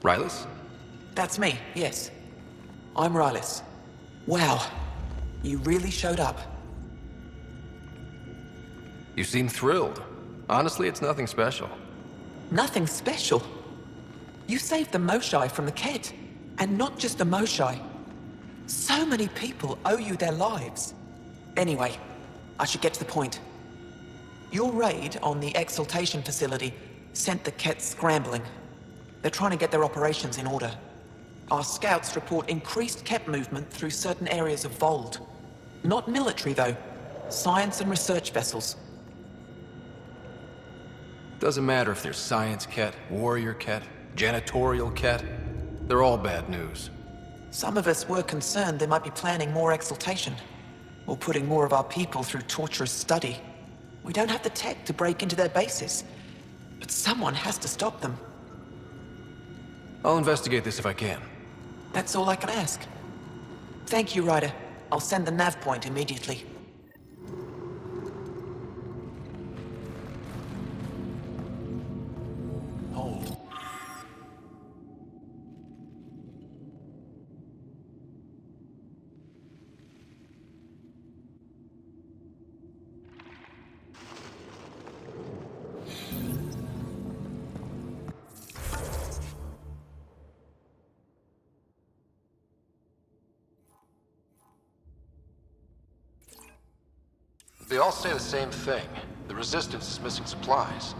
Rylas? That's me, yes. I'm Rylis. Wow. You really showed up. You seem thrilled. Honestly, it's nothing special. Nothing special? You saved the Moshai from the Ket. And not just the Moshai. So many people owe you their lives. Anyway, I should get to the point. Your raid on the exaltation facility sent the Ket scrambling. They're trying to get their operations in order. Our scouts report increased Ket movement through certain areas of Vold. Not military, though. Science and research vessels. Doesn't matter if they're science Ket, warrior Ket, janitorial Ket. They're all bad news. Some of us were concerned they might be planning more exaltation, or putting more of our people through torturous study. We don't have the tech to break into their bases, but someone has to stop them. I'll investigate this if I can. That's all I can ask. Thank you, Ryder. I'll send the nav point immediately. Hold. They all say the same thing. The Resistance is missing supplies.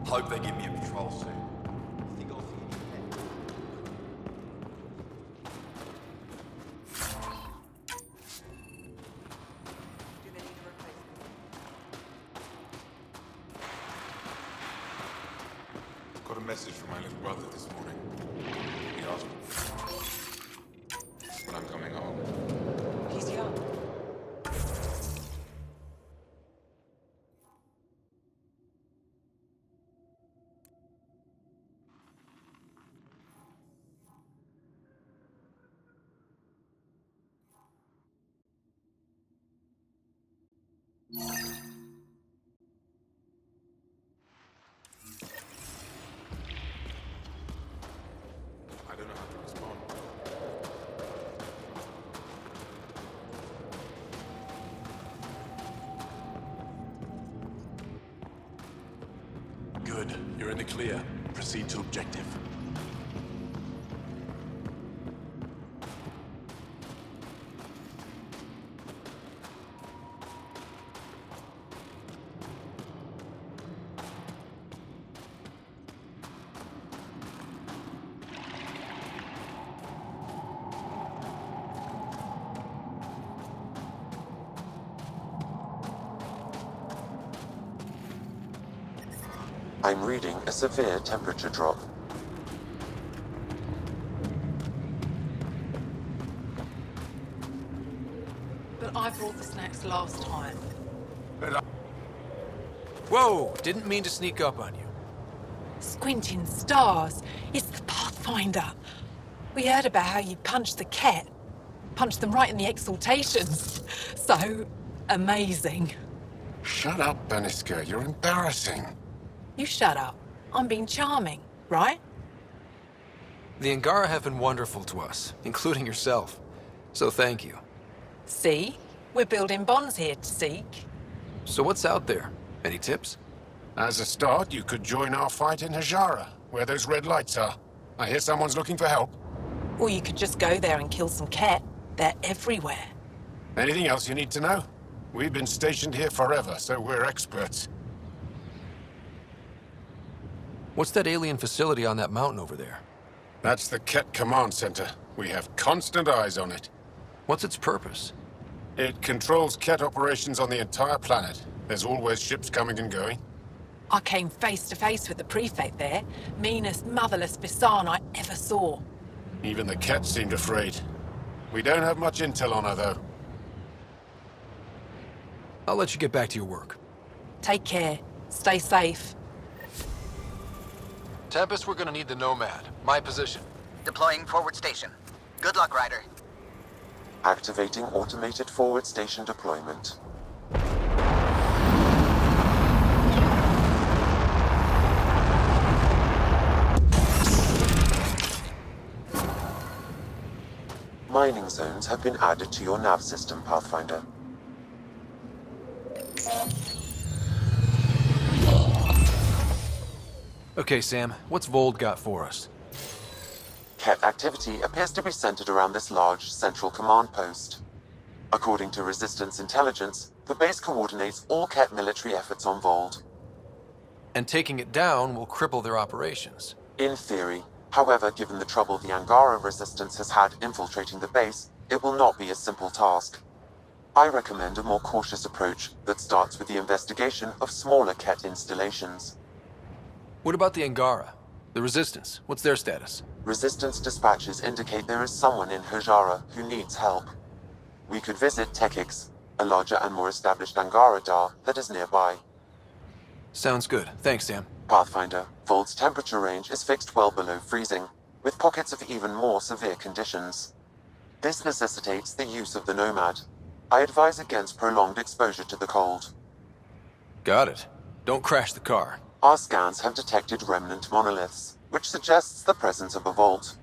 Hope they give me a patrol soon. Got a message from my little brother this morning. He asked when I'm coming home. He's young. I don't know how to respond. Good. You're in the clear. Proceed to objective. I'm reading a severe temperature drop. But I brought the snacks last time. Whoa! Didn't mean to sneak up on you. Squinting stars. It's the Pathfinder. We heard about how you punched the Ket. Punched them right in the exaltations. So amazing. Shut up, Beniska. You're embarrassing. You shut up. I'm being charming, right? The Angara have been wonderful to us, including yourself. So thank you. See? We're building bonds here to seek. So what's out there? Any tips? As a start, you could join our fight in Hajara, where those red lights are. I hear someone's looking for help. Or you could just go there and kill some Ket. They're everywhere. Anything else you need to know? We've been stationed here forever, so we're experts. What's that alien facility on that mountain over there? That's the Ket Command Center. We have constant eyes on it. What's its purpose? It controls Ket operations on the entire planet. There's always ships coming and going. I came face to face with the prefect there. Meanest, motherless Bisan I ever saw. Even the Ket seemed afraid. We don't have much intel on her, though. I'll let you get back to your work. Take care. Stay safe. Tempest, we're gonna need the Nomad. My position. Deploying forward station. Good luck, Ryder. Activating automated forward station deployment. mining zones have been added to your nav system, Pathfinder. Okay, Sam, what's Vold got for us? Ket activity appears to be centered around this large central command post. According to Resistance intelligence, the base coordinates all Ket military efforts on Vold. And taking it down will cripple their operations. In theory. However, given the trouble the Angara Resistance has had infiltrating the base, it will not be a simple task. I recommend a more cautious approach that starts with the investigation of smaller Ket installations. What about the Angara? The Resistance, what's their status? Resistance dispatches indicate there is someone in Hajara who needs help. We could visit Tekix, a larger and more established Angara Dar that is nearby. Sounds good. Thanks, Sam. Pathfinder, Vold's temperature range is fixed well below freezing, with pockets of even more severe conditions. This necessitates the use of the Nomad. I advise against prolonged exposure to the cold. Got it. Don't crash the car. Our scans have detected remnant monoliths, which suggests the presence of a vault.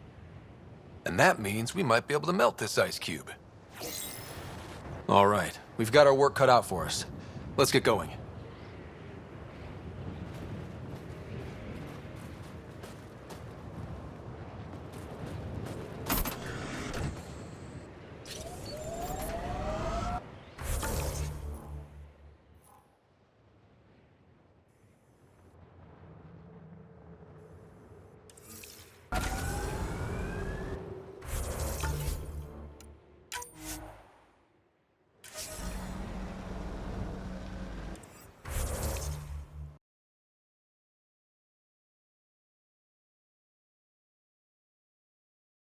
And that means we might be able to melt this ice cube. All right, we've got our work cut out for us. Let's get going.